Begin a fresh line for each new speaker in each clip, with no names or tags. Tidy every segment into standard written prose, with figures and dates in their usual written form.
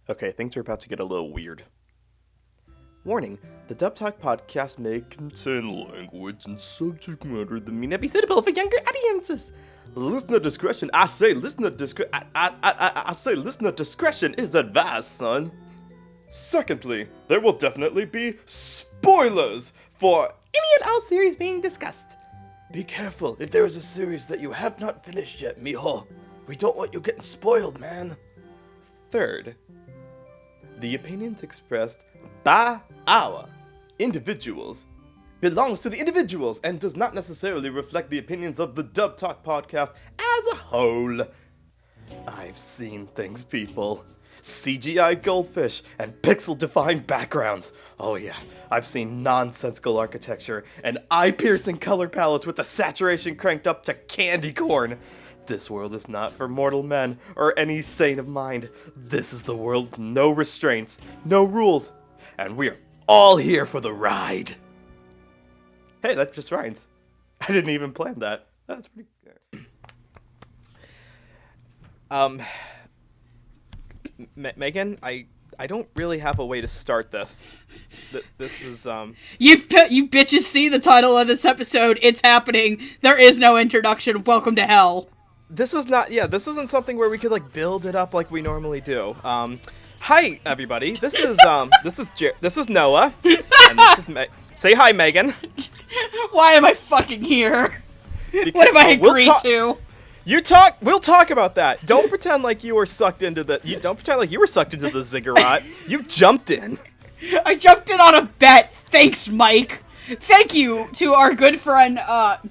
Okay, things are about to get a little weird. Warning, the Dub Talk podcast may contain language and subject matter that may not be suitable for younger audiences. Listener discretion, I say listener discretion is advised, son. Secondly, there will definitely be spoilers for any and all series being discussed. Be careful if there is a series that you have not finished yet, mijo. We don't want you getting spoiled, man. Third, the opinions expressed by our individuals belongs to the individuals and does not necessarily reflect the opinions of the Dub Talk podcast as a whole. I've seen things, people. CGI goldfish and pixel-defined backgrounds. Oh yeah, I've seen nonsensical architecture and eye-piercing color palettes with the saturation cranked up to candy corn. This world is not for mortal men or any sane of mind. This is the world with no restraints, no rules, and we're all here for the ride. Hey, that just rhymes. I didn't even plan that. That's pretty good. Megan, I don't really have a way to start this. This is,
You bitches see the title of this episode. It's happening. There is no introduction. Welcome to hell.
This isn't something where we could, like, build it up like we normally do. Hi, everybody. This is Noah. And this is say hi, Megan.
Why am I fucking here?
Because,
what have I agreed to?
We'll talk about that. Don't pretend like you were sucked into the ziggurat. You jumped in.
I jumped in on a bet. Thanks, Mike. Thank you to our good friend,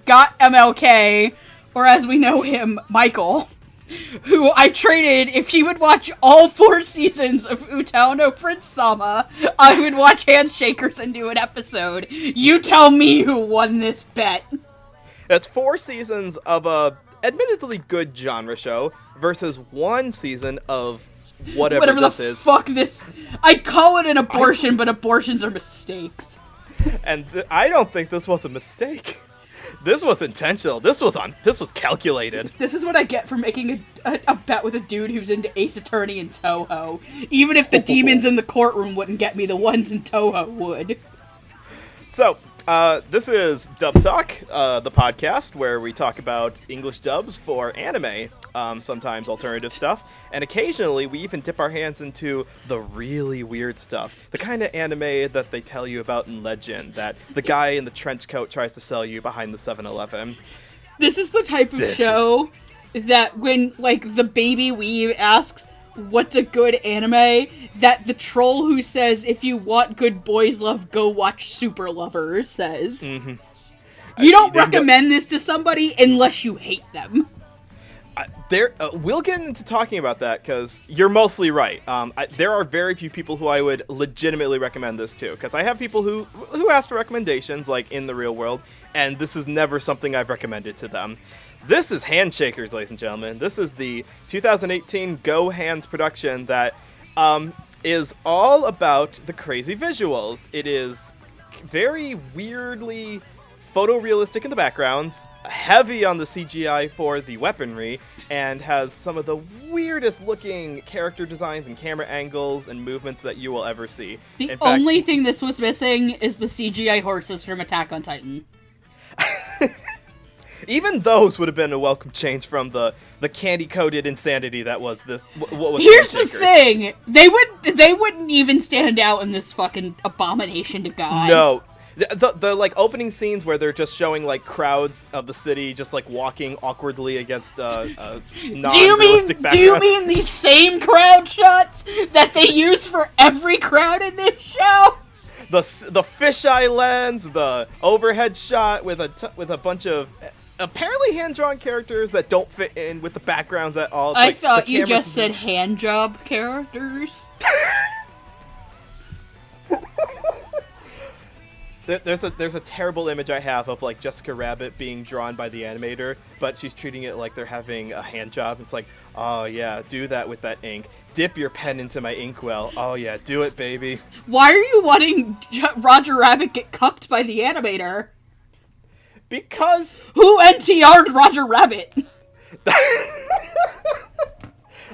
Got MLK, or as we know him, Michael, who I traded. If he would watch all 4 seasons of Utao no Prince Sama, I would watch Handshakers and do an episode. You tell me who won this bet.
That's 4 seasons of a admittedly good genre show versus 1 season of whatever this is.
Fuck this. I call it an abortion, but abortions are mistakes.
And I don't think this was a mistake. This was intentional. This was calculated.
This is what I get for making a bet with a dude who's into Ace Attorney and Toho. Even if the demons in the courtroom wouldn't get me, the ones in Toho would.
So, this is Dub Talk, the podcast where we talk about English dubs for anime, sometimes alternative stuff, and occasionally we even dip our hands into the really weird stuff. The kind of anime that they tell you about in Legend, that the guy in the trench coat tries to sell you behind the 7-Eleven.
This is the type of show that when, like, the baby weeb asks, what's a good anime, that the troll who says, if you want good boys love, go watch Super Lovers, says. Mm-hmm. You don't recommend this to somebody unless you hate them.
We'll get into talking about that, because you're mostly right. There are very few people who I would legitimately recommend this to, because I have people who ask for recommendations, like, in the real world, and this is never something I've recommended to them. This is Handshakers, ladies and gentlemen. This is the 2018 Go Hands production that is all about the crazy visuals. It is very weirdly photorealistic in the backgrounds, heavy on the CGI for the weaponry, and has some of the weirdest looking character designs and camera angles and movements that you will ever see.
The only thing this was missing is the CGI horses from Attack on Titan.
Even those would have been a welcome change from the candy-coated insanity that was this. What was
Here's the thing: they wouldn't even stand out in this fucking abomination to God.
No, the like opening scenes where they're just showing like crowds of the city just like walking awkwardly against non-realistic background.
Do you mean these same crowd shots that they use for every crowd in this show?
The fisheye lens, the overhead shot with a bunch of apparently hand-drawn characters that don't fit in with the backgrounds at all.
I thought you just said hand job characters.
There's a terrible image I have of like Jessica Rabbit being drawn by the animator, but she's treating it like they're having a hand job. It's like, oh yeah, do that with that ink. Dip your pen into my inkwell. Oh yeah, do it, baby.
Why are you letting Roger Rabbit get cucked by the animator?
Because...
Who NTR'd Roger Rabbit?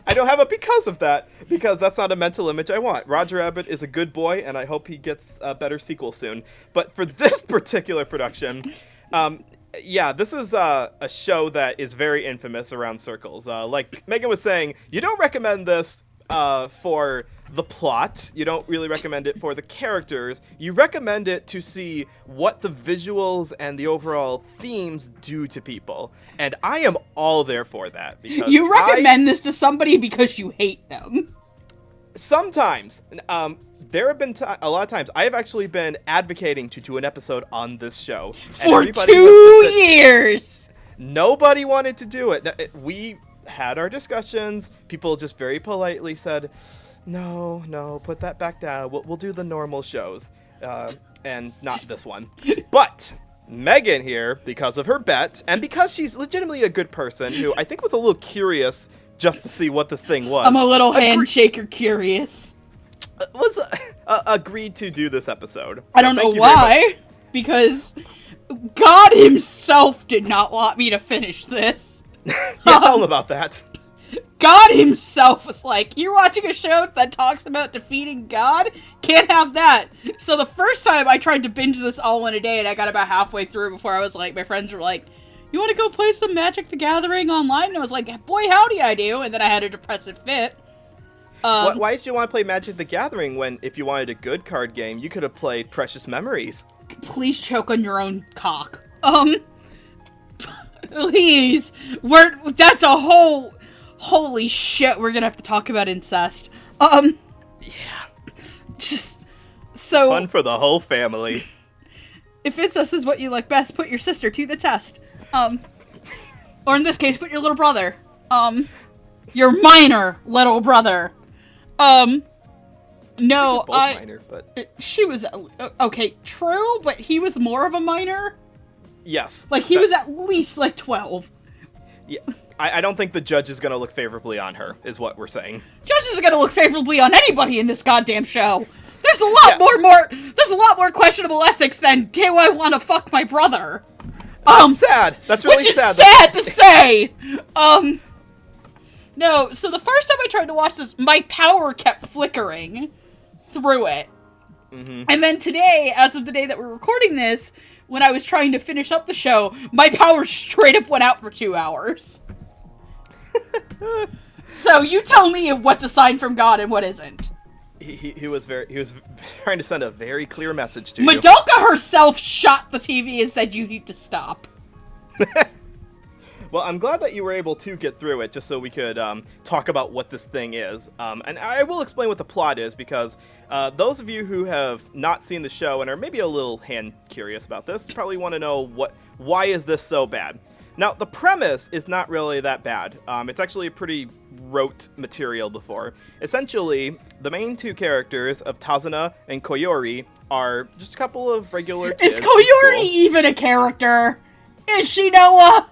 I don't have a because of that, because that's not a mental image I want. Roger Rabbit is a good boy, and I hope he gets a better sequel soon. But for this particular production, this is a show that is very infamous around circles. Like Megan was saying, you don't recommend this for the plot. You don't really recommend it for the characters. You recommend it to see what the visuals and the overall themes do to people. And I am all there for that. Because
you recommend this to somebody because you hate them.
Sometimes. There have been a lot of times I have actually been advocating to do an episode on this show.
For 2 years!
Nobody wanted to do it. We had our discussions. People just very politely said, no, put that back down. We'll do the normal shows, and not this one. But Megan here, because of her bet, and because she's legitimately a good person, who I think was a little curious just to see what this thing was.
I'm a little handshaker curious.
Was agreed to do this episode.
I don't know why, because God himself did not want me to finish this.
Tell him about that.
God himself was like, you're watching a show that talks about defeating God? Can't have that. So the first time I tried to binge this all in a day, and I got about halfway through before I was like, my friends were like, you want to go play some Magic the Gathering online? And I was like, boy, howdy I do. And then I had a depressive fit.
Why did you want to play Magic the Gathering when, if you wanted a good card game, you could have played Precious Memories?
Please choke on your own cock. Please. That's a whole... Holy shit, we're gonna have to talk about incest.
Yeah.
Just... So...
Fun for the whole family.
If incest is what you like best, put your sister to the test. Or in this case, put your little brother. Your minor little brother. No,
both minor, but...
She was... Okay, true, but he was more of a minor?
Yes.
Like, he was at least, 12.
Yeah. I don't think the judge is going to look favorably on her, is what we're saying.
Judges are going to look favorably on anybody in this goddamn show. There's a lot there's a lot more questionable ethics than, do I want to fuck my brother?
That's sad. That's really sad.
Which is sad to say. No, so the first time I tried to watch this, my power kept flickering through it. Mm-hmm. And then today, as of the day that we're recording this, when I was trying to finish up the show, my power straight up went out for 2 hours. So you tell me what's a sign from God and what isn't.
He was trying to send a very clear message to you.
Madoka herself shot the TV and said you need to stop.
Well, I'm glad that you were able to get through it just so we could talk about what this thing is. And I will explain what the plot is, because those of you who have not seen the show and are maybe a little hand curious about this probably want to know why is this so bad. Now, the premise is not really that bad. It's actually a pretty rote material before. Essentially, the main two characters of Tazuna and Koyori are just a couple of regular kids.
Is Koyori even a character? Is she, Noah?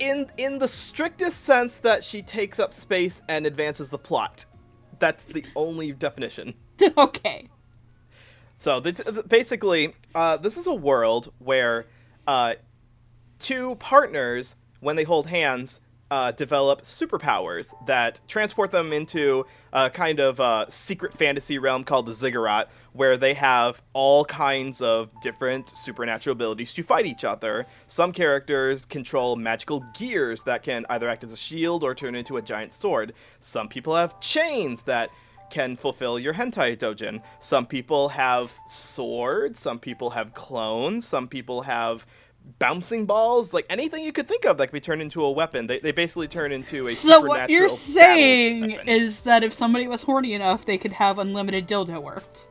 In the strictest sense that she takes up space and advances the plot. That's the only definition.
Okay.
So, basically, this is a world where two partners, when they hold hands, develop superpowers that transport them into a kind of secret fantasy realm called the Ziggurat, where they have all kinds of different supernatural abilities to fight each other. Some characters control magical gears that can either act as a shield or turn into a giant sword. Some people have chains that can fulfill your hentai dojin. Some people have swords, some people have clones, some people have bouncing balls, like anything you could think of that could be turned into a weapon. They basically turn into a supernatural.
So what you're saying is that if somebody was horny enough, they could have unlimited dildo worked.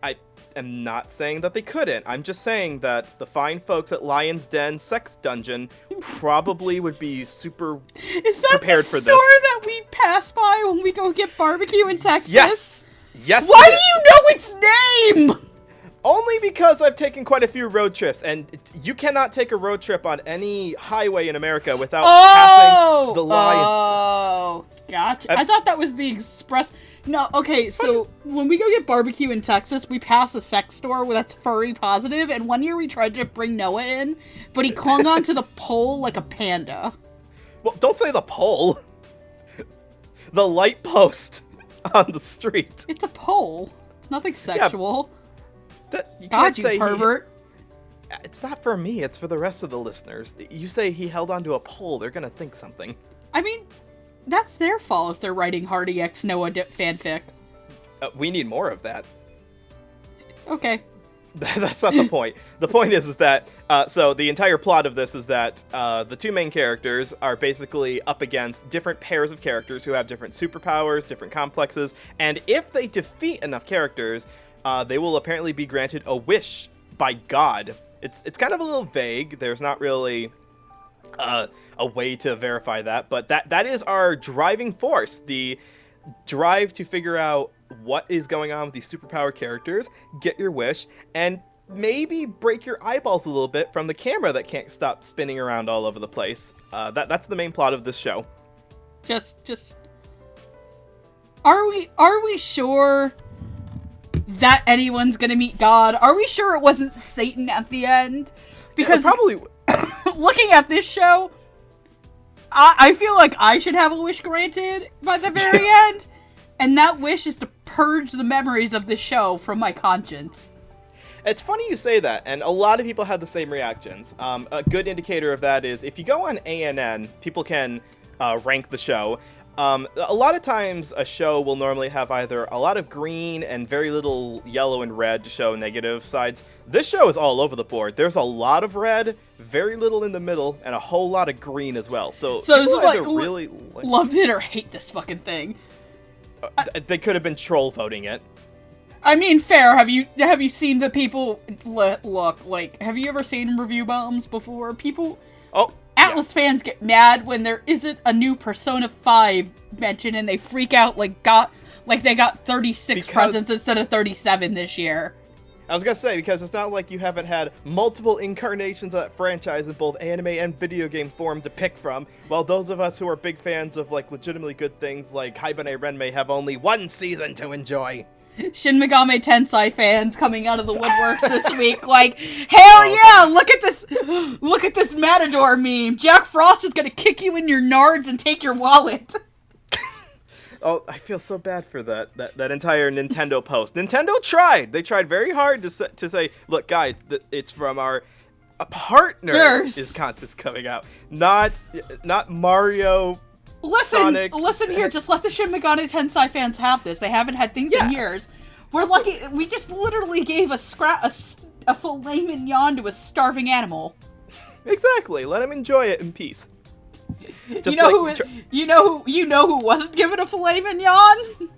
I
am not saying that they couldn't. I'm just saying that the fine folks at Lion's Den Sex Dungeon probably would be super prepared for this. Is that the store
that we pass by when we go get barbecue in Texas?
Yes.
Why do you know its name?
Only because I've taken quite a few road trips, and you cannot take a road trip on any highway in America without passing the Lions.
Oh, gotcha. I thought that was the express. No, okay, so when we go get barbecue in Texas, we pass a sex store that's furry positive, and one year we tried to bring Noah in, but he clung onto the pole like a panda.
Well, don't say the pole. the light post on the street.
It's a pole. It's nothing sexual.
You
God,
can't
you
say
pervert.
It's not for me, it's for the rest of the listeners. You say he held onto a pole, they're gonna think something.
I mean, that's their fault if they're writing Hardy X Noah fanfic.
We need more of that.
Okay.
That's not the point. The point is that, so the entire plot of this is that the two main characters are basically up against different pairs of characters who have different superpowers, different complexes, and if they defeat enough characters, they will apparently be granted a wish by God. It's kind of a little vague. There's not really a way to verify that, but that is our driving force. The drive to figure out what is going on with these superpower characters, get your wish, and maybe break your eyeballs a little bit from the camera that can't stop spinning around all over the place. That's the main plot of this show.
Just are we sure that anyone's gonna meet God? Are we sure it wasn't Satan at the end? Because
probably
looking at this show, I feel like I should have a wish granted by the very end, and that wish is to purge the memories of this show from my conscience.
It's funny you say that, and a lot of people had the same reactions. A good indicator of that is if you go on ANN, people can rank the show. A lot of times a show will normally have either a lot of green and very little yellow and red to show negative sides. This show is all over the board. There's a lot of red, very little in the middle, and a whole lot of green as well. So
this is like
really
loved it or hate this fucking thing.
They could have been troll voting it.
I mean, fair. Have you seen the people look like? Have you ever seen review bombs before? People.
Oh.
Atlas fans get mad when there isn't a new Persona 5 mention and they freak out like they got 36 presents instead of 37 this year.
I was gonna say, because it's not like you haven't had multiple incarnations of that franchise in both anime and video game form to pick from, while those of us who are big fans of like legitimately good things like Haibane Renmei have only one season to enjoy.
Shin Megami Tensei fans coming out of the woodworks this week, like, hell yeah! Look at this Matador meme. Jack Frost is gonna kick you in your nards and take your wallet.
Oh, I feel so bad for that entire Nintendo post. Nintendo tried. They tried very hard to say, look, guys, it's from our partners. Is content coming out, not Mario. Sonic.
Listen here, just let the Shin Megami Tensei fans have this. They haven't had things in years. We're lucky. We just literally gave a filet mignon to a starving animal.
Exactly. Let him enjoy it in peace.
You know who wasn't given a filet mignon?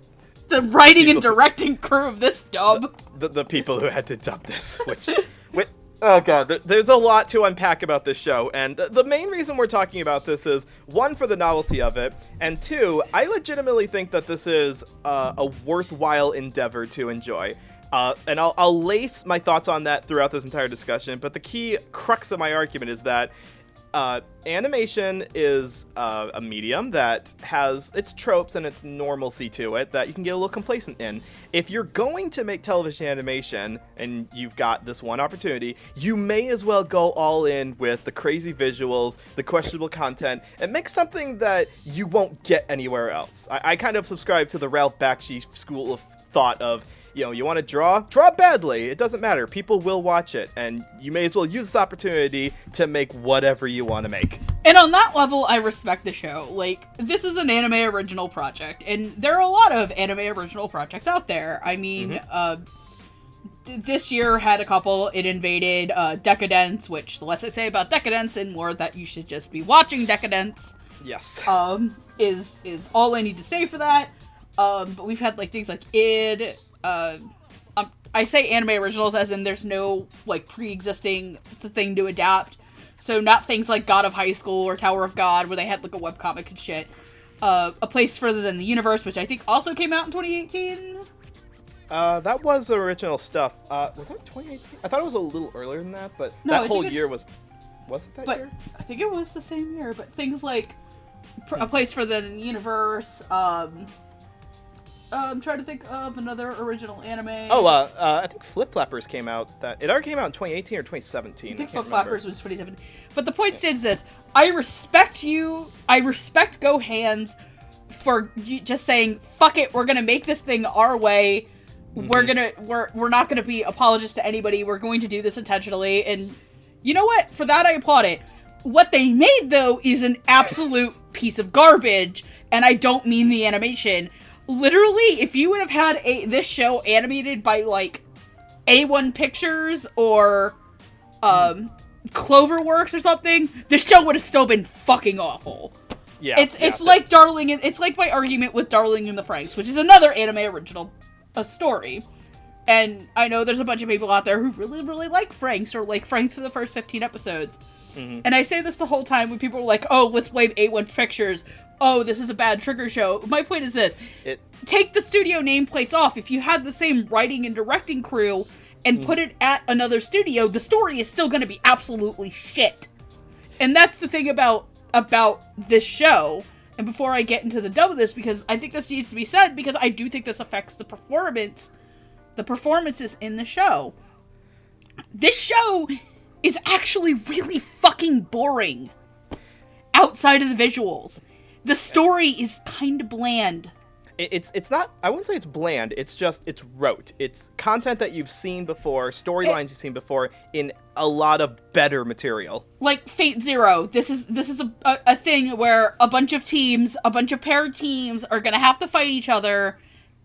The writing and directing crew of this dub.
The people who had to dub this, which oh god, there's a lot to unpack about this show, and the main reason we're talking about this is, one, for the novelty of it, and two, I legitimately think that this is a worthwhile endeavor to enjoy. And I'll lace my thoughts on that throughout this entire discussion, but the key crux of my argument is that animation is a medium that has its tropes and its normalcy to it that you can get a little complacent in. If you're going to make television animation and you've got this one opportunity, you may as well go all in with the crazy visuals, the questionable content, and make something that you won't get anywhere else. I kind of subscribe to the Ralph Bakshi school of thought of, you want to draw badly. It doesn't matter. People will watch it, and you may as well use this opportunity to make whatever you want to make.
And on that level, I respect the show. Like, this is an anime original project, and there are a lot of anime original projects out there. I mean, this year had a couple. It invaded Decadence, which the less I say about Decadence and more that you should just be watching Decadence.
Yes.
Is all I need to say for that. But we've had like things like id. I say anime originals as in there's no like pre-existing thing to adapt. So not things like God of High School or Tower of God where they had like a webcomic and shit. A Place Further Than the Universe, which I think also came out in 2018.
That was original stuff. Was that 2018? I thought it was a little earlier than that, but
no,
that whole year was it that year?
I think it was the same year, but things like A Place Further Than the Universe, I'm trying to think of another original anime.
Oh, I think Flip Flappers came out. It either came out in 2018 or 2017.
I think Flip Flappers was 2017. But the point stands this: I respect you. I respect Go Hands for just saying, fuck it, we're gonna make this thing our way.
Mm-hmm.
We're not gonna be apologists to anybody. We're going to do this intentionally. And you know what? For that, I applaud it. What they made, though, is an absolute piece of garbage. And I don't mean the animation. Literally, if you would have had this show animated by, like, A1 Pictures or Cloverworks or something, this show would have still been fucking awful.
Yeah,
it's like Darling, it's like my argument with Darling in the Franxx, which is another anime original story. And I know there's a bunch of people out there who really, really like Franxx, or like Franxx for the first 15 episodes. Mm-hmm. And I say this the whole time when people are like, oh, let's blame A1 Pictures. Oh, this is a bad trigger show. My point is this. Take the studio nameplates off. If you had the same writing and directing crew and put it at another studio, the story is still going to be absolutely shit. And that's the thing about this show. And before I get into the dub of this, because I think this needs to be said, because I do think this affects the performances in the show. This show is actually really fucking boring outside of the visuals. The story is kind of bland.
It's not, I wouldn't say it's bland, it's rote. It's content that you've seen before, storylines you've seen before, in a lot of better material. Like
Fate Zero, this is a thing where a bunch of paired teams are gonna have to fight each other,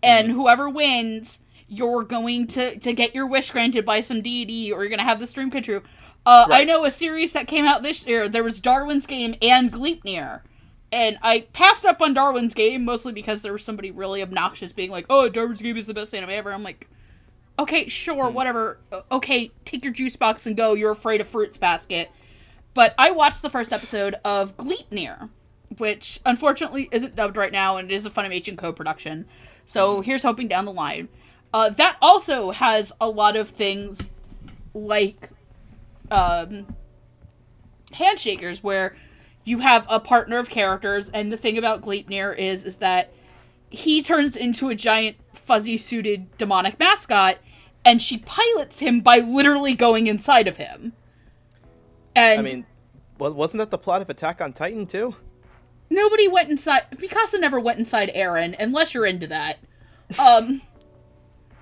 and whoever wins, you're going to get your wish granted by some deity, or you're gonna have this dream come true. Right. I know a series that came out this year, there was Darwin's Game and Gleipnir. And I passed up on Darwin's Game, mostly because there was somebody really obnoxious being like, oh, Darwin's Game is the best anime ever. I'm like, okay, sure, whatever. Okay, take your juice box and go. You're afraid of Fruits Basket. But I watched the first episode of Gleipnir, which unfortunately isn't dubbed right now, and it is a Funimation co-production. So here's hoping down the line. That also has a lot of things like Handshakers, where you have a partner of characters, and the thing about Gleipnir is that he turns into a giant fuzzy-suited demonic mascot, and she pilots him by literally going inside of him. And
I mean, wasn't that the plot of Attack on Titan, too?
Nobody went inside... Mikasa never went inside Eren, unless you're into that.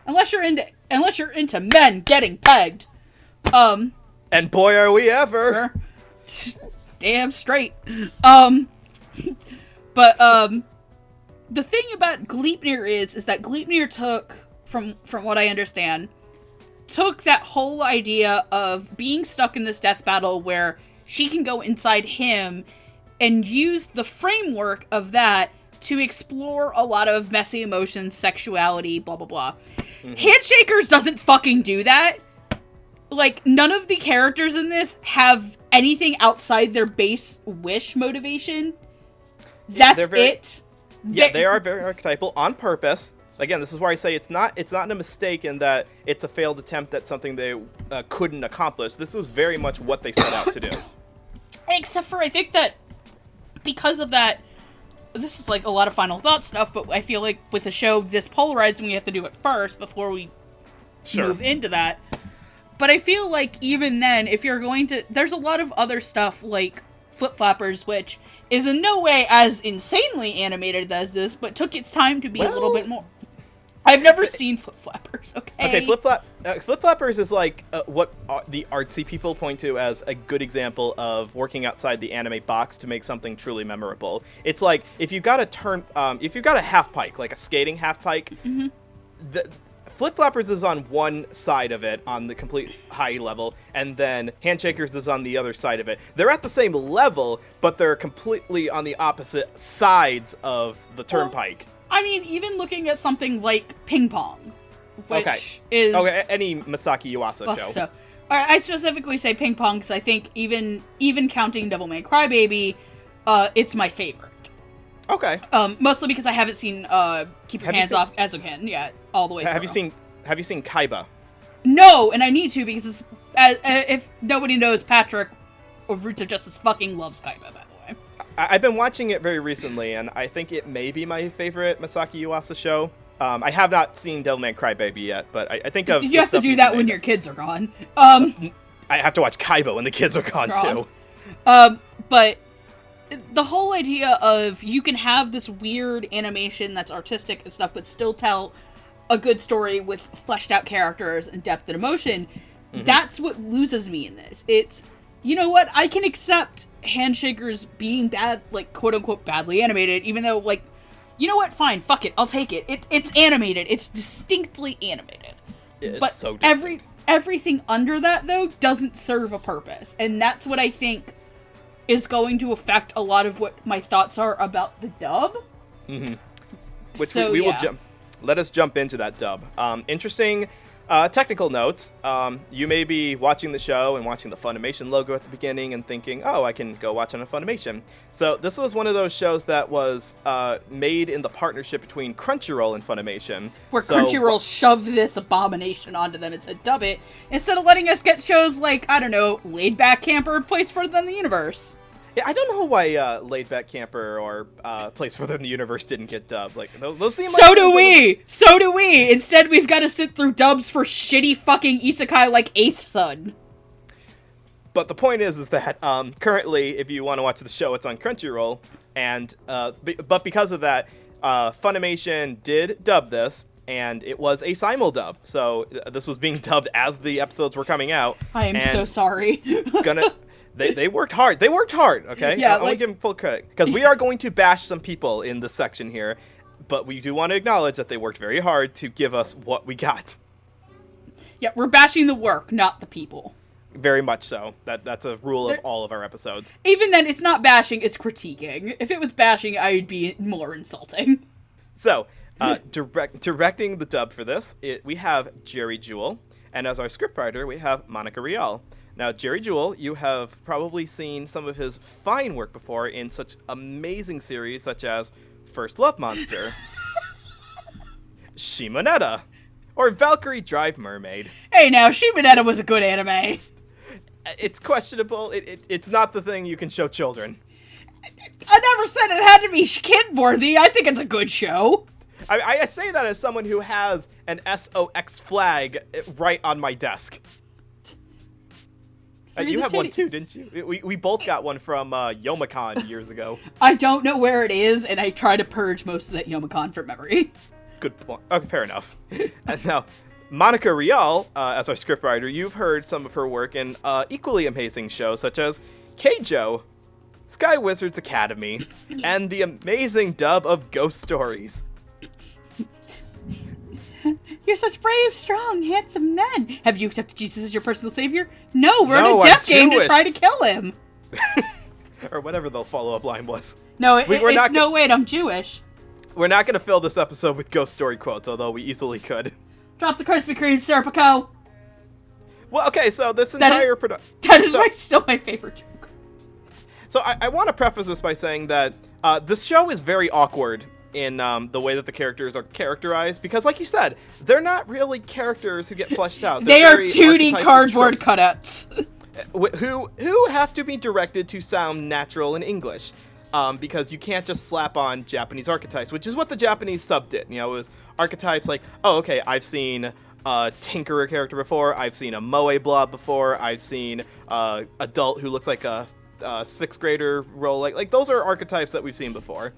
Unless you're into men getting pegged.
And boy, are we ever!
Damn straight. But the thing about Gleipnir is that Gleipnir took, from what I understand, took that whole idea of being stuck in this death battle where she can go inside him and use the framework of that to explore a lot of messy emotions, sexuality, blah, blah, blah. Mm-hmm. Handshakers doesn't fucking do that. Like, none of the characters in this have anything outside their base wish motivation. That's it.
Yeah, they are very archetypal on purpose. Again, this is where I say it's not a mistake in that it's a failed attempt at something they couldn't accomplish. This was very much what they set out to do.
Except for, I think that because of that, this is like a lot of final thought stuff, but I feel like with a show this polarizing, we have to do it first before we move into that. But I feel like even then, if you're going to... There's a lot of other stuff like Flip Flappers, which is in no way as insanely animated as this, but took its time to be a little bit more... I've never seen Flip Flappers, okay?
Okay, Flip Flappers is like what the artsy people point to as a good example of working outside the anime box to make something truly memorable. It's like, if you've got a half pike, like a skating half pike, Flip Flappers is on one side of it, on the complete high level, and then Handshakers is on the other side of it. They're at the same level, but they're completely on the opposite sides of the turnpike.
I mean, even looking at something like Ping Pong, which is...
Okay, any Masaki Yuasa show.
All right, I specifically say Ping Pong because I think even counting Devil May Cry Baby, it's my favorite.
Okay.
Mostly because I haven't seen Keep Your Hands Off Ezoken yet, all the way through.
Have you seen Kaiba?
No, and I need to because if nobody knows, Patrick of Roots of Justice fucking loves Kaiba, by the way.
I've been watching it very recently, and I think it may be my favorite Masaki Yuasa show. I have not seen Devil May Cry Baby yet, but I think of...
You have to do that when your kids are gone.
I have to watch Kaiba when the kids are gone, too.
But the whole idea of you can have this weird animation that's artistic and stuff, but still tell a good story with fleshed out characters and depth and emotion, that's what loses me in this. It's, you know what, I can accept Handshakers being bad, like, quote-unquote badly animated, even though, like, you know what, fine, fuck it, I'll take it. It's animated. It's distinctly animated.
It's
but
so distinct.
Everything under that, though, doesn't serve a purpose. And that's what I think is going to affect a lot of what my thoughts are about the dub.
Which
so,
we will jump. Let us jump into that dub. Interesting technical notes. You may be watching the show and watching the Funimation logo at the beginning and thinking, oh, I can go watch on a Funimation. So this was one of those shows that was made in the partnership between Crunchyroll and Funimation.
Where Crunchyroll shoved this abomination onto them and said, dub it, instead of letting us get shows like, I don't know, Laid Back Camper, Place Further Than the Universe.
Yeah, I don't know why Laid Back Camper or Place Further in the Universe didn't get dubbed. Like those seem like
So do we! So do we! Instead, we've got to sit through dubs for shitty fucking isekai like Eighth Son.
But the point is that currently, if you want to watch the show, it's on Crunchyroll, and but because of that, Funimation did dub this, and it was a simul-dub. So this was being dubbed as the episodes were coming out.
I am so sorry.
They worked hard. They worked hard, okay?
Yeah,
I want to give them full credit. Because we are going to bash some people in this section here, but we do want to acknowledge that they worked very hard to give us what we got.
Yeah, we're bashing the work, not the people.
Very much so. That's a rule of all of our episodes.
Even then, it's not bashing, it's critiquing. If it was bashing, I would be more insulting.
So, directing the dub for this, we have Jerry Jewell, and as our scriptwriter, we have Monica Rial. Now, Jerry Jewell, you have probably seen some of his fine work before in such amazing series such as First Love Monster, Shimonetta, or Valkyrie Drive Mermaid.
Hey now, Shimonetta was a good anime.
It's questionable. It's not the thing you can show children.
I never said it had to be kid-worthy. I think it's a good show.
I say that as someone who has an SOX flag right on my desk. You have one too, didn't you? We both got one from Youmacon years ago.
I don't know where it is, and I try to purge most of that Youmacon from memory.
Good point. Okay, fair enough. And now, Monica Rial, as our scriptwriter, you've heard some of her work in equally amazing shows such as Keijo, Sky Wizards Academy, and the amazing dub of Ghost Stories.
You're such brave, strong, handsome men. Have you accepted Jesus as your personal savior? No, we're in a death game to try to kill him.
Or whatever the follow-up line was.
No, wait, I'm Jewish.
We're not going to fill this episode with Ghost Story quotes, although we easily could.
Drop the Krispy Kreme, Serpico.
Well, okay, so this entire production...
That is still my favorite joke.
So I want to preface this by saying that this show is very awkward in the way that the characters are characterized, because like you said, they're not really characters who get fleshed out.
They are 2D cardboard cutouts.
who have to be directed to sound natural in English, because you can't just slap on Japanese archetypes, which is what the Japanese sub did. You know, it was archetypes like, oh, okay, I've seen a Tinkerer character before, I've seen a Moe blob before, I've seen adult who looks like a sixth grader role. Like those are archetypes that we've seen before.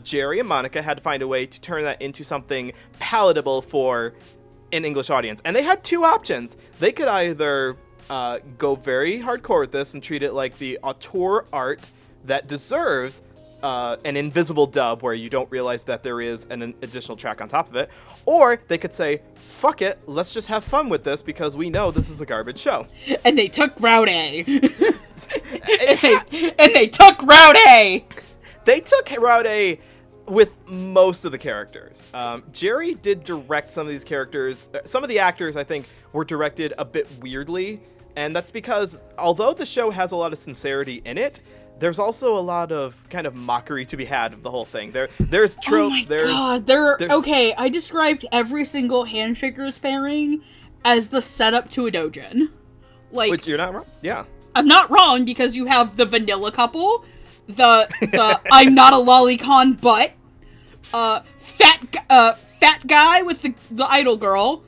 Jerry and Monica had to find a way to turn that into something palatable for an English audience. And they had two options. They could either go very hardcore with this and treat it like the auteur art that deserves an invisible dub where you don't realize that there is an additional track on top of it. Or they could say, fuck it, let's just have fun with this because we know this is a garbage show.
And they took Route A. and they took Route A.
They took Route A with most of the characters. Jerry did direct some of these characters. Some of the actors, I think, were directed a bit weirdly. And that's because, although the show has a lot of sincerity in it, there's also a lot of kind of mockery to be had of the whole thing. There's tropes.
Oh my God. Okay, I described every single Handshakers pairing as the setup to a doujin. Like,
which you're not wrong. Yeah.
I'm not wrong, because you have the vanilla couple, the I'm not a lolicon but, fat guy with the idol girl,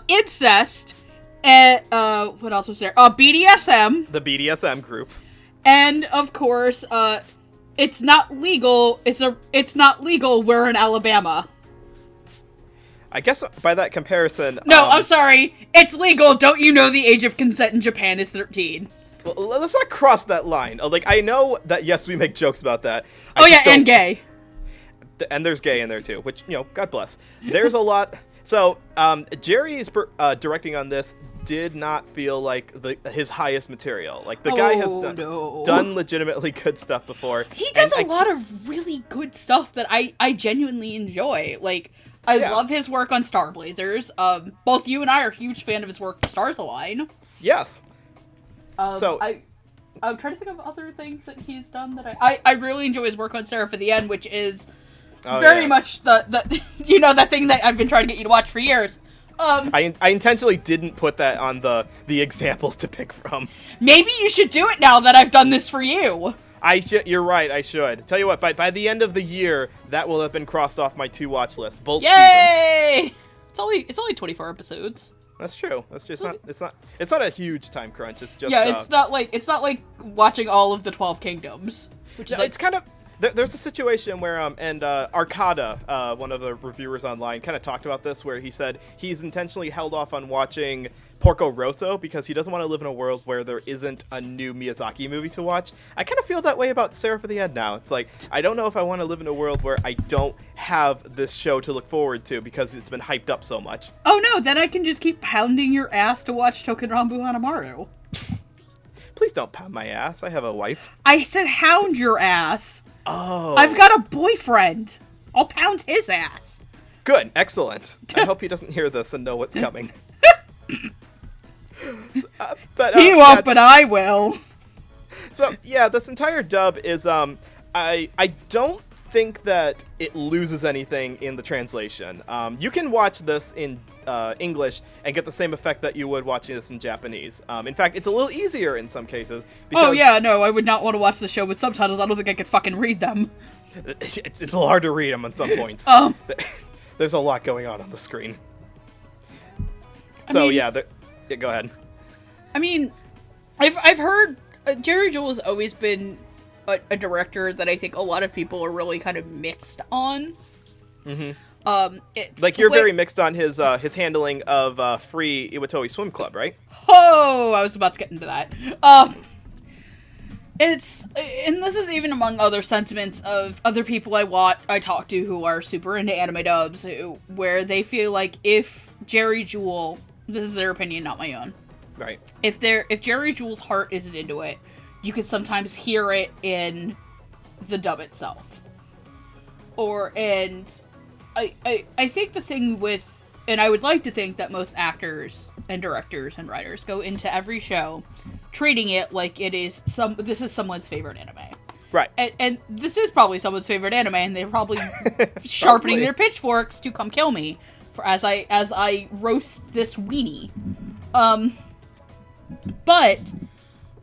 incest, and what else was there? BDSM.
The BDSM group.
And of course, it's not legal. It's not legal. We're in Alabama.
I guess by that comparison...
No, I'm sorry. It's legal. Don't you know the age of consent in Japan is 13?
Well, let's not cross that line. Like, I know that, yes, we make jokes about that.
And gay.
And there's gay in there, too, which, God bless. There's a lot... So, Jerry's directing on this did not feel like his highest material. Like, the guy has done legitimately good stuff before.
He does a lot of really good stuff that I genuinely enjoy. Like, I love his work on Star Blazers. Both you and I are huge fan of his work for Stars Align.
Yes.
I'm trying to think of other things that he's done that I really enjoy his work on Sarah for the End, which is very much the that thing that I've been trying to get you to watch for years.
I intentionally didn't put that on the examples to pick from.
Maybe you should do it now that I've done this for you.
You're right, I should. Tell you what, by the end of the year, that will have been crossed off my to-watch list. Both
Yay! seasons. It's only 24 episodes.
That's true. That's just it's not a huge time crunch. It's just
it's not like watching all of the 12 Kingdoms, which is
it's kind of there's a situation where Arcada, one of the reviewers online, kind of talked about this, where he said he's intentionally held off on watching Porco Rosso because he doesn't want to live in a world where there isn't a new Miyazaki movie to watch. I kind of feel that way about Sarah for the End now. It's like, I don't know if I want to live in a world where I don't have this show to look forward to because it's been hyped up so much.
Oh no, then I can just keep pounding your ass to watch Tokenrambu Hanamaru.
Please don't pound my ass. I have a wife.
I said hound your ass.
Oh.
I've got a boyfriend. I'll pound his ass.
Good. Excellent. I hope he doesn't hear this and know what's coming.
He won't, but I will.
So, yeah, this entire dub is, I don't think that it loses anything in the translation. You can watch this in English and get the same effect that you would watching this in Japanese. In fact, it's a little easier in some cases. Because
I would not want to watch the show with subtitles. I don't think I could fucking read them.
It's a little hard to read them on some points. There's a lot going on the screen. Go ahead.
I mean, I've heard Jerry Jewell has always been a director that I think a lot of people are really kind of mixed on. Mm-hmm.
You're very mixed on his handling of Free Iwatoi Swim Club, right?
Oh, I was about to get into that. And this is even among other sentiments of other people I talk to who are super into anime dubs, where they feel like if Jerry Jewell, this is their opinion, not my own.
Right.
If Jerry Jewell's heart isn't into it, you can sometimes hear it in the dub itself. I think the thing with, and I would like to think that most actors and directors and writers go into every show treating it like this is someone's favorite anime.
Right.
And this is probably someone's favorite anime, and they're probably sharpening their pitchforks to come kill me as I roast this weenie. But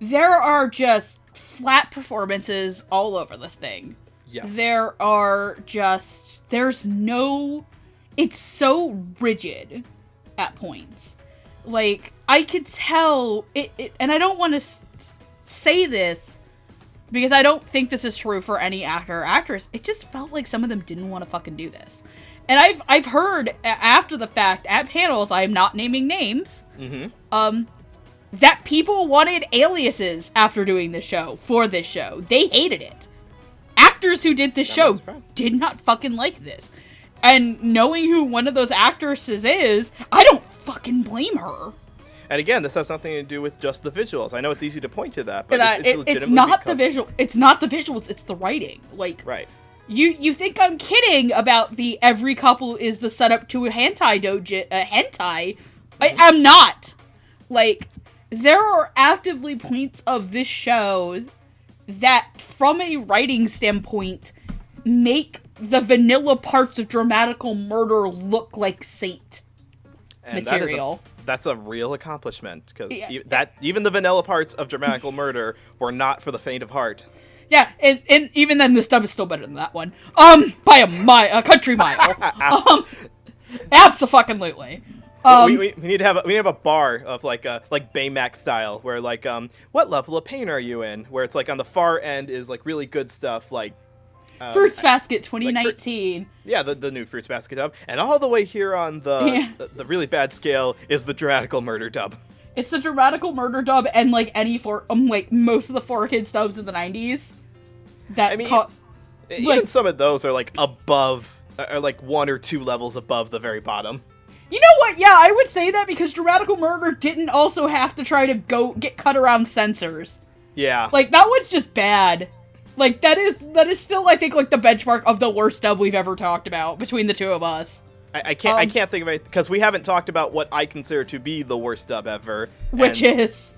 there are just flat performances all over this thing.
Yes.
It's so rigid at points. Like, I could tell it and I don't want to say this because I don't think this is true for any actor or actress. It just felt like some of them didn't want to fucking do this. And I've heard after the fact at panels, I am not naming names, that people wanted aliases after doing this show for this show. They hated it. Actors who did this show did not fucking like this. And knowing who one of those actresses is, I don't fucking blame her.
And again, this has nothing to do with just the visuals. I know it's easy to point to that, but
it's not the visual. It's not the visuals. It's the writing. Like,
right.
You think I'm kidding about the every couple is the setup to a hentai dojo? Hentai? I am not. Like, there are actively points of this show that, from a writing standpoint, make the vanilla parts of Dramatical Murder look like Saint material.
That's a real accomplishment, because even the vanilla parts of Dramatical Murder were not for the faint of heart.
Yeah, and even then, this dub is still better than that one. By a country mile. Abso-fucking-lutely.
We need to have a bar of like Baymax style where like what level of pain are you in? Where it's like on the far end is like really good stuff like
Fruits Basket 2019.
The new Fruits Basket dub, and all the way here on the really bad scale is the Dramatical Murder dub.
It's the Dramatical Murder dub and like like most of the 4Kids dubs in the 90s.
Even some of those are like above, are like 1 or 2 levels above the very bottom.
You know what? Yeah, I would say that because Dramatical Murder didn't also have to try to go get cut around censors.
Yeah.
Like, that was just bad. Like, that is still, I think, like, the benchmark of the worst dub we've ever talked about between the two of us.
I can't think of it, because we haven't talked about what I consider to be the worst dub ever.
Which is?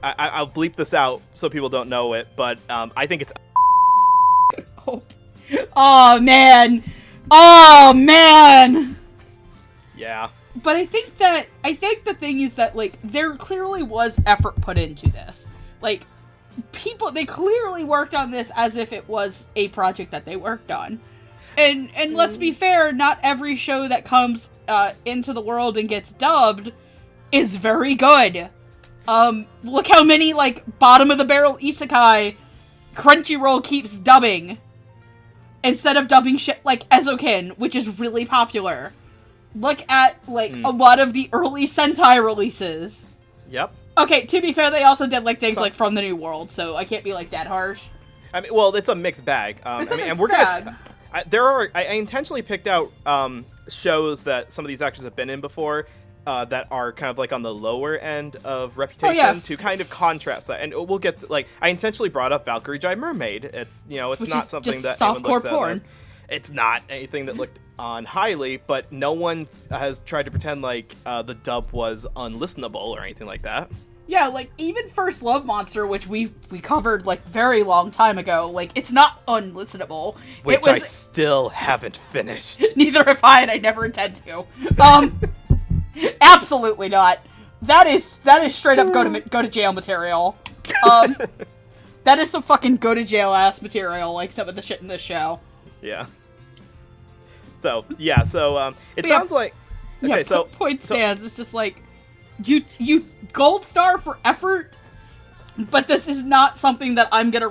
I'll bleep this out so people don't know it, but I think it's...
Oh, man. Oh, man.
Yeah.
But I think the thing is that, like, there clearly was effort put into this. Like, they clearly worked on this as if it was a project that they worked on. And let's be fair, not every show that comes into the world and gets dubbed is very good. Look how many, like, bottom-of-the-barrel isekai Crunchyroll keeps dubbing. Instead of dubbing shit like Ezokin, which is really popular. Look at, like, a lot of the early Sentai releases.
Yep.
Okay, to be fair, they also did, like, things like From the New World, so I can't be, like, that harsh.
I mean, well, it's a mixed bag.
It's a mixed bag.
I intentionally picked out shows that some of these actors have been in before that are kind of, like, on the lower end of reputation to kind of contrast that. And we'll get to, like, I intentionally brought up Valkyrie Giant Mermaid. It's, you know, it's
which
not
is
something
just
that anyone looks
softcore
at
porn.
as. It's not anything that looked on highly, but no one has tried to pretend like the dub was unlistenable or anything like that.
Yeah, like, even First Love Monster, which we covered, like, very long time ago, like, it's not unlistenable.
Which I still haven't finished.
Neither have I, and I never intend to. Absolutely not. That is straight up go to jail material. That is some fucking go to jail ass material, like some of the shit in this show.
Yeah. So it sounds like okay.
Yeah,
so
point stands. It's just like you gold star for effort, but this is not something that I'm gonna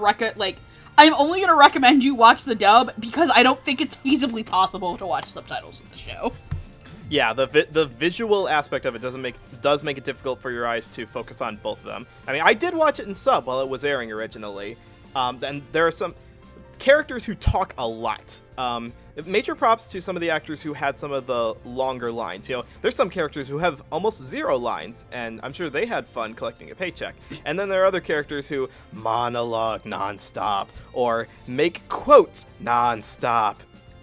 I'm only gonna recommend you watch the dub because I don't think it's feasibly possible to watch subtitles of the show.
Yeah, the visual aspect of it does make it difficult for your eyes to focus on both of them. I mean, I did watch it in sub while it was airing originally, and there are some characters who talk a lot. Major props to some of the actors who had some of the longer lines. You know, there's some characters who have almost 0 lines, and I'm sure they had fun collecting a paycheck. And then there are other characters who monologue nonstop or make quotes nonstop,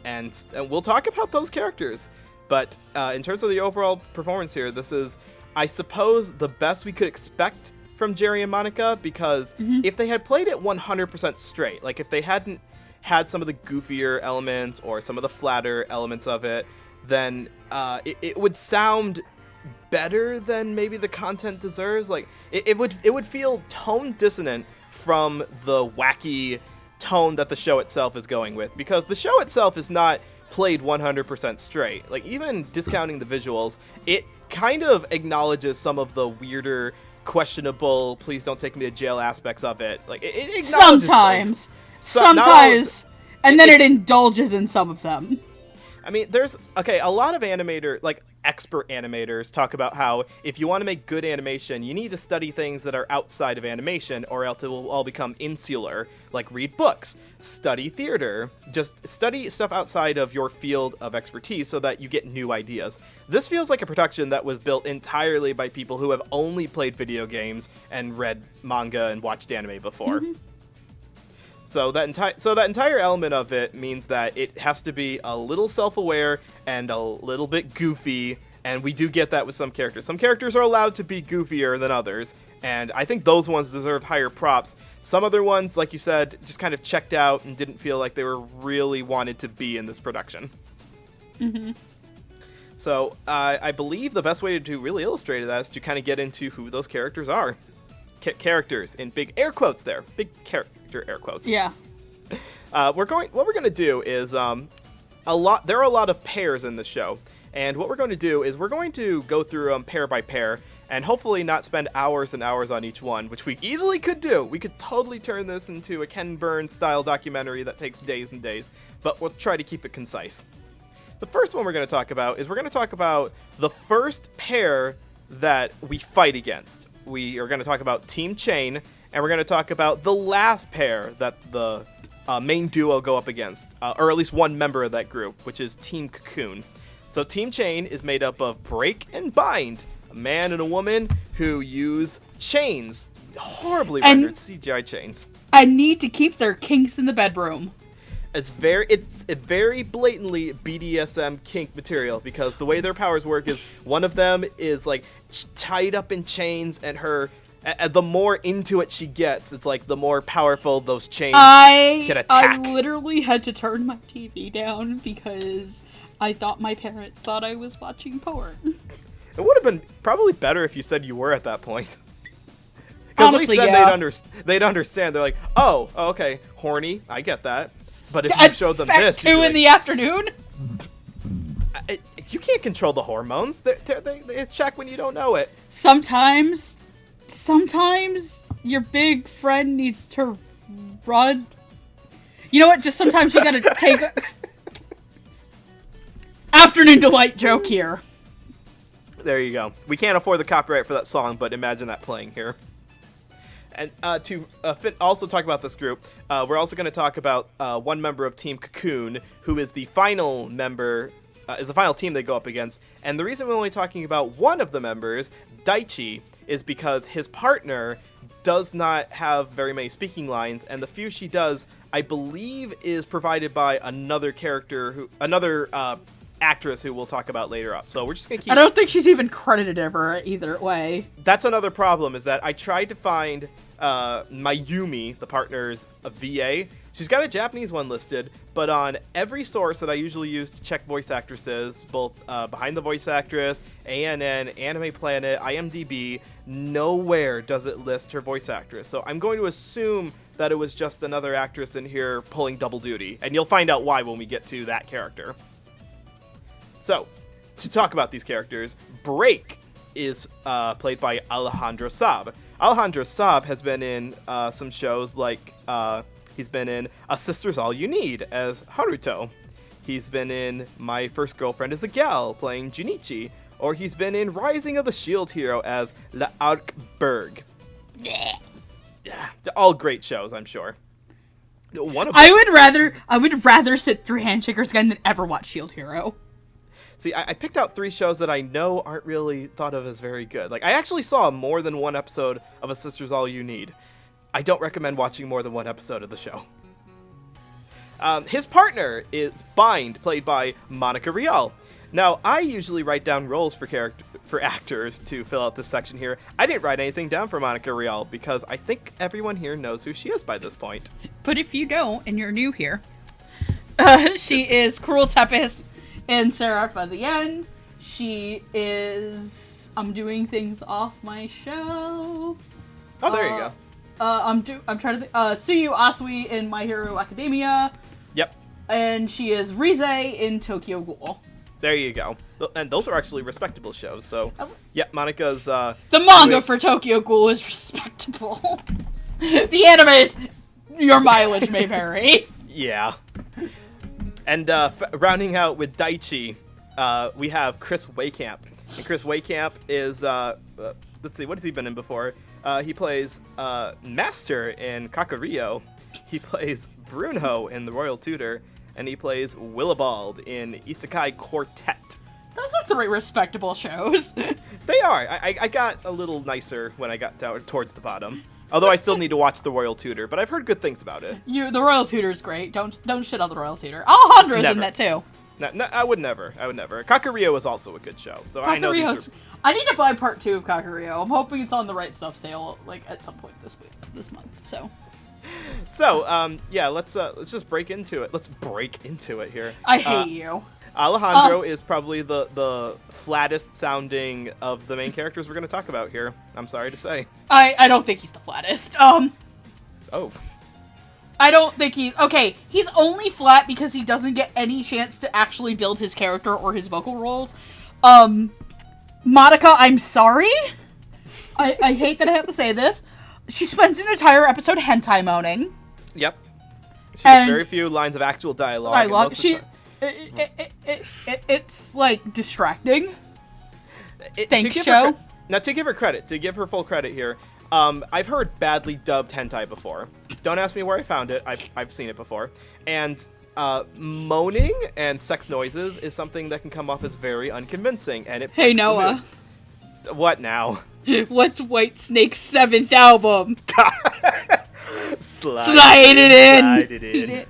and we'll talk about those characters. But in terms of the overall performance here, this is, I suppose, the best we could expect from Jerry and Monica, because if they had played it 100% straight, like if they hadn't had some of the goofier elements or some of the flatter elements of it, then it would sound better than maybe the content deserves. Like it would feel tone dissonant from the wacky tone that the show itself is going with, because the show itself is not played 100% straight. Like, even discounting the visuals, it kind of acknowledges some of the weirder, questionable, please don't take me to jail aspects of it. Like, it acknowledges
sometimes, and then it indulges in some of them.
I mean, there's a lot of expert animators talk about how if you want to make good animation, you need to study things that are outside of animation, or else it will all become insular. Like, read books, study theater, just study stuff outside of your field of expertise so that you get new ideas. This feels like a production that was built entirely by people who have only played video games and read manga and watched anime before. So that entire element of it means that it has to be a little self-aware and a little bit goofy, and we do get that with some characters. Some characters are allowed to be goofier than others, and I think those ones deserve higher props. Some other ones, like you said, just kind of checked out and didn't feel like they were really wanted to be in this production. So I believe the best way to really illustrate that is to kind of get into who those characters are. Characters in big air quotes there. Big character air quotes.
Yeah.
What we're going to do is there are a lot of pairs in the show, And what we're going to do is we're going to go through them pair by pair, and hopefully not spend hours and hours on each one, which we easily could do. We could totally turn this into a Ken Burns-style documentary that takes days and days, but we'll try to keep it concise. The first one we're going to talk about is we're going to talk about the first pair that we fight against. We are going to talk about Team Chain, and we're going to talk about the last pair that the main duo go up against, or at least one member of that group, which is Team Cocoon. So Team Chain is made up of Break and Bind, a man and a woman who use chains, horribly rendered CGI chains.
And need to keep their kinks in the bedroom.
It's very blatantly BDSM kink material, because the way their powers work is one of them is like tied up in chains, and the more into it she gets, it's like the more powerful those chains can attack.
I literally had to turn my TV down because I thought my parent thought I was watching porn.
It would have been probably better if you said you were at that point. Because at least then they'd understand. They're like, oh, okay, horny, I get that. But if you showed them this,
2 in the afternoon?
You can't control the hormones. They check when you don't know it.
Sometimes your big friend needs to run. You know what? Just sometimes you gotta take a afternoon delight joke here.
There you go. We can't afford the copyright for that song, but imagine that playing here. And to also talk about this group, we're also going to talk about one member of Team Cocoon, who is the final member, is the final team they go up against. And the reason we're only talking about one of the members, Daichi, is because his partner does not have very many speaking lines, and the few she does, I believe, is provided by another actress who we'll talk about later up. So we're just gonna keep.
I don't think she's even credited ever either way.
That's another problem, is that I tried to find Mayumi, the partner's VA. She's got a Japanese one listed, but on every source that I usually use to check voice actresses, both Behind the Voice Actress, ANN, Anime Planet, IMDb, nowhere does it list her voice actress. So I'm going to assume that it was just another actress in here pulling double duty, and you'll find out why when we get to that character. So, to talk about these characters, Break is played by Alejandro Saab. Alejandro Saab has been in some shows like, he's been in A Sister's All You Need as Haruto. He's been in My First Girlfriend is a Gal, playing Junichi. Or he's been in Rising of the Shield Hero as Lilac. Yeah, all great shows, I'm sure.
I would rather sit through Handshakers again than ever watch Shield Hero.
See, I picked out 3 shows that I know aren't really thought of as very good. Like, I actually saw more than one episode of A Sister's All You Need. I don't recommend watching more than one episode of the show. His partner is Bind, played by Monica Rial. Now, I usually write down roles for actors to fill out this section here. I didn't write anything down for Monica Rial because I think everyone here knows who she is by this point.
But if you don't, and you're new here, she is Cruel Tempest in Seraph of the End. She is I'm Doing Things Off My Shelf.
Oh, there you go.
I'm trying to think. Suyu Asui in My Hero Academia.
Yep.
And she is Rize in Tokyo Ghoul.
There you go. And those are actually respectable shows. So, yeah, Monica's.
The manga for Tokyo Ghoul is respectable. The anime is your mileage may vary.
Yeah. And rounding out with Daichi, we have Chris Waycamp. And Chris Waycamp is, let's see, what has he been in before? He plays Master in Kakario. He plays Bruno in The Royal Tutor. And he plays Willibald in Isekai Quartet.
Those are 3 respectable shows.
They are. I got a little nicer when I got down towards the bottom. Although I still need to watch The Royal Tutor, but I've heard good things about it.
The Royal Tutor is great. Don't shit on The Royal Tutor. Alejandra's in that too.
No, I would never. Kakario is also a good show. So I know these are...
I need to buy part 2 of Kakario. I'm hoping it's on the Right Stuff sale, like at some point this month. So yeah, let's just break into it. Let's break into it here. I hate you.
Alejandro is probably the flattest sounding of the main characters we're going to talk about here. I'm sorry to say.
I don't think he's the flattest.
Oh.
I don't think he's only flat because he doesn't get any chance to actually build his character or his vocal roles. Monica, I'm sorry. I hate that I have to say this. She spends an entire episode hentai moaning.
Yep. She has very few lines of actual dialogue.
It's like distracting. Thanks, show.
Now, to give her full credit here, I've heard badly dubbed hentai before. Don't ask me where I found it. I've seen it before. And moaning and sex noises is something that can come off as very unconvincing. And
Hey, Noah.
What now?
What's Whitesnake's 7th album?
Slide it in.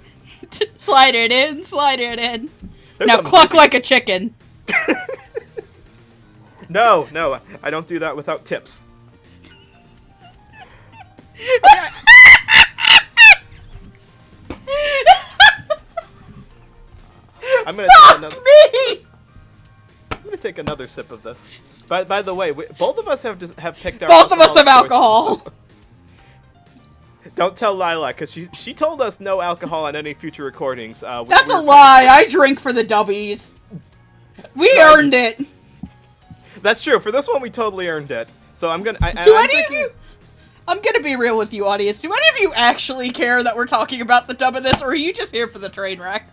Slide it in. Now cluck like a chicken.
No, I don't do that without tips. I'm gonna take another sip of this. By the way, both of us have picked our.
Both of us have alcohol.
Don't tell Lilac, because she told us no alcohol on any future recordings.
That's a lie. I drink for the dubbies. We earned it.
That's true. For this one, we totally earned it. So I'm gonna.
I'm gonna be real with you, audience. Do any of you actually care that we're talking about the dub of this, or are you just here for the train wreck?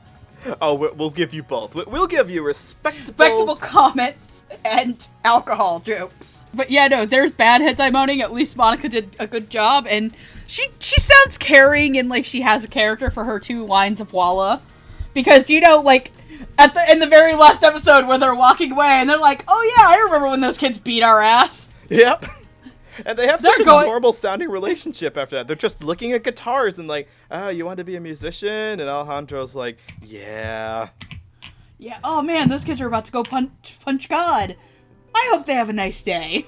Oh, we'll give you both. We'll give you
respectable comments and alcohol jokes. But yeah, no, there's bad hentai moaning. At least Monica did a good job, and she sounds caring and like she has a character for her 2 lines of Walla, because like in the very last episode where they're walking away and they're like, "Oh yeah, I remember when those kids beat our ass."
Yep. And they have such a normal sounding relationship after that. They're just looking at guitars and like, "Oh, you want to be a musician?" And Alejandro's like, "Yeah."
Yeah. Oh man, those kids are about to go punch God. I hope they have a nice day.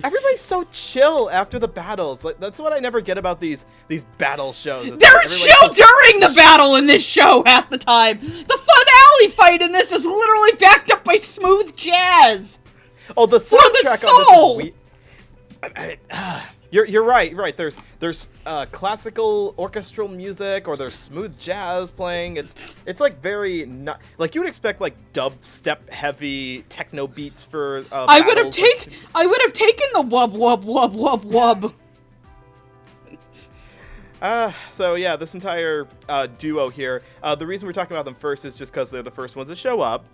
Everybody's so chill after the battles. Like, that's what I never get about these battle shows.
They're chill during the battle in this show half the time. The finale fight in this is literally backed up by smooth jazz.
Oh, the soundtrack on this is You're right. There's classical orchestral music, or there's smooth jazz playing. It's like very not like you would expect like dubstep heavy techno beats for.
I would have taken the wub wub wub wub wub.
So yeah, this entire duo here. The reason we're talking about them first is just because they're the first ones to show up.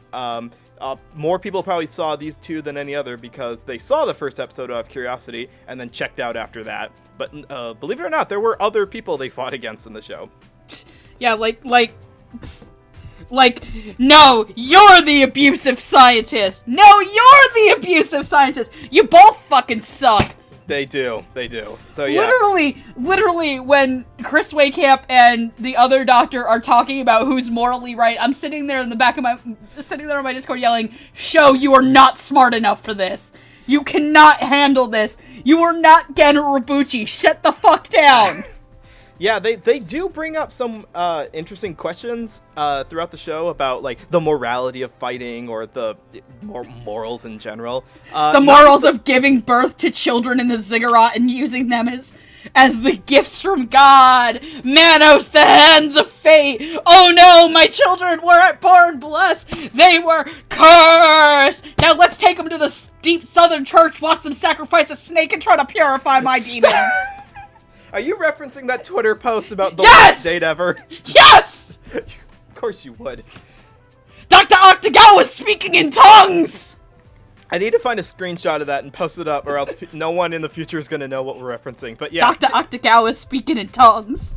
More people probably saw these two than any other because they saw the first episode out of curiosity and then checked out after that. But believe it or not, there were other people they fought against in the show.
Yeah, like, no, you're the abusive scientist. No, you're the abusive scientist. You both fucking suck.
They do. So yeah.
Literally, when Chris Waycamp and the other doctor are talking about who's morally right, I'm sitting there on my Discord yelling, "Show, you are not smart enough for this. You cannot handle this. You are not Gen Rabuchi. Shut the fuck down."
Yeah, they do bring up some interesting questions throughout the show about like the morality of fighting or the morals in general.
The morals of giving birth to children in the ziggurat and using them as the gifts from God. Manos, the hands of fate. Oh no, my children weren't born blessed. They were cursed. Now let's take them to the deep southern church, watch them sacrifice a snake, and try to purify my demons.
Are you referencing that Twitter post about the worst date ever?
Yes!
Of course you would.
Dr. Octagawa is speaking in tongues!
I need to find a screenshot of that and post it up, or else no one in the future is going to know what we're referencing. But yeah.
Dr. Octagawa is speaking in tongues.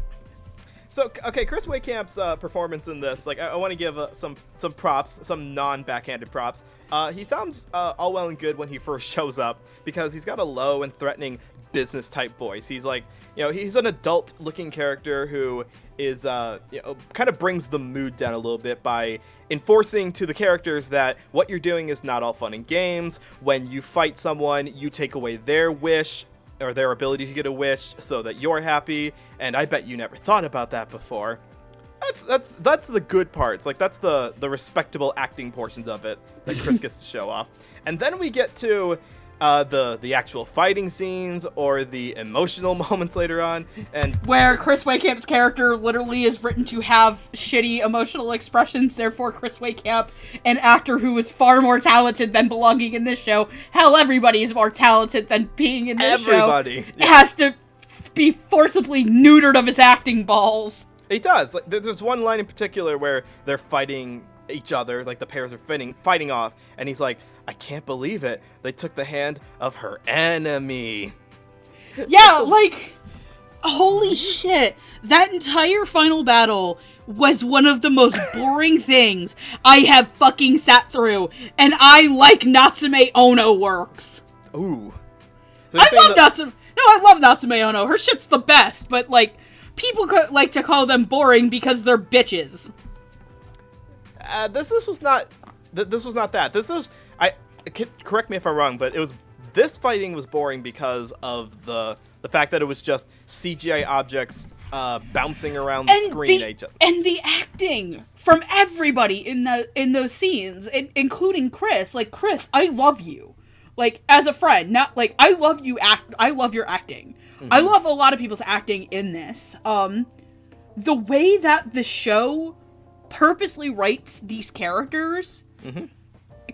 So, okay, Chris Waycamp's performance in this, like, I want to give some props, some non-backhanded props. He sounds all well and good when he first shows up, because he's got a low and threatening business-type voice. He's like, he's an adult-looking character who is, kind of brings the mood down a little bit by enforcing to the characters that what you're doing is not all fun and games. When you fight someone, you take away their wish or their ability to get a wish so that you're happy, and I bet you never thought about that before. That's the good parts. Like, that's the respectable acting portions of it that Chris gets to show off. And then we get to the actual fighting scenes or the emotional moments later on, and
where Chris Waycamp's character literally is written to have shitty emotional expressions. Therefore, Chris Waycamp, an actor who is far more talented than belonging in this show, hell, everybody is more talented than being in this show, has to be forcibly neutered of his acting balls.
He does. Like, there's one line in particular where they're fighting each other, like the pairs are fighting off, and he's like, I can't believe it. They took the hand of her enemy.
Yeah, like, holy shit. That entire final battle was one of the most boring things I have fucking sat through, and I like Natsume Ono works.
Ooh. So
I love Natsume Ono. Her shit's the best, but, like, people like to call them boring because they're bitches.
This was not that. This was, correct me if I'm wrong, but this fighting was boring because of the fact that it was just CGI objects bouncing around the screen at each other.
And the acting from everybody in those scenes, including Chris. Like, Chris, I love you. Like, as a friend, not like, I love you I love your acting. Mm-hmm. I love a lot of people's acting in this. The way that the show purposely writes these characters, mm-hmm.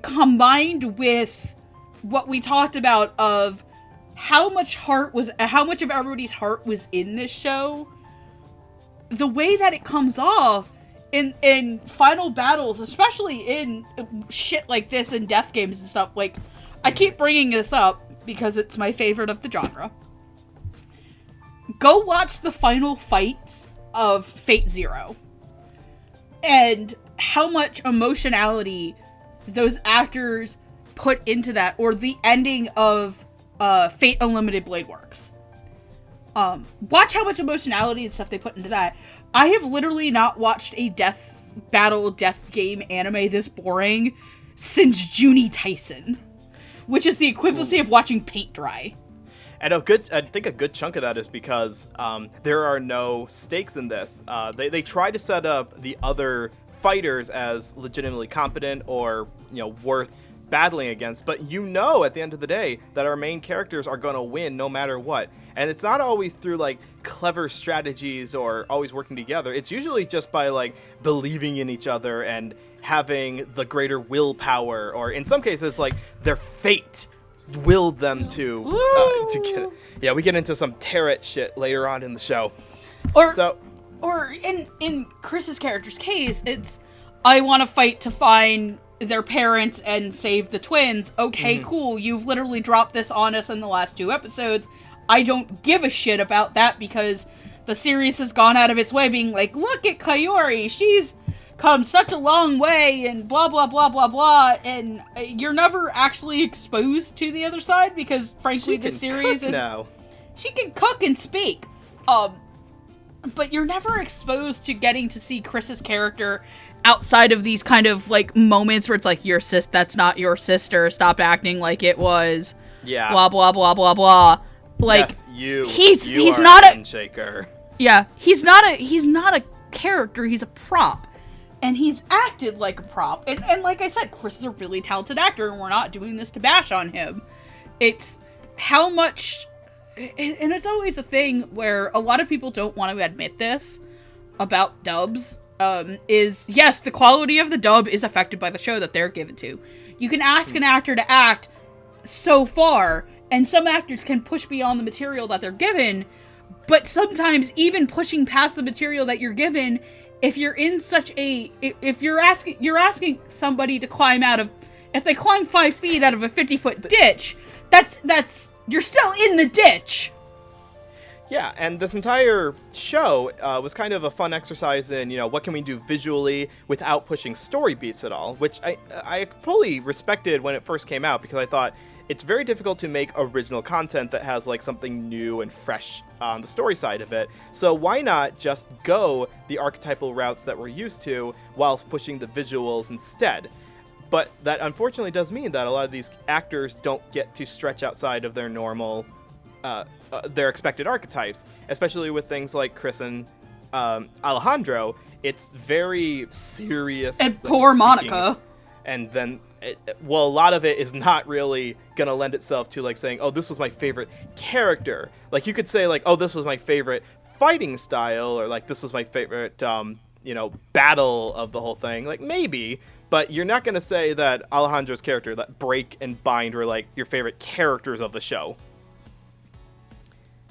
combined with what we talked about of how much of everybody's heart was in this show, the way that it comes off in final battles, especially in shit like this in death games and stuff. Like, I keep bringing this up because it's my favorite of the genre. Go watch the final fights of Fate Zero and how much emotionality those actors put into that, or the ending of Fate Unlimited Blade Works. Watch how much emotionality and stuff they put into that. I have literally not watched a death game anime this boring since Junie Tyson, which is the equivalency of watching paint dry.
And I think a good chunk of that is because there are no stakes in this. They try to set up the other fighters as legitimately competent or, worth battling against, but at the end of the day that our main characters are going to win no matter what. And it's not always through like clever strategies or always working together. It's usually just by like believing in each other and having the greater willpower, or in some cases like their fate willed them to get it. Yeah, we get into some tarot shit later on in the show. Or
in Chris's character's case, it's, I want to fight to find their parents and save the twins. Okay, mm-hmm. Cool. You've literally dropped this on us in the last 2 episodes. I don't give a shit about that because the series has gone out of its way being like, look at Koyori. She's come such a long way and blah, blah, blah, blah, blah. And you're never actually exposed to the other side because, frankly, the series is...
now.
She can cook and speak. But you're never exposed to getting to see Chris's character outside of these kind of like moments where it's like, that's not your sister, stop acting like it was.
Yeah.
Blah blah blah blah blah. Like,
yes,
he's not a
shaker.
Yeah, he's not a character, he's a prop. And he's acted like a prop. And like I said, Chris is a really talented actor, and we're not doing this to bash on him. It's how much, and it's always a thing where a lot of people don't want to admit this about dubs, is, yes, the quality of the dub is affected by the show that they're given to. You can ask an actor to act so far, and some actors can push beyond the material that they're given, but sometimes even pushing past the material that you're given, if you're in such a, if you're asking somebody to climb if they climb 5 feet out of a 50-foot ditch, that's, you're still in the ditch.
Yeah, and this entire show was kind of a fun exercise in, what can we do visually without pushing story beats at all, which I fully respected when it first came out, because I thought it's very difficult to make original content that has like something new and fresh on the story side of it. So why not just go the archetypal routes that we're used to while pushing the visuals instead? But that unfortunately does mean that a lot of these actors don't get to stretch outside of their normal their expected archetypes, especially with things like Chris and Alejandro. It's very serious.
And poor Monica.
And then well, a lot of it is not really gonna lend itself to like saying, oh, this was my favorite character. Like you could say like, oh, this was my favorite fighting style, or like this was my favorite battle of the whole thing. Like maybe, but you're not gonna say that Alejandro's character, that Break and Bind, were like your favorite characters of the show.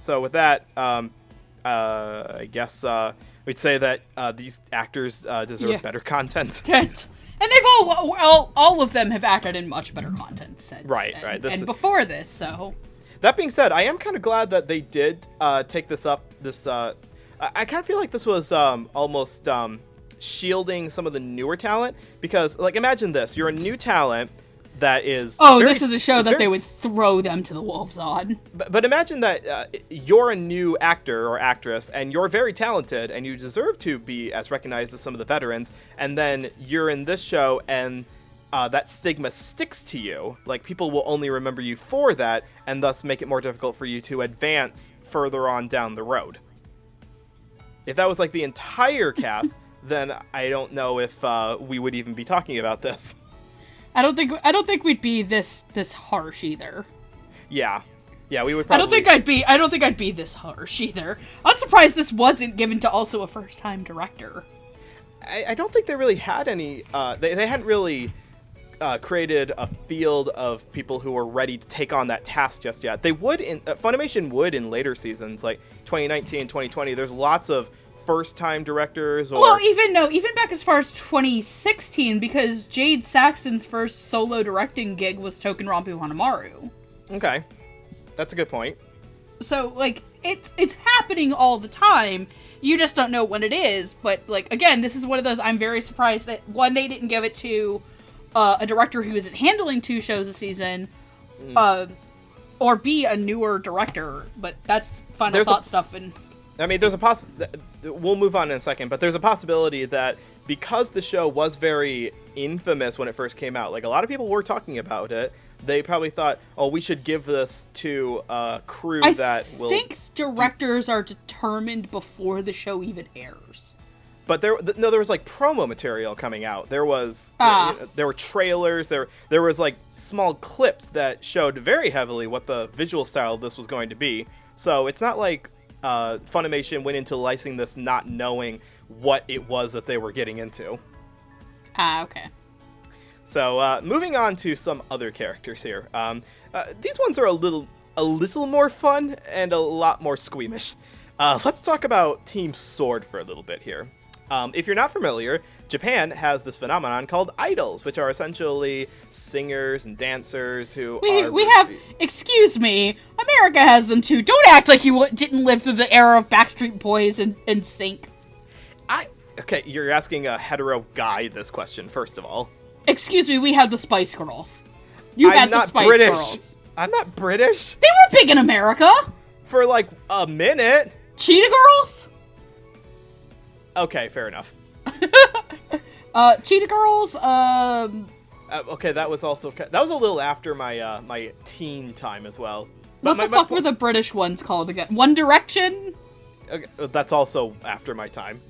So with that, I guess we'd say that these actors deserve better content.
And they've all of them have acted in much better content since.
Right.
And before this, so.
That being said, I am kind of glad that they did take this up. I kind of feel like this was almost shielding some of the newer talent, because, like, imagine this: you're a new talent that is.
Oh, this is a show that they would throw them to the wolves on.
But imagine that you're a new actor or actress, and you're very talented, and you deserve to be as recognized as some of the veterans, and then you're in this show, and that stigma sticks to you. Like, people will only remember you for that, and thus make it more difficult for you to advance further on down the road. If that was like the entire cast, then I don't know if we would even be talking about this.
I don't think we'd be this harsh either.
Yeah, we would probably.
I don't think I'd be this harsh either. I'm surprised this wasn't given to also a first-time director.
I don't think they really had any. They hadn't really created a field of people who were ready to take on that task just yet. They would Funimation would in later seasons, like 2019, 2020. There's lots of first-time directors.
Even back as far as 2016, because Jade Saxon's first solo directing gig was Token Rampu Hanamaru.
Okay, that's a good point.
So, like, it's happening all the time. You just don't know when it is. But, like, again, this is one of those. I'm very surprised that one, they didn't give it to a director who isn't handling 2 shows a season, or B, a newer director. But that's final thought stuff. And
I mean, there's we'll move on in a second, but there's a possibility that because the show was very infamous when it first came out, like a lot of people were talking about it, they probably thought, oh, we should give this to a crew that will. I think
directors are determined before the show even airs.
But there was like promo material coming out. There were trailers. There was like small clips that showed very heavily what the visual style of this was going to be. So it's not like Funimation went into licensing this not knowing what it was that they were getting into.
Okay.
So moving on to some other characters here. These ones are a little more fun and a lot more squeamish. Let's talk about Team Sword for a little bit here. If you're not familiar, Japan has this phenomenon called idols, which are essentially singers and dancers who
excuse me, America has them too. Don't act like you didn't live through the era of Backstreet Boys and Sync.
Okay, you're asking a hetero guy this question, first of all.
Excuse me, we had the Spice Girls. You had the Spice Girls.
I'm not British.
They were big in America.
For like a minute.
Cheetah Girls?
Okay, fair enough.
Cheetah Girls,
okay, that was a little after my my teen time as well.
What the fuck were the British ones called again? One Direction?
Okay, that's also after my time.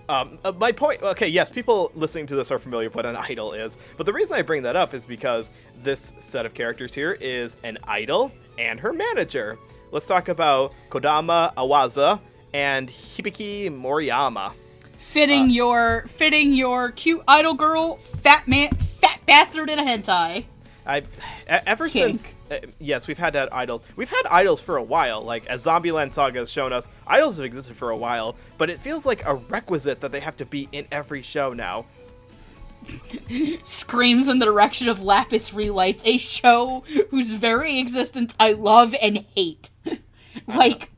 My point, okay, yes, people listening to this are familiar with what an idol is, but the reason I bring that up is because this set of characters here is an idol and her manager. Let's talk about Kodama Awaza and Hibiki Moriyama.
Fitting your cute idol girl, fat bastard in a hentai.
Ever since, yes, we've had that idol. We've had idols for a while. Like, as Zombieland Saga has shown us, idols have existed for a while, but it feels like a requisite that they have to be in every show now.
Screams in the direction of Lapis Relights, a show whose very existence I love and hate. Like,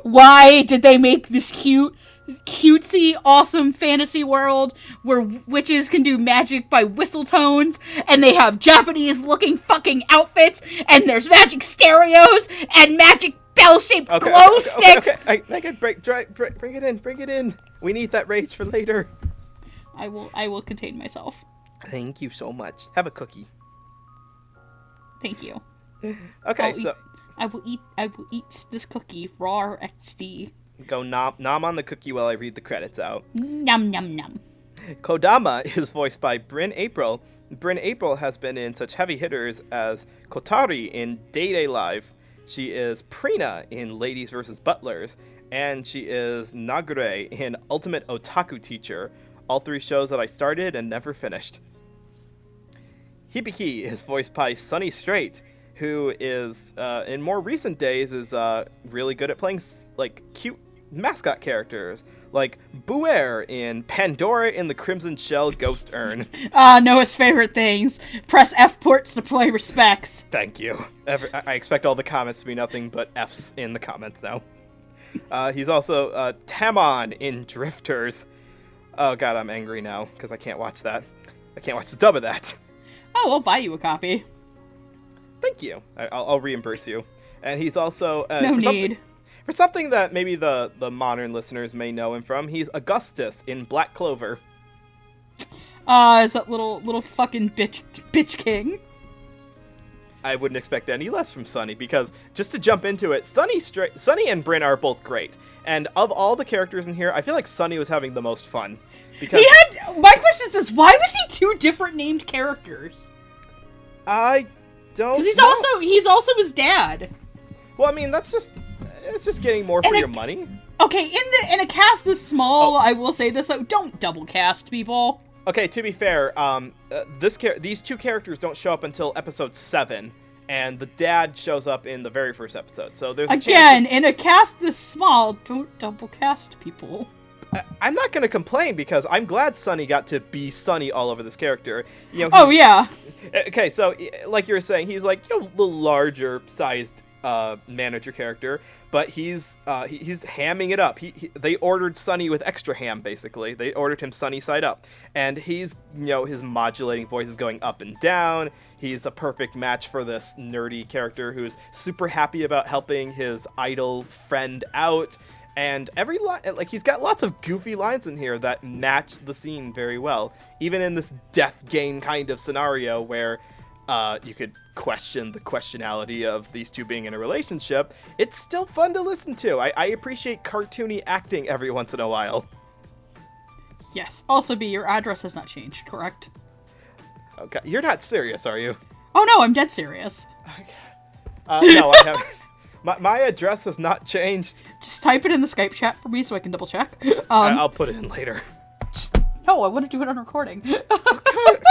why did they make this cutesy, awesome fantasy world where witches can do magic by whistle tones, and they have Japanese-looking fucking outfits, and there's magic stereos, and magic bell-shaped glow sticks?
Okay. Megan, bring it in. We need that rage for later.
I will contain myself.
Thank you so much. Have a cookie.
Thank you.
Okay,
I will eat this cookie raw XD.
Go nom on the cookie while I read the credits out.
Nom nom nom.
Kodama is voiced by Bryn April, Bryn April has been in such heavy hitters as Kotari in Day Day Live. She is Prina in Ladies vs. Butlers. And she is Nagure in Ultimate Otaku Teacher. All 3 shows that I started and never finished. Hibiki is voiced by Sunny Straight, who is, in more recent days, is really good at playing, like, cute mascot characters. Like Buer in Pandora in the Crimson Shell Ghost Urn.
Noah's favorite things. Press F ports to play respects.
Thank you. I expect all the comments to be nothing but Fs in the comments now. He's also Tamon in Drifters. Oh god, I'm angry now, because I can't watch that. I can't watch the dub of that.
Oh, I'll buy you a copy.
Thank you. I'll reimburse you. And he's also...
no need.
For something that maybe the modern listeners may know him from, he's Augustus in Black Clover.
Is that little fucking bitch king?
I wouldn't expect any less from Sunny, because just to jump into it, Sunny and Bryn are both great. And of all the characters in here, I feel like Sunny was having the most fun. Because
my question is this, why was he 2 different named characters?
I don't know.
Because he's also his dad.
Well, I mean, it's just getting more for your money.
Okay, in a cast this small, I will say this, though, don't double cast people.
Okay, to be fair, these 2 characters don't show up until episode 7, and the dad shows up in the very first episode. So there's a chance
in a cast this small, don't double cast people.
I'm not going to complain, because I'm glad Sunny got to be Sunny all over this character. You know.
Oh yeah.
Okay, so like you were saying, he's like a little larger sized manager character, but he's hamming it up. They ordered Sunny with extra ham, basically. They ordered him Sunny side up, and he's, his modulating voice is going up and down. He's a perfect match for this nerdy character who's super happy about helping his idol friend out. And every line, like, he's got lots of goofy lines in here that match the scene very well, even in this death game kind of scenario where you could question the questionality of these 2 being in a relationship. It's still fun to listen to. I appreciate cartoony acting every once in a while.
Yes. Also, B, your address has not changed, correct?
Okay, you're not serious, are you?
Oh no, I'm dead serious.
Okay. No, I haven't. My address has not changed.
Just type it in the Skype chat for me so I can double check.
I'll put it in later.
No, I want to do it on recording.
Fine.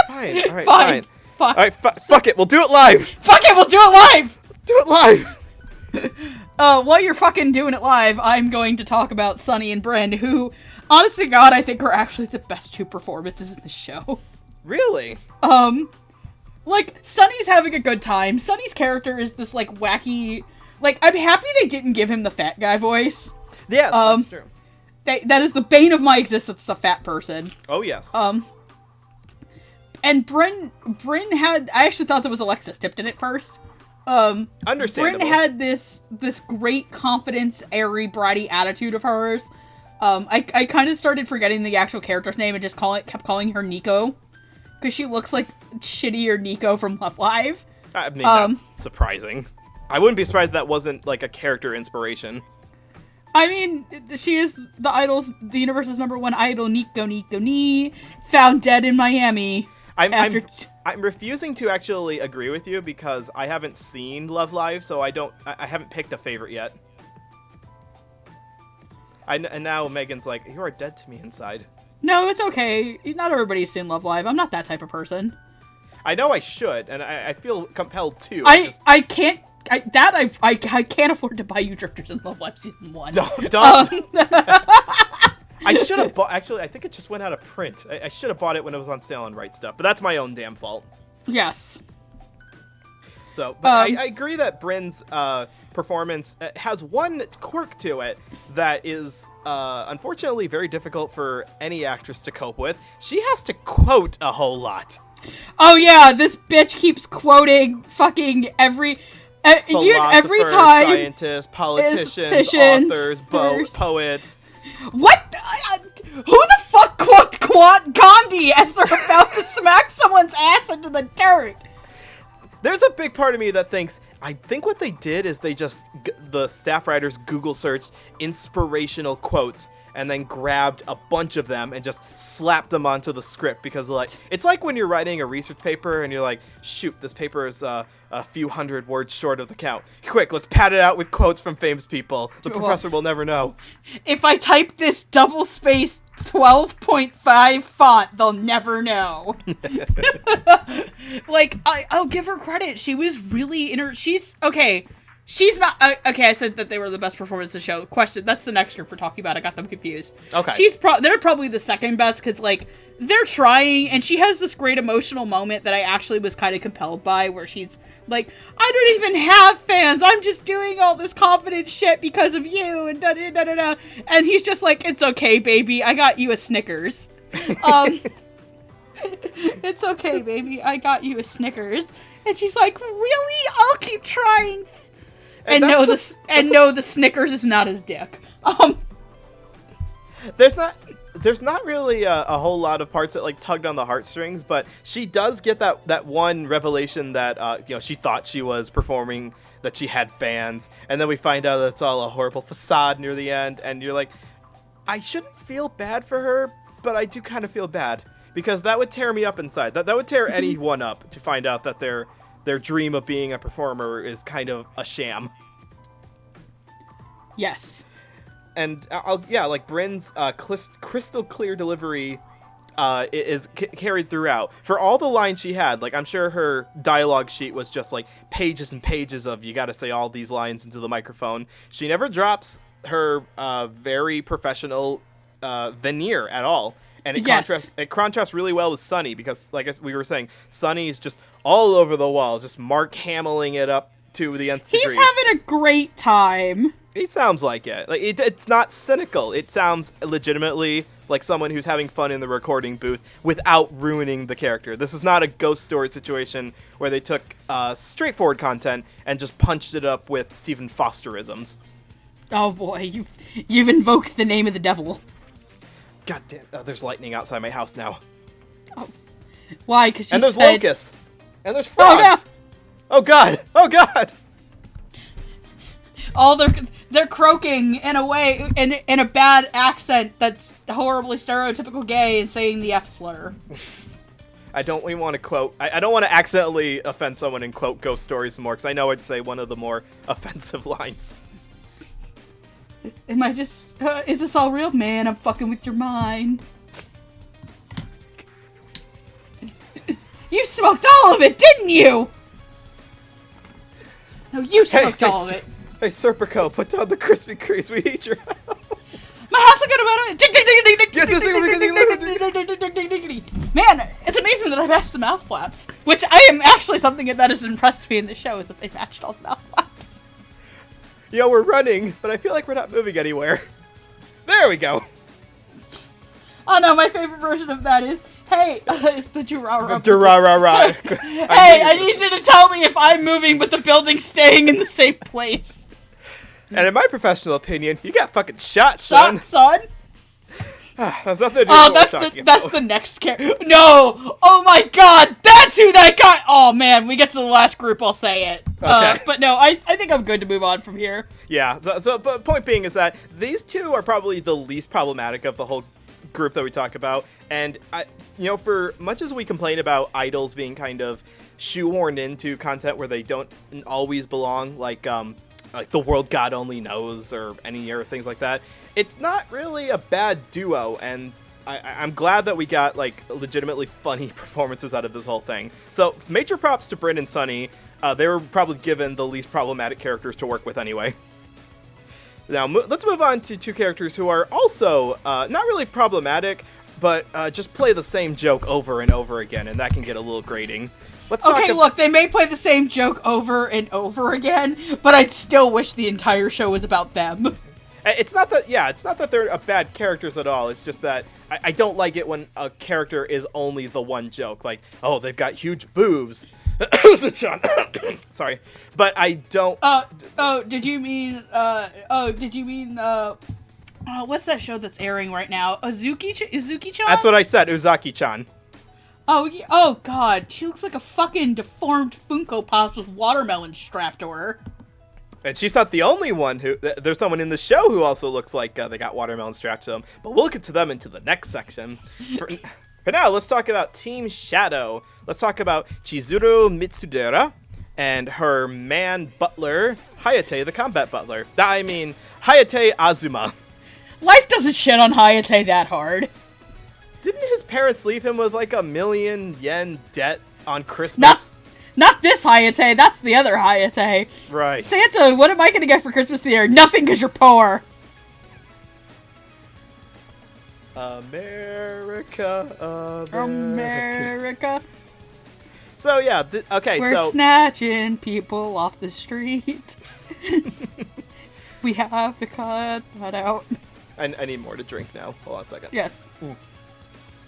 All right, fine.
Fuck.
All right, fuck it. We'll do it live.
Fuck it. We'll do it live.
Do it live.
While you're fucking doing it live, I'm going to talk about Sunny and Bryn, who, honest to God, I think are actually the best 2 performances in the show.
Really?
Like, Sunny's having a good time. Sunny's character is this, like, wacky... Like, I'm happy they didn't give him the fat guy voice.
Yes, that's true.
That is the bane of my existence, the fat person.
Oh, yes.
And Bryn had... I actually thought that was Alexis Tipton at first.
Understandable.
Bryn had this great confidence, airy, bratty attitude of hers. I kind of started forgetting the actual character's name and just kept calling her Nico. Because she looks like shittier Nico from Love Live.
I mean, that's surprising. I wouldn't be surprised if that wasn't, like, a character inspiration.
I mean, she is the universe's #1 idol, Nico Ni, found dead in Miami.
I'm refusing to actually agree with you because I haven't seen Love Live, so I haven't picked a favorite yet. And now Megan's like, you are dead to me inside.
No, it's okay. Not everybody's seen Love Live. I'm not that type of person.
I know I should, and I feel compelled to.
I can't can't afford to buy you Drifters in Love Live Season 1.
Don't. I should have bought... Actually, I think it just went out of print. I should have bought it when it was on sale on Right Stuff, but that's my own damn fault.
Yes.
So, but I agree that Bryn's performance has one quirk to it that is unfortunately very difficult for any actress to cope with. She has to quote a whole lot.
Oh yeah, this bitch keeps quoting fucking every time.
Scientists, politicians, authors, poets.
What? Who the fuck quote Gandhi as they're about to smack someone's ass into the dirt?
There's a big part of me that thinks I think what they did is they just, the staff writers Google searched inspirational quotes and then grabbed a bunch of them and just slapped them onto the script because, like, it's like when you're writing a research paper and you're like, shoot, this paper is a few hundred words short of the count. Quick, let's pad it out with quotes from famous people. The professor will never know.
If I type this double-spaced 12.5 font, they'll never know. Like, I'll give her credit. She was really She's not okay. I said that they were the best performance of the show. Question: that's the next group we're talking about. I got them confused.
Okay,
they're probably the second best because like they're trying, and she has this great emotional moment that I actually was kind of compelled by, where she's like, "I don't even have fans. I'm just doing all this confident shit because of you," and da da da da da. And he's just like, "It's okay, baby. I got you a Snickers." It's okay, baby. I got you a Snickers. And she's like, "Really? I'll keep trying." And no, the Snickers is not his dick.
There's not really a whole lot of parts that like tugged on the heartstrings, but she does get that one revelation that she thought she was performing, that she had fans, and then we find out that it's all a horrible facade near the end, and you're like, I shouldn't feel bad for her, but I do kind of feel bad because that would tear me up inside. That would tear anyone up to find out that their dream of being a performer is kind of a sham.
Yes.
And Bryn's crystal clear delivery is carried throughout. For all the lines she had, like I'm sure her dialogue sheet was just like pages and pages of you got to say all these lines into the microphone. She never drops her very professional veneer at all. And it contrasts really well with Sunny because, like we were saying, Sunny's just all over the wall, just Mark Hamilling it up to the nth degree.
He's having a great time.
He sounds like it. Like it's not cynical. It sounds legitimately like someone who's having fun in the recording booth without ruining the character. This is not a ghost story situation where they took straightforward content and just punched it up with Stephen Fosterisms.
Oh boy, you've invoked the name of the devil.
God damn! Oh, there's lightning outside my house now.
Oh, why? Because
there's locusts. And there's frogs. Oh god! Oh god!
All they're croaking in a way in a bad accent that's horribly stereotypical gay and saying the F slur.
I don't want to quote. I don't want to accidentally offend someone and quote ghost stories more because I know I'd say one of the more offensive lines.
Am I just... is this all real? Man, I'm fucking with your mind. You smoked all of it, didn't you? No, you smoked all of it.
Hey, Serpico, put down the Krispy Kremes. We need your help.
My house will get about it. Man, it's amazing that I matched the mouth flaps. Which I am actually something that has impressed me in the show is that they matched all the mouth flaps.
Yo, we're running, but I feel like we're not moving anywhere. There we go.
Oh no, my favorite version of that is, hey, it's the Durara.
Durara.
Hey, I need you to tell me if I'm moving, but the building's staying in the same place.
And in my professional opinion, you got fucking shot, son. That's nothing to do with what we're talking about.
That's the next character. No! Oh my god, that's who that guy... Oh man, we get to the last group, I'll say it.
Okay.
But no, I think I'm good to move on from here.
Yeah, but point being is that these two are probably the least problematic of the whole group that we talk about. And, for much as we complain about idols being kind of shoehorned into content where they don't always belong, like The World God Only Knows or any other things like that, it's not really a bad duo, and I'm glad that we got like legitimately funny performances out of this whole thing. So major props to Bryn and Sunny. They were probably given the least problematic characters to work with anyway. Now let's move on to two characters who are also not really problematic, but just play the same joke over and over again, and that can get a little grating.
Look, they may play the same joke over and over again, but I'd still wish the entire show was about them.
It's not that they're bad characters at all. It's just that I don't like it when a character is only the one joke. Like, oh, they've got huge boobs. Sorry. But I don't...
Did you mean, what's that show that's airing right now? Uzuki-chan?
That's what I said, Uzaki-chan.
Oh, yeah. Oh, God. She looks like a fucking deformed Funko Pop with watermelon strapped to her.
And she's not the only one who... There's someone in the show who also looks like they got watermelon strapped to them. But we'll get to them into the next section. For now, let's talk about Team Shadow. Let's talk about Chizuru Mitsudera and her man butler, Hayate, the combat butler. I mean, Hayate Azuma.
Life doesn't shit on Hayate that hard.
Didn't his parents leave him with like $1,000,000 yen debt on Christmas?
Not this Hayate, that's the other Hayate.
Right.
Santa, what am I gonna get for Christmas this year? Nothing, because you're poor. America.
So yeah,
We're snatching people off the street. We have to cut that out.
I need more to drink now. Hold on a second.
Yes.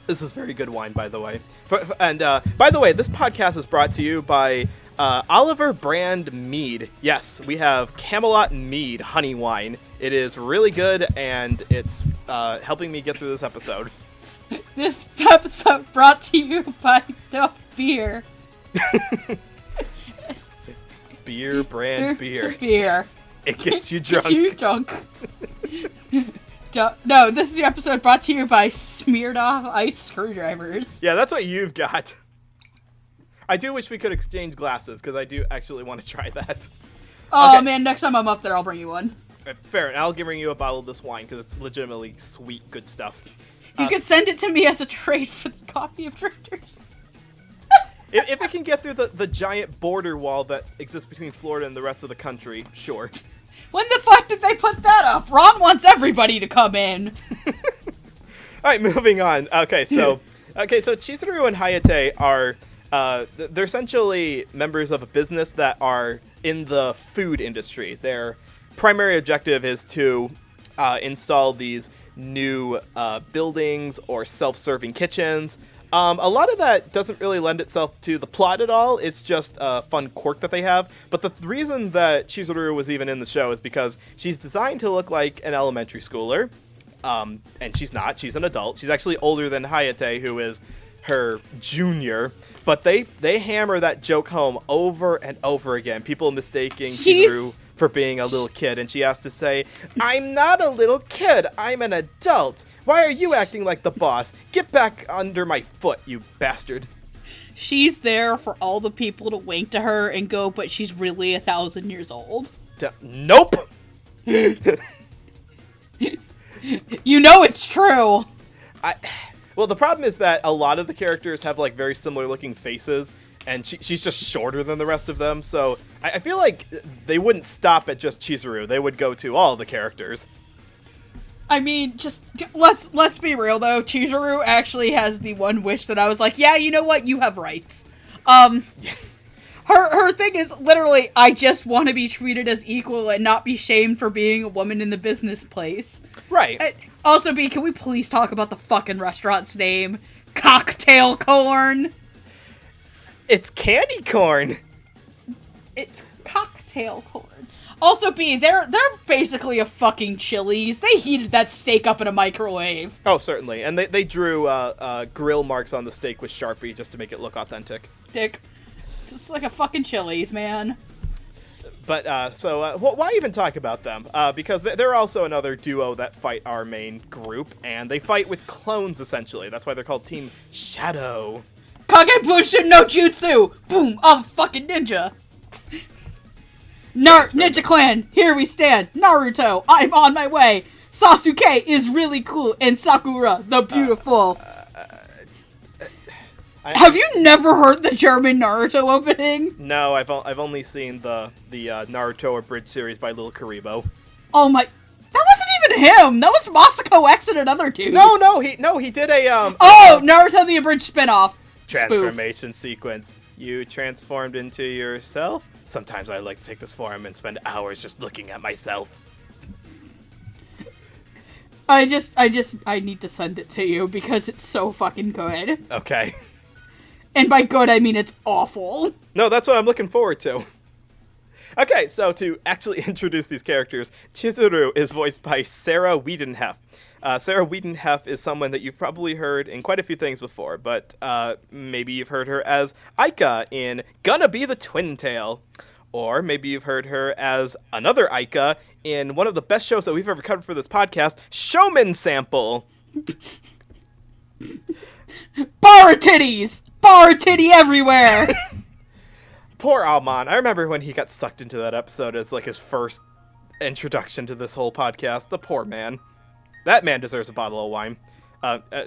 This is very good wine, by the way. And by the way, this podcast is brought to you by Oliver Brand Mead. Yes, we have Camelot Mead honey wine. It is really good, and it's helping me get through this episode.
This episode brought to you by Duff Beer.
Beer brand beer.
Beer.
It gets you drunk.
Gets you drunk. No, this is the episode brought to you by Smeared Off Ice Screwdrivers.
Yeah, that's what you've got. I do wish we could exchange glasses, because I do actually want to try that.
Oh,
okay.
Man, next time I'm up there, I'll bring you one.
Fair, and I'll bring you a bottle of this wine, because it's legitimately sweet, good stuff.
You could send it to me as a trade for the copy of Drifters.
If it can get through the giant border wall that exists between Florida and the rest of the country, sure.
When the fuck did they put that up? Ron wants everybody to come in.
All right, moving on. Okay, so Chizuru and Hayate are they're essentially members of a business that are in the food industry. Their primary objective is to install these new buildings or self-serving kitchens. A lot of that doesn't really lend itself to the plot at all. It's just a fun quirk that they have. But the reason that Chizuru was even in the show is because she's designed to look like an elementary schooler. And she's not. She's an adult. She's actually older than Hayate, who is her junior. But they hammer that joke home over and over again. People mistaking Chizuru for being a little kid. And she has to say, "I'm not a little kid. I'm an adult. Why are you acting like the boss? Get back under my foot, you bastard."
She's there for all the people to wink to her and go, but she's really 1,000 years old.
Nope.
You know it's true.
Well, the problem is that a lot of the characters have like very similar looking faces, and she's just shorter than the rest of them. So I feel like they wouldn't stop at just Chizuru. They would go to all the characters.
I mean, just let's be real though. Chizuru actually has the one wish that I was like, yeah, you know what? You have rights. Her thing is literally, I just want to be treated as equal and not be shamed for being a woman in the business place.
Right.
Also, B, can we please talk about the fucking restaurant's name? Cocktail Corn.
It's candy corn.
It's cocktail corn. Also, B, they're basically a fucking Chili's. They heated that steak up in a microwave.
Oh, certainly. And they drew grill marks on the steak with Sharpie just to make it look authentic.
Dick. Just like a fucking Chili's, man.
But, why even talk about them? Because they're also another duo that fight our main group, and they fight with clones, essentially. That's why they're called Team Shadow.
Kagebushin no Jutsu! Boom! I'm a fucking ninja! Ninja Clan, here we stand! Naruto, I'm on my way! Sasuke is really cool, and Sakura, the beautiful. Have you never heard the German Naruto opening?
No, I've only seen the Naruto abridged series by Lil Karibo.
Oh my, that wasn't even him. That was Masako X and another dude.
No, he did a
Naruto the abridged spinoff.
Transformation sequence. You transformed into yourself? Sometimes I like to take this form and spend hours just looking at myself.
I need to send it to you because it's so fucking good.
Okay.
And by good, I mean it's awful.
No, that's what I'm looking forward to. Okay, so to actually introduce these characters, Chizuru is voiced by Sarah Wiedenheft. Sarah Wiedenheft is someone that you've probably heard in quite a few things before, but maybe you've heard her as Aika in Gonna Be the Twin Tail. Or maybe you've heard her as another Aika in one of the best shows that we've ever covered for this podcast, Showman Sample.
Bar titties! Bar titty everywhere!
Poor Alman. I remember when he got sucked into that episode as like his first introduction to this whole podcast. The poor man. That man deserves a bottle of wine.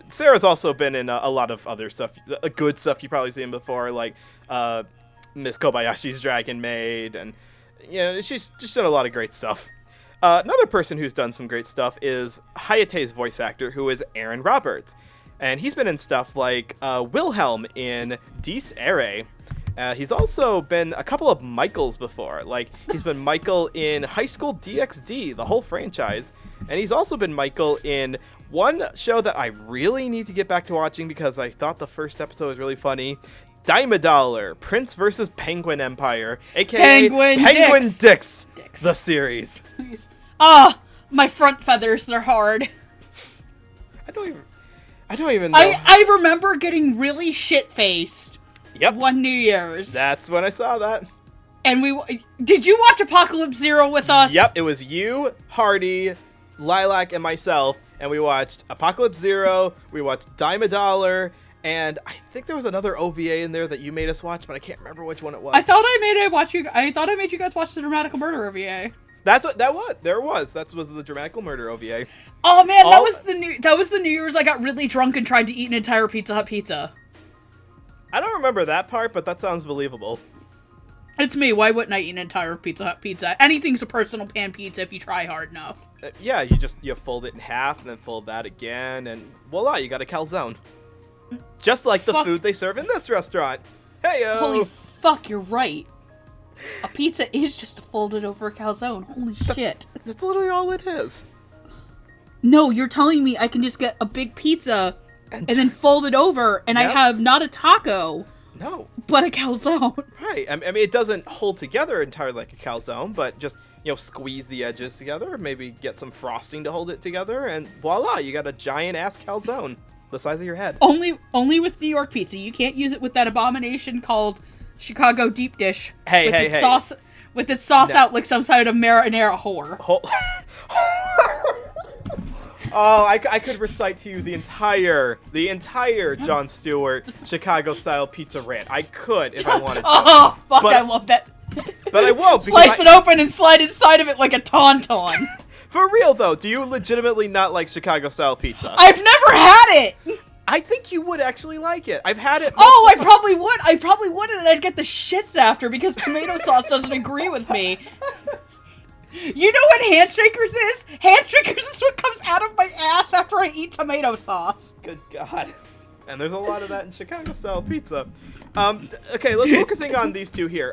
Sarah's also been in a lot of other stuff, good stuff you've probably seen before, like Miss Kobayashi's Dragon Maid, and she's just done a lot of great stuff. Another person who's done some great stuff is Hayate's voice actor, who is Aaron Roberts. And he's been in stuff like Wilhelm in Dies Irae. He's also been a couple of Michaels before. Like, he's been Michael in High School DxD, the whole franchise. And he's also been Michael in one show that I really need to get back to watching because I thought the first episode was really funny. Dime Dollar, Prince vs. Penguin Empire, a.k.a. Penguin Dicks, the series.
My front feathers, they're hard.
I don't even know.
I remember getting really shit-faced.
Yep.
One New Year's.
That's when I saw that.
And did you watch Apocalypse Zero with us?
Yep, it was you, Hardy, Lilac, and myself, and we watched Apocalypse Zero, we watched Dime a Dollar, and I think there was another OVA in there that you made us watch, but I can't remember which one it was.
I thought I made you guys watch the Dramatical Murder OVA.
That's what that was. There was. That was the Dramatical Murder OVA.
Oh man, that was the New Year's I got really drunk and tried to eat an entire Pizza Hut pizza.
I don't remember that part, but that sounds believable.
It's me. Why wouldn't I eat an entire Pizza Hut pizza? Anything's a personal pan pizza if you try hard enough.
Yeah, you fold it in half and then fold that again, and voila, you got a calzone. Just like the food they serve in this restaurant. Heyo!
Holy fuck, you're right. A pizza is just a folded over calzone. Holy shit.
That's literally all it is.
No, you're telling me I can just get a big pizza and then fold it over and yep. I have not a taco.
No.
But a calzone.
Right. I mean, it doesn't hold together entirely like a calzone, but just, squeeze the edges together, maybe get some frosting to hold it together, and voila, you got a giant-ass calzone the size of your head.
Only with New York pizza. You can't use it with that abomination called Chicago deep dish.
Hey.
Sauce, with its sauce out like some kind of marinara whore.
Oh, I could recite to you the entire Jon Stewart Chicago-style pizza rant. I could if I wanted to.
Oh, fuck, I love that.
But I won't.
Slice it open and slide inside of it like a tauntaun.
For real, though, do you legitimately not like Chicago-style pizza?
I've never had it!
I think you would actually like it. I've had it.
Oh, I probably would, and I'd get the shits after because tomato sauce doesn't agree with me. You know what Handshakers is? Handshakers is what comes out of my ass after I eat tomato sauce.
Good God. And there's a lot of that in Chicago-style pizza. Okay, let's focusing on these two here.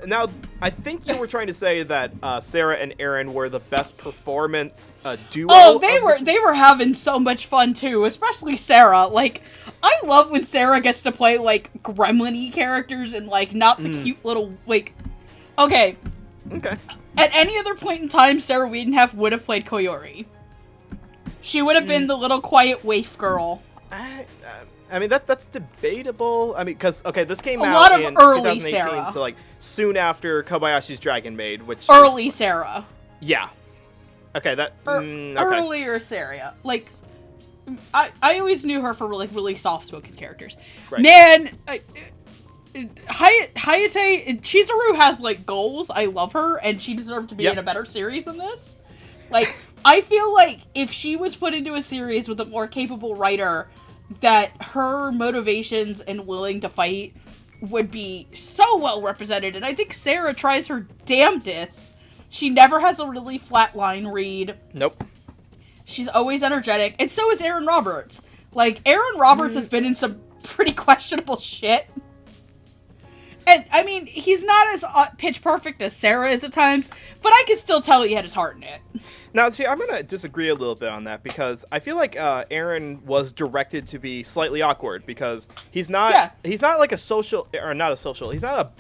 Now, I think you were trying to say that Sarah and Aaron were the best performance duo.
Oh, they were having so much fun too, especially Sarah. Like, I love when Sarah gets to play like gremlin-y characters and like not the cute little like. Okay. At any other point in time, Sarah Wiedenheft would have played Koyori. She would have been the little quiet waif girl.
I mean, that's debatable. I mean, because, okay, this came out
lot of
in
early
2018,
Sarah.
so, like, soon after Kobayashi's Dragon Maid, which...
Early Sarah.
Yeah. Okay, that... okay.
Earlier Sarah. Like, I always knew her for, like, really soft-spoken characters.
Right.
Man... Hayate, Chizuru has, like, goals. I love her, and she deserved to be in a better series than this. Like, I feel like if she was put into a series with a more capable writer, that her motivations and willing to fight would be so well represented. And I think Sarah tries her damnedest. She never has a really flat line read.
Nope.
She's always energetic, and so is Aaron Roberts. Like, Aaron Roberts has been in some pretty questionable shit. And, I mean, he's not as pitch perfect as Sarah is at times, but I can still tell he had his heart in it.
Now, see, I'm going to disagree a little bit on that, because I feel like Aaron was directed to be slightly awkward, because he's not like a social, or not a social, he's not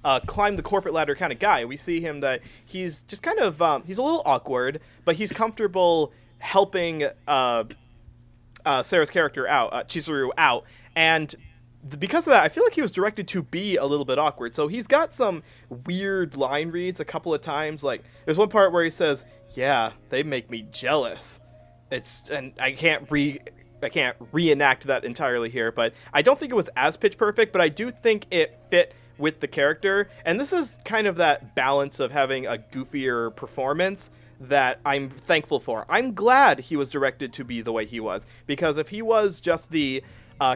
a climb the corporate ladder kind of guy. We see him that he's just kind of, he's a little awkward, but he's comfortable helping Sarah's character out, Chizuru out, and because of that, I feel like he was directed to be a little bit awkward. So he's got some weird line reads a couple of times. Like, there's one part where he says, "Yeah, they make me jealous." And I can't reenact that entirely here, but I don't think it was as pitch perfect, but I do think it fit with the character. And this is kind of that balance of having a goofier performance that I'm thankful for. I'm glad he was directed to be the way he was, because if he was just the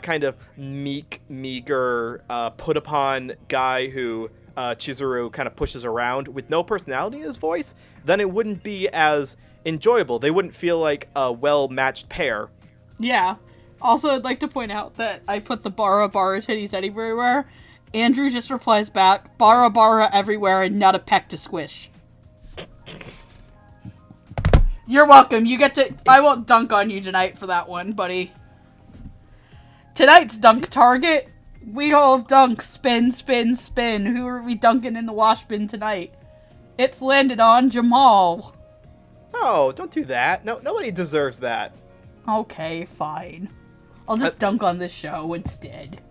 kind of meek, meager, put upon guy who Chizuru kind of pushes around with no personality in his voice, then it wouldn't be as enjoyable. They wouldn't feel like a well-matched pair.
Yeah. Also, I'd like to point out that I put the bara titties everywhere. Andrew just replies back, bara everywhere and not a peck to squish. You're welcome. You get to... I won't dunk on you tonight for that one, buddy. Tonight's dunk target. We all dunk. Spin, spin, spin. Who are we dunking in the wash bin tonight? It's landed on Jamal.
Oh, don't do that. No, nobody deserves that.
Okay, fine. I'll just dunk on this show instead.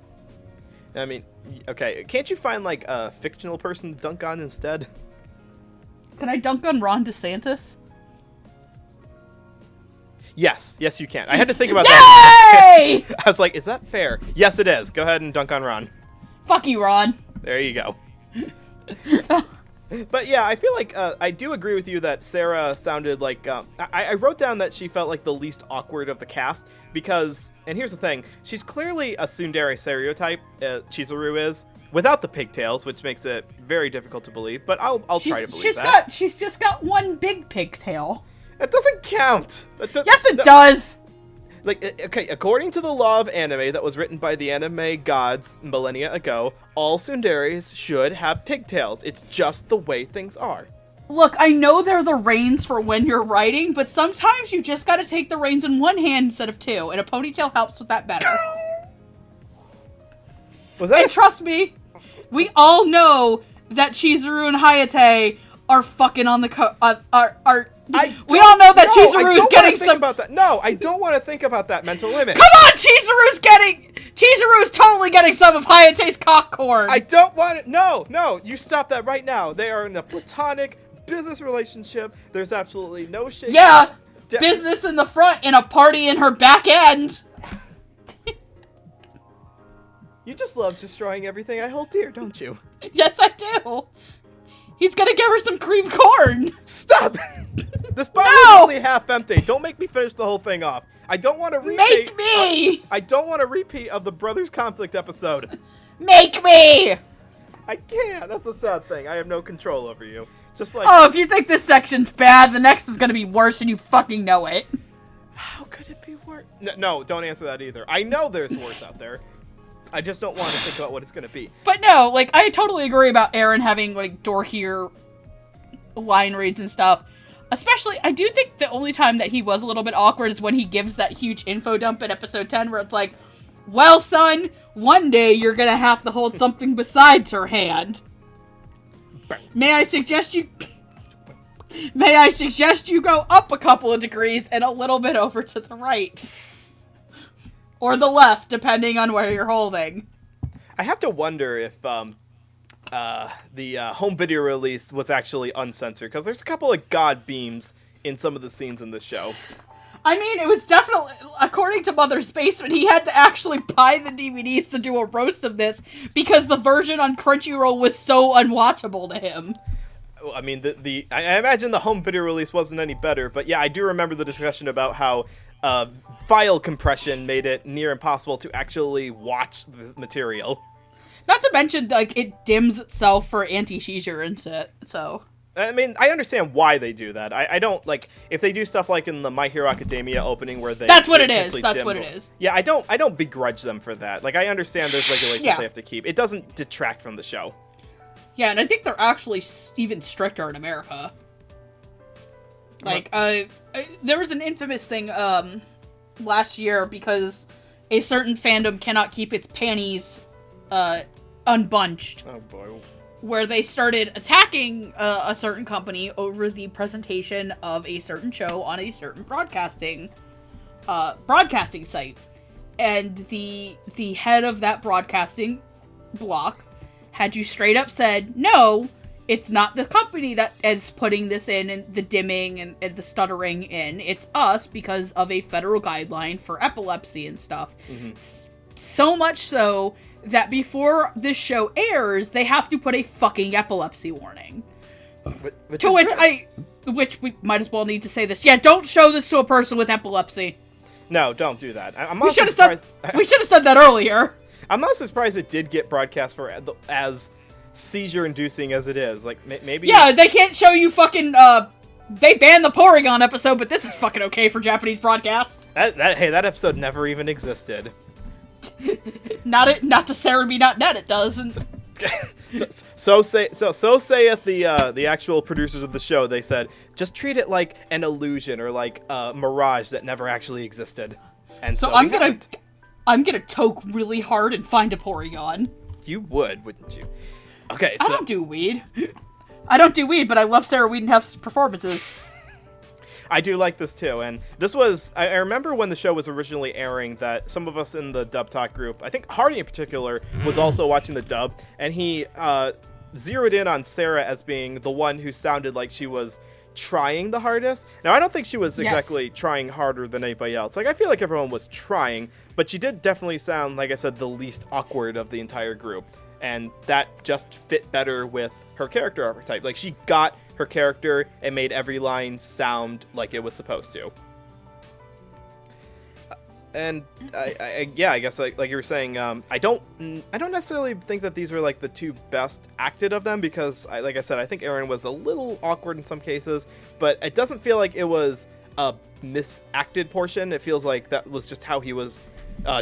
I mean, okay. Can't you find, like, a fictional person to dunk on instead?
Can I dunk on Ron DeSantis?
Yes, you can. I had to think about that.
Yay!
I was like, is that fair? Yes, it is. Go ahead and dunk on Ron.
Fuck you, Ron.
There you go. But yeah, I feel like I do agree with you that Sarah sounded like... I wrote down that she felt like the least awkward of the cast because... And here's the thing. She's clearly a tsundere stereotype, Chizuru is, without the pigtails, which makes it very difficult to believe. But I'll try to believe that.
She's just got one big pigtail.
That doesn't count.
Yes, it does.
Like, okay, according to the law of anime that was written by the anime gods millennia ago, all tsunderes should have pigtails. It's just the way things are.
Look, I know they're the reins for when you're writing, but sometimes you just gotta take the reins in one hand instead of two, and a ponytail helps with that better. And trust me, we all know that Chizuru and Hayate are fucking on the we all know that Chizuru's getting some...
about that. No, I don't want to think about that mental image.
Come on, Chizuru's totally getting some of Hayate's cock corn.
I don't want it. No, you stop that right now. They are in a platonic business relationship. There's absolutely no shit.
Yeah, business in the front and a party in her back end.
You just love destroying everything I hold dear, don't you?
Yes, I do. He's gonna give her some cream corn.
Stop! This bottle is only half empty. Don't make me finish the whole thing off. I don't want to repeat.
Make me!
I don't want a repeat of the Brothers Conflict episode.
Make me!
I can't. That's the sad thing. I have no control over you. Just like...
Oh, if you think this section's bad, the next is gonna be worse and you fucking know it.
How could it be worse? No, don't answer that either. I know there's worse out there. I just don't want to think about what it's going to be.
But no, like, I totally agree about Aaron having, like, dorkier line reads and stuff. Especially, I do think the only time that he was a little bit awkward is when he gives that huge info dump in episode 10 where it's like, well, son, one day you're going to have to hold something besides her hand. May I suggest you go up a couple of degrees and a little bit over to the right. Or the left, depending on where you're holding.
I have to wonder if the home video release was actually uncensored, because there's a couple of god beams in some of the scenes in this show.
I mean, it was definitely, according to Mother's Basement, he had to actually buy the DVDs to do a roast of this, because the version on Crunchyroll was so unwatchable to him.
I mean, I imagine the home video release wasn't any better, but yeah, I do remember the discussion about how file compression made it near impossible to actually watch the material.
Not to mention, like, it dims itself for anti-seizure and shit, so...
I mean, I understand why they do that. I don't, like, if they do stuff like in the My Hero Academia opening where they...
That's what it is.
Yeah, I don't begrudge them for that. Like, I understand there's regulations they have to keep. It doesn't detract from the show.
Yeah, and I think they're actually even stricter in America. Like, there was an infamous thing, last year because a certain fandom cannot keep its panties, unbunched.
Oh boy.
where they started attacking a certain company over the presentation of a certain show on a certain broadcasting site. And the head of that broadcasting block had you straight up said, no, it's not the company that is putting this in and the dimming and the stuttering in. It's us because of a federal guideline for epilepsy and stuff. Mm-hmm. So much so that before this show airs, they have to put a fucking epilepsy warning. Which we might as well need to say this. Yeah, don't show this to a person with epilepsy.
No, don't do that.
We should have said that earlier.
I'm not surprised it did get broadcast for as seizure-inducing as it is. Like, maybe...
Yeah, they can't show you fucking, they banned the Porygon episode, but this is fucking okay for Japanese broadcast.
That episode never even existed.
Not to Cerebi.net, it doesn't.
So saith the actual producers of the show. They said, just treat it like an illusion or like a mirage that never actually existed. And so I'm gonna toke really hard and find a Porygon. You would, wouldn't you? Okay.
I don't do weed. But I love Sarah Wiedenhoff's performances.
I do like this too, and this was, I remember when the show was originally airing that some of us in the Dub Talk group, I think Hardy in particular, was also watching the dub, and he zeroed in on Sarah as being the one who sounded like she was trying the hardest. Now, I don't think she was exactly trying harder than anybody else. Like, I feel like everyone was trying, but she did definitely sound, like I said, the least awkward of the entire group, and that just fit better with her character archetype. Like, she got her character and made every line sound like it was supposed to. And I guess like you were saying, I don't necessarily think that these were like the two best acted of them, because like I said, I think Aaron was a little awkward in some cases, but it doesn't feel like it was a misacted portion. It feels like that was just how he was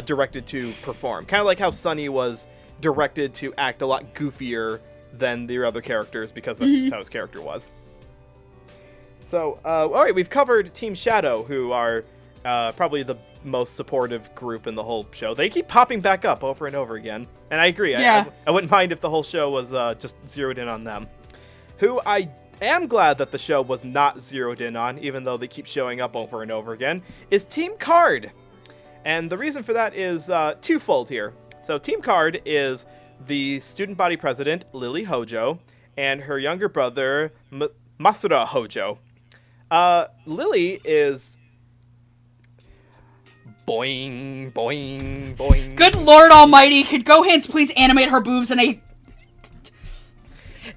directed to perform. Kind of like how Sunny was directed to act a lot goofier than the other characters, because that's just how his character was. So, all right, we've covered Team Shadow, who are probably the most supportive group in the whole show. They keep popping back up over and over again, and I agree. Yeah. I wouldn't mind if the whole show was just zeroed in on them. Who I am glad that the show was not zeroed in on, even though they keep showing up over and over again, is Team Card. And the reason for that is twofold here. So Team Card is the student body president, Lily Hojo, and her younger brother, Masura Hojo. Lily is... boing, boing, boing.
Good Lord Almighty, could GoHands please animate her boobs in a...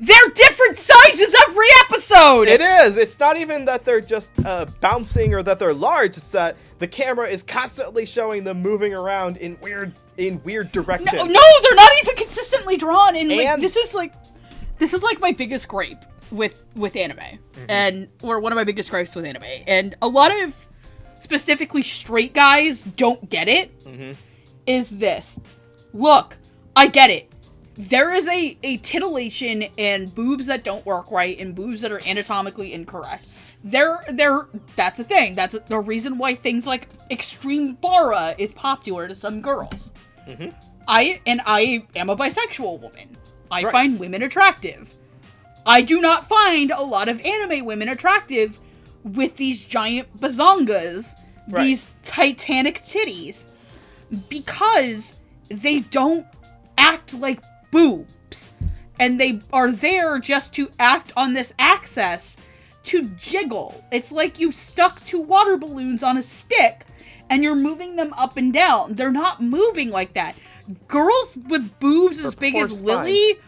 They're different sizes every episode!
It is! It's not even that they're just bouncing or that they're large, it's that the camera is constantly showing them moving around in weird directions.
No, they're not even consistently drawn, and like, this is like my biggest gripe with anime. Or one of my biggest gripes with anime. And a lot of specifically straight guys don't get it, is this. Look, I get it. There is a titillation and boobs that don't work right and boobs that are anatomically incorrect. That's a thing. That's the reason why things like extreme bara is popular to some girls. I am a bisexual woman. I find women attractive. I do not find a lot of anime women attractive with these giant bazongas, these titanic titties, because they don't act like boobs, and they are there just to act on this axis to jiggle. It's like you stuck two water balloons on a stick and you're moving them up and down. They're not moving like that. Girls with boobs as big as Lily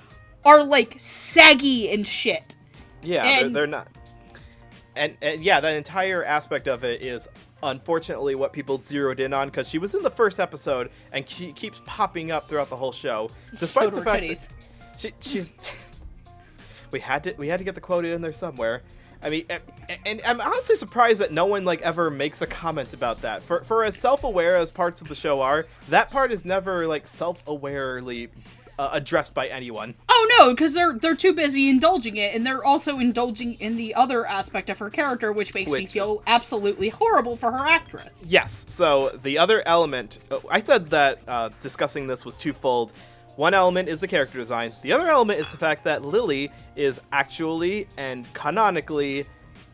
are like saggy and shit.
Yeah, they're not. And yeah, that entire aspect of it is unfortunately what people zeroed in on, because she was in the first episode and she keeps popping up throughout the whole show, despite the fact that she's we had to get the quote in there somewhere. I mean, and I'm honestly surprised that no one like ever makes a comment about that. For as self-aware as parts of the show are, that part is never like self-awarely addressed by anyone.
Oh no, because they're too busy indulging it, and they're also indulging in the other aspect of her character, which makes me feel absolutely horrible for her actress.
Yes. So the other element, I said that discussing this was twofold. One element is the character design. The other element is the fact that Lily is actually and canonically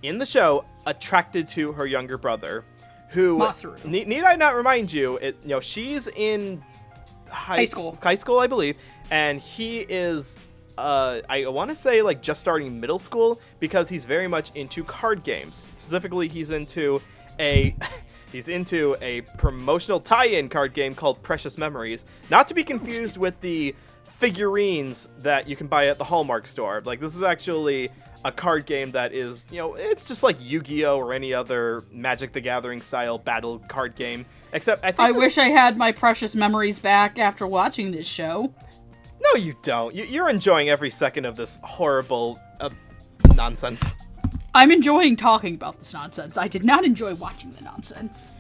in the show attracted to her younger brother, who need I not remind you, she's in high school, I believe, and he is I want to say like just starting middle school, because he's very much into card games. Specifically, he's into a promotional tie-in card game called Precious Memories, not to be confused with the figurines that you can buy at the Hallmark store. Like, this is actually a card game that is, it's just like Yu-Gi-Oh! Or any other Magic the Gathering style battle card game, except I
wish I had my Precious Memories back after watching this show.
No, you don't. You're enjoying every second of this horrible nonsense.
I'm enjoying talking about this nonsense. I did not enjoy watching the nonsense.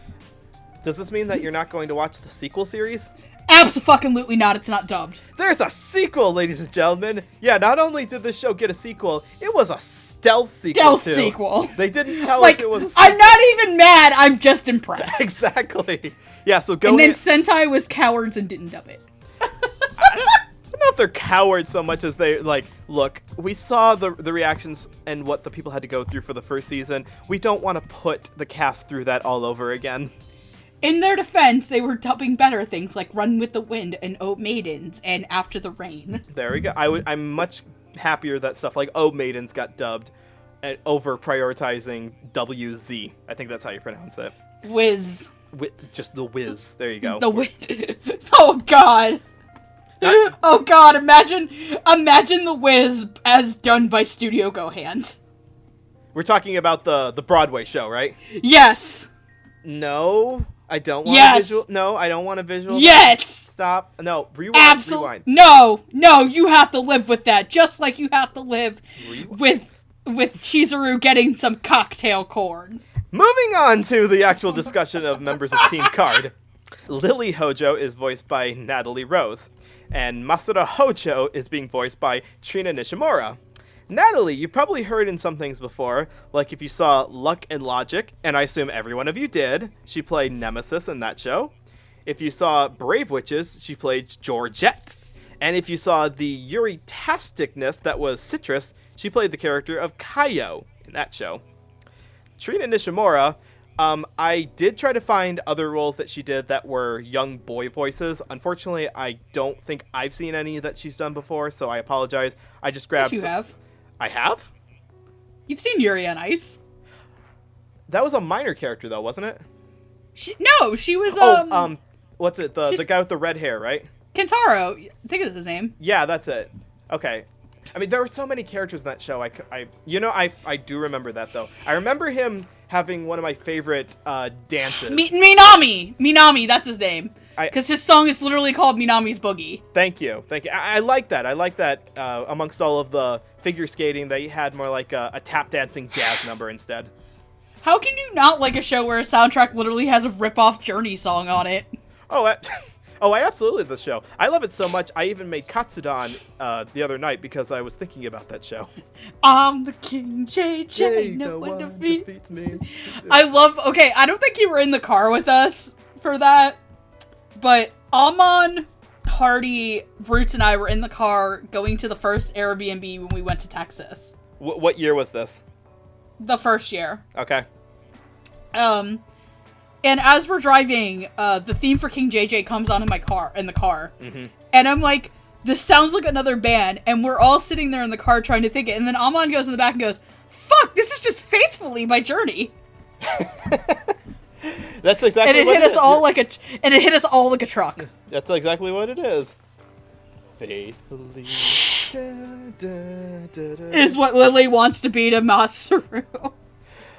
Does this mean that you're not going to watch the sequel series?
Abso-fucking-lutely not. It's not dubbed.
There's a sequel, ladies and gentlemen. Yeah, not only did this show get a sequel, it was a stealth sequel, too. They didn't tell us it was a sequel. I'm
not even mad. I'm just impressed.
Exactly. Yeah, so go
And then Sentai was cowards and didn't dub it.
I don't know if they're cowards so much as they, look, we saw the reactions and what the people had to go through for the first season. We don't want to put the cast through that all over again.
In their defense, they were dubbing better things like Run with the Wind and Oh Maidens and After the Rain.
There we go. I'm much happier that stuff like Oh Maidens got dubbed over prioritizing WZ. I think that's how you pronounce it.
Wiz.
Just the Wiz. There you go.
The Wiz. Oh, God. Oh, God. Imagine the Wiz as done by Studio Gohans.
We're talking about the Broadway show, right?
Yes.
No. I don't want a visual. No, I don't want a visual.
Yes!
Stop. No, rewind. Rewind.
No, you have to live with that. Just like you have to live with Chizuru getting some cocktail corn.
Moving on to the actual discussion of members of Team Card. Lily Hojo is voiced by Natalie Rose, and Masura Hojo is being voiced by Trina Nishimura. Natalie, you've probably heard in some things before, like if you saw Luck and Logic, and I assume every one of you did, she played Nemesis in that show. If you saw Brave Witches, she played Georgette. And if you saw the Yuri-tasticness that was Citrus, she played the character of Kaio in that show. Trina Nishimura, I did try to find other roles that she did that were young boy voices. Unfortunately, I don't think I've seen any that she's done before, so I apologize. I just grabbed...
Yes, you have.
I have?
You've seen Yuri on Ice.
That was a minor character, though, wasn't it?
She was,
what's it? The guy with the red hair, right?
Kentaro. I think it's his name.
Yeah, that's it. Okay. I mean, there were so many characters in that show. I do remember that, though. I remember him having one of my favorite dances.
Minami, that's his name. Because his song is literally called Minami's Boogie.
Thank you. I like that. I like that amongst all of the figure skating, they had more like a tap dancing jazz number instead.
How can you not like a show where a soundtrack literally has a rip-off Journey song on it?
I absolutely love the show. I love it so much, I even made Katsudan the other night because I was thinking about that show.
I'm the King JJ, no one defeats me. I don't think you were in the car with us for that, but Amon, Hardy, Roots, and I were in the car going to the first Airbnb when we went to Texas.
What year was this?
The first year.
Okay.
And as we're driving, the theme for King JJ comes on in the car. Mm-hmm. And I'm like, this sounds like another band. And we're all sitting there in the car trying to think it. And then Amon goes in the back and goes, fuck, this is just Faithfully by Journey.
That's exactly
what it is. And it hit us all like a truck.
That's exactly what it is. Faithfully.
Is what Lily wants to be to Masaru.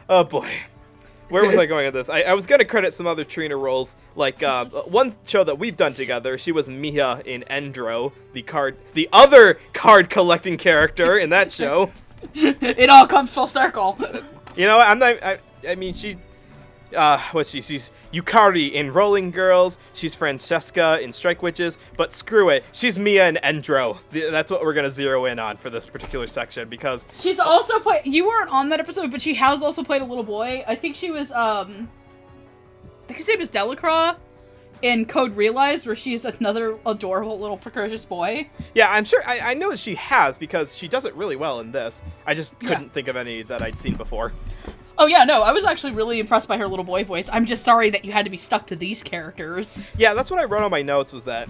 Oh boy. Where was I going with this? I was going to credit some other Trina roles, like one show that we've done together. She was Mia in Endro, the other card collecting character in that show.
It all comes full circle.
You know, she's Yukari in Rolling Girls. She's Francesca in Strike Witches. But screw it, she's Mia in Endro. That's what we're gonna zero in on for this particular section because
she's also played. You weren't on that episode, but she has also played a little boy. I think she was. I think his name is Delacroix. in Code Realized, where she's another adorable little precocious boy.
Yeah, I'm sure. I know that she has, because she does it really well in this. I just couldn't think of any that I'd seen before.
Oh yeah, no, I was actually really impressed by her little boy voice. I'm just sorry that you had to be stuck to these characters.
Yeah, that's what I wrote on my notes, was that,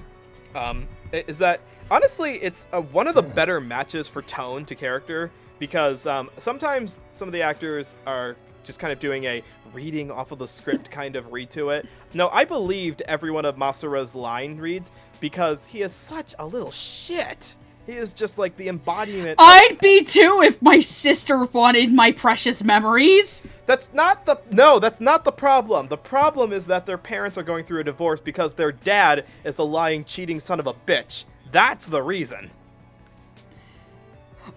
honestly, it's one of the better matches for tone to character, because sometimes some of the actors are just kind of doing a reading off of the script kind of read to it. No, I believed every one of Masura's line reads, because he is such a little shit. He is just like the embodiment.
I'd be too if my sister wanted my precious memories.
That's not the problem. The problem is that their parents are going through a divorce because their dad is a lying, cheating son of a bitch. That's the reason.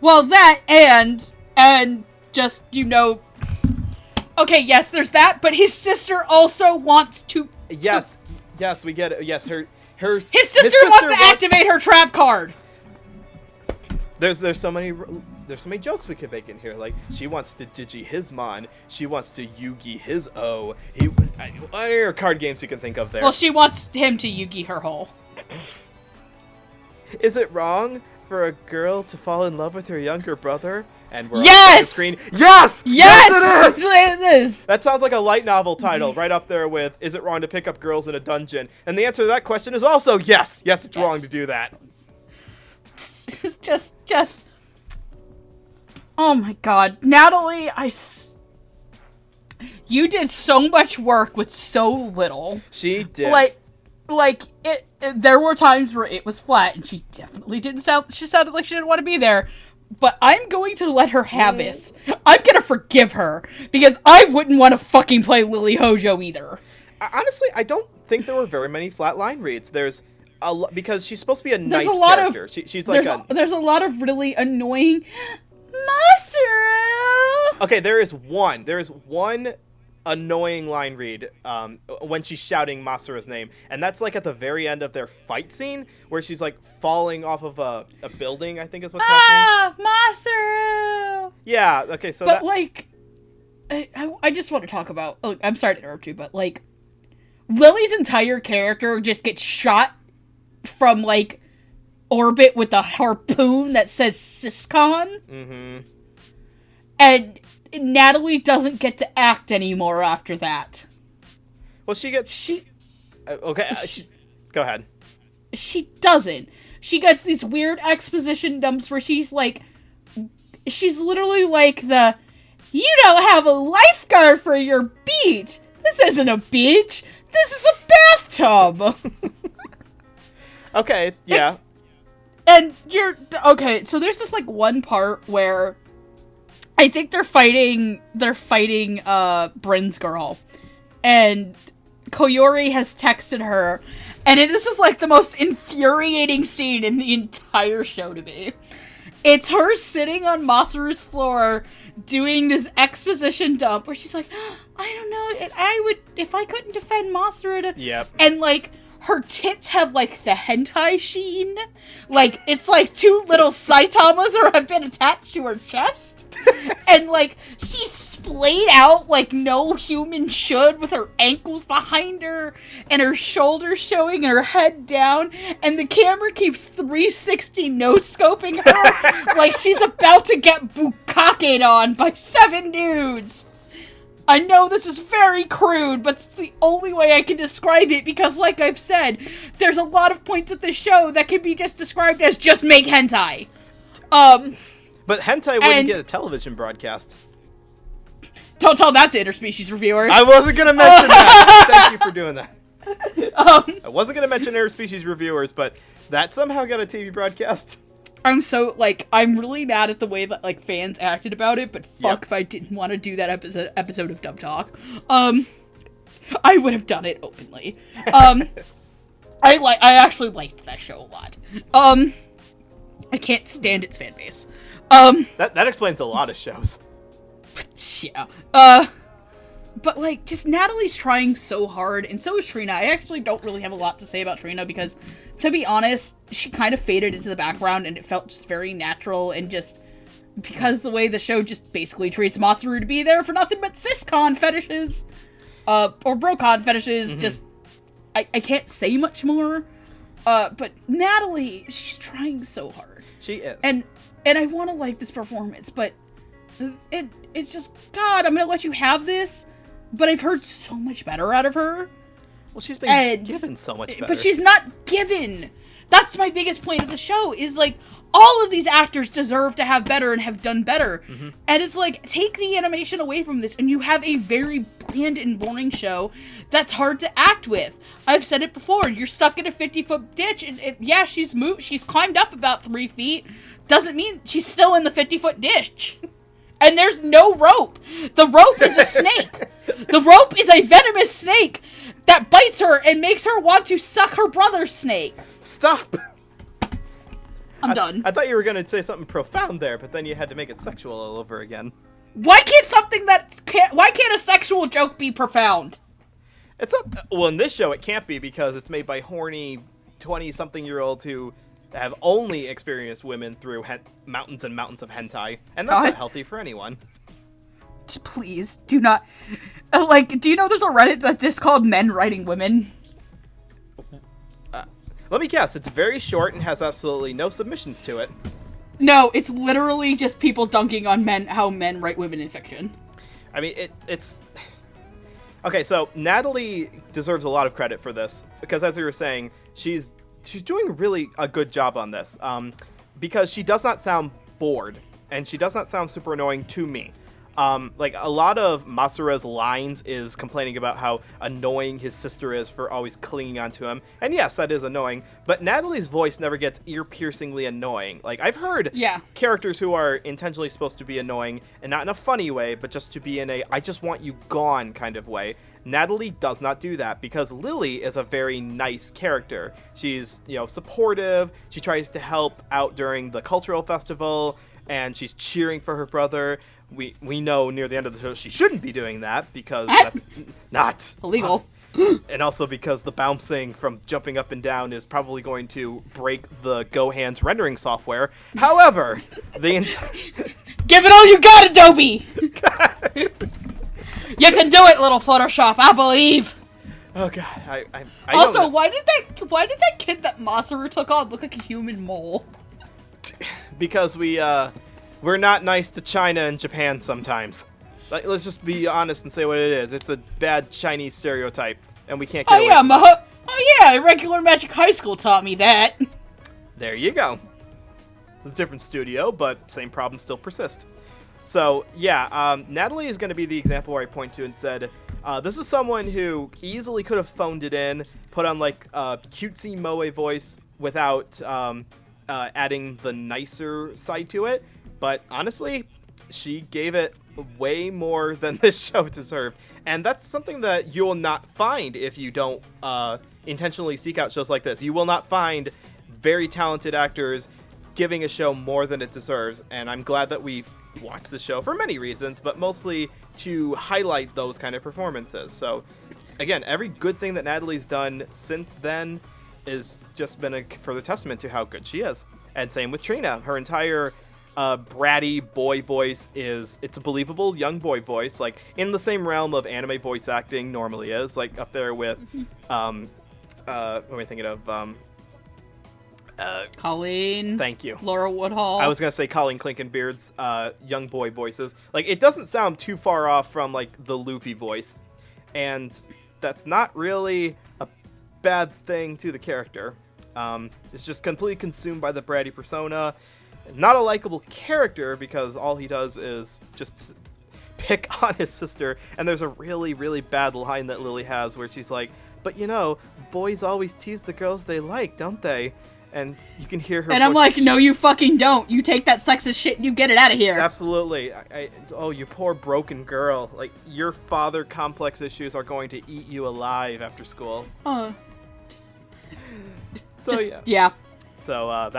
Well, that and just, okay, yes, there's that, but his sister also wants to...
Yes, we get it. Yes, his
sister wants to activate her trap card.
There's so many jokes we could make in here. Like, she wants to Digi his Mon, she wants to Yugi his O. What are card games you can think of there?
Well, she wants him to Yugi her hole.
Is it wrong for a girl to fall in love with her younger brother? And we're on the screen. Yes!
Yes!
It is! That sounds like a light novel title, right up there with, is it wrong to pick up girls in a dungeon? And the answer to that question is also yes! Yes, it's wrong to do that.
Just... Oh my god. Natalie, you did so much work with so little.
She did.
There were times where it was flat, and she definitely she sounded like she didn't want to be there. But I'm going to let her have this. I'm gonna forgive her, because I wouldn't want to fucking play Lily Hojo either.
Honestly, I don't think there were very many flat line reads. There's because she's supposed to be a nice character. She's like
there's a lot of really annoying Masaru.
Okay, there is one annoying line read when she's shouting Masura's name, and that's like at the very end of their fight scene where she's like falling off of a building, I think is what's happening.
Masaru.
Yeah, okay, so
I just want to talk about, I'm sorry to interrupt you, but like Lily's entire character just gets shot from like orbit with a harpoon that says Siscon. Mm-hmm. And Natalie doesn't get to act anymore after that.
Well, go ahead.
She doesn't. She gets these weird exposition dumps where she's literally like you don't have a lifeguard for your beach. This isn't a beach. This is a bathtub.
Okay, yeah.
So there's this like one part where I think they're fighting Bryn's girl, and Koyori has texted her, and this is like the most infuriating scene in the entire show to me. It's her sitting on Masaru's floor doing this exposition dump where she's like, I don't know, I would, if I couldn't defend Masaru.
Yep.
And like, her tits have, like, the hentai sheen. Like, it's like two little Saitamas have been attached to her chest. And, like, she's splayed out like no human should, with her ankles behind her and her shoulders showing and her head down. And the camera keeps 360 no-scoping her like she's about to get bukkake on by 7 dudes. I know this is very crude, but it's the only way I can describe it, because like I've said, there's a lot of points of the show that can be just described as just make hentai.
But hentai wouldn't get a television broadcast.
Don't tell that to interspecies reviewers.
I wasn't going to mention that. Thank you for doing that. I wasn't going to mention interspecies reviewers, but that somehow got a TV broadcast.
I'm really mad at the way that, like, fans acted about it, but fuck if I didn't want to do that episode of Dub Talk. I would have done it openly. I actually liked that show a lot. I can't stand its fan base.
That explains a lot of shows.
Yeah. But, like, just Natalie's trying so hard, and so is Trina. I actually don't really have a lot to say about Trina, because, to be honest, she kind of faded into the background, and it felt just very natural, and just because the way the show just basically treats Masaru to be there for nothing but ciscon fetishes, or brocon fetishes, just I can't say much more. But Natalie, she's trying so hard.
She is.
And I want to like this performance, but it's just, God, I'm going to let you have this, but I've heard so much better out of her.
Well, she's been given so much better.
But she's not given. That's my biggest point of the show, is like, all of these actors deserve to have better and have done better. Mm-hmm. And it's like, take the animation away from this and you have a very bland and boring show that's hard to act with. I've said it before, you're stuck in a 50-foot ditch, and yeah, she's climbed up about 3 feet. Doesn't mean she's still in the 50-foot ditch. And there's no rope. The rope is a snake. The rope is a venomous snake that bites her and makes her want to suck her brother's snake.
Stop!
I'm done.
I thought you were going to say something profound there, but then you had to make it sexual all over again.
Why can't a sexual joke be profound?
Well, in this show it can't be, because it's made by horny 20-something-year-olds who have only experienced women through mountains and mountains of hentai, and that's not healthy for anyone.
Please, do not. Do you know there's a Reddit that's just called Men Writing Women?
Let me guess, it's very short and has absolutely no submissions to it.
No, it's literally just people dunking on how men write women in fiction.
I mean, it's... Okay, so Natalie deserves a lot of credit for this, because as we were saying, she's doing really a good job on this, because she does not sound bored, and she does not sound super annoying to me. A lot of Masura's lines is complaining about how annoying his sister is for always clinging onto him. And yes, that is annoying, but Natalie's voice never gets ear-piercingly annoying. I've heard characters who are intentionally supposed to be annoying, and not in a funny way, but just to be in a I just want you gone kind of way. Natalie does not do that, because Lily is a very nice character. She's, supportive, she tries to help out during the cultural festival, and she's cheering for her brother. We know near the end of the show she shouldn't be doing that, because that's not
illegal.
And also because the bouncing from jumping up and down is probably going to break the GoHands rendering software. However,
give it all you got, Adobe! You can do it, little Photoshop, I believe!
Oh god, I
also, why did that kid that Masaru took on look like a human mole?
Because we're not nice to China and Japan sometimes. Let's just be honest and say what it is. It's a bad Chinese stereotype, and we can't get away from it.
Regular Magic High School taught me that.
There you go. It's a different studio, but same problems still persist. So, Natalie is going to be the example where I point to and said, this is someone who easily could have phoned it in, put on, a cutesy moe voice without adding the nicer side to it. But honestly, she gave it way more than this show deserved. And that's something that you will not find if you don't intentionally seek out shows like this. You will not find very talented actors giving a show more than it deserves. And I'm glad that we've watched the show for many reasons, but mostly to highlight those kind of performances. So, again, every good thing that Natalie's done since then is just been a further testament to how good she is. And same with Trina. Her entire bratty boy voice it's a believable young boy voice, in the same realm of anime voice acting normally is, up there with what am I thinking of?
Colleen.
Thank you.
Laura Woodhull.
I was gonna say Colleen Clinkenbeard's young boy voices. It doesn't sound too far off from the Luffy voice, and that's not really a bad thing to the character. It's just completely consumed by the bratty persona. Not a likable character, because all he does is just pick on his sister. And there's a really, really bad line that Lily has where she's like, but boys always tease the girls they like, don't they? And you can hear her.
And I'm like, no, you fucking don't. You take that sexist shit and you get it out of here.
Absolutely. Oh, you poor broken girl. Your father complex issues are going to eat you alive after school.
Yeah.
So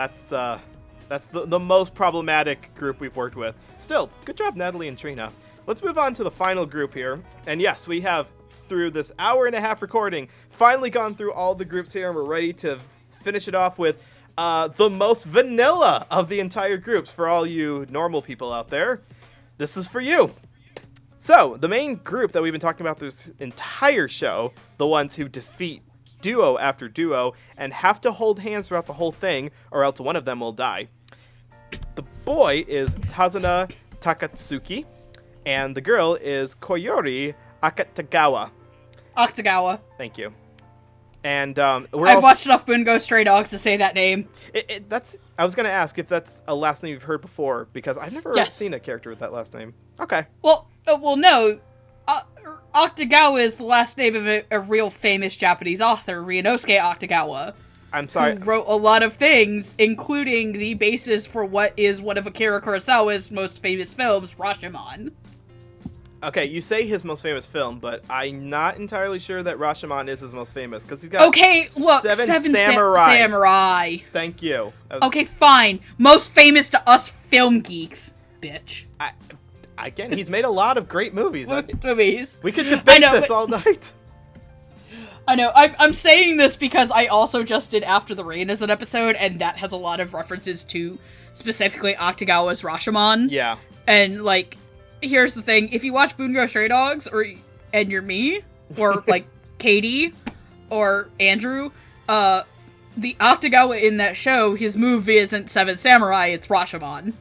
that's the most problematic group we've worked with. Still, good job, Natalie and Trina. Let's move on to the final group here. And yes, we have, through this hour-and-a-half recording, finally gone through all the groups here, and we're ready to finish it off with the most vanilla of the entire groups. For all you normal people out there, this is for you. So, the main group that we've been talking about this entire show, the ones who defeat duo after duo and have to hold hands throughout the whole thing, or else one of them will die. The boy is Tazuna Takatsuki, and the girl is Koyori Akutagawa.
Octagawa.
Thank you. And
I've watched enough Bungo Stray Dogs to say that name.
I was going to ask if that's a last name you've heard before, because I've never seen a character with that last name. Okay.
Well, no. Octagawa is the last name of a real famous Japanese author, Ryunosuke Octagawa.
I'm sorry.
Who wrote a lot of things, including the basis for what is one of Akira Kurosawa's most famous films, Rashomon.
Okay, you say his most famous film, but I'm not entirely sure that Rashomon is his most famous, because he's got Seven Samurai. Thank you.
Okay, fine. Most famous to us film geeks, bitch.
Again, he's made a lot of great movies.
Movies.
We could debate this all night.
I know. I'm saying this because I also just did After the Rain as an episode, and that has a lot of references to specifically Octagawa's Rashomon.
Yeah.
And, like, here's the thing. If you watch Bungo Stray Dogs, and you're me, or, like, Katie, or Andrew, the Octagawa in that show, his move isn't Seven Samurai, it's Rashomon.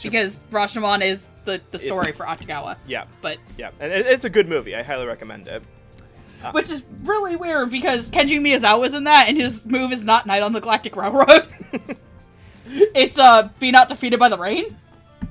Because Rashomon is the story for Octagawa.
Yeah.
But
yeah, and it's a good movie. I highly recommend it.
Which is really weird, because Kenji Miyazawa's in that, and his move is not Night on the Galactic Railroad. It's Be Not Defeated by the Rain.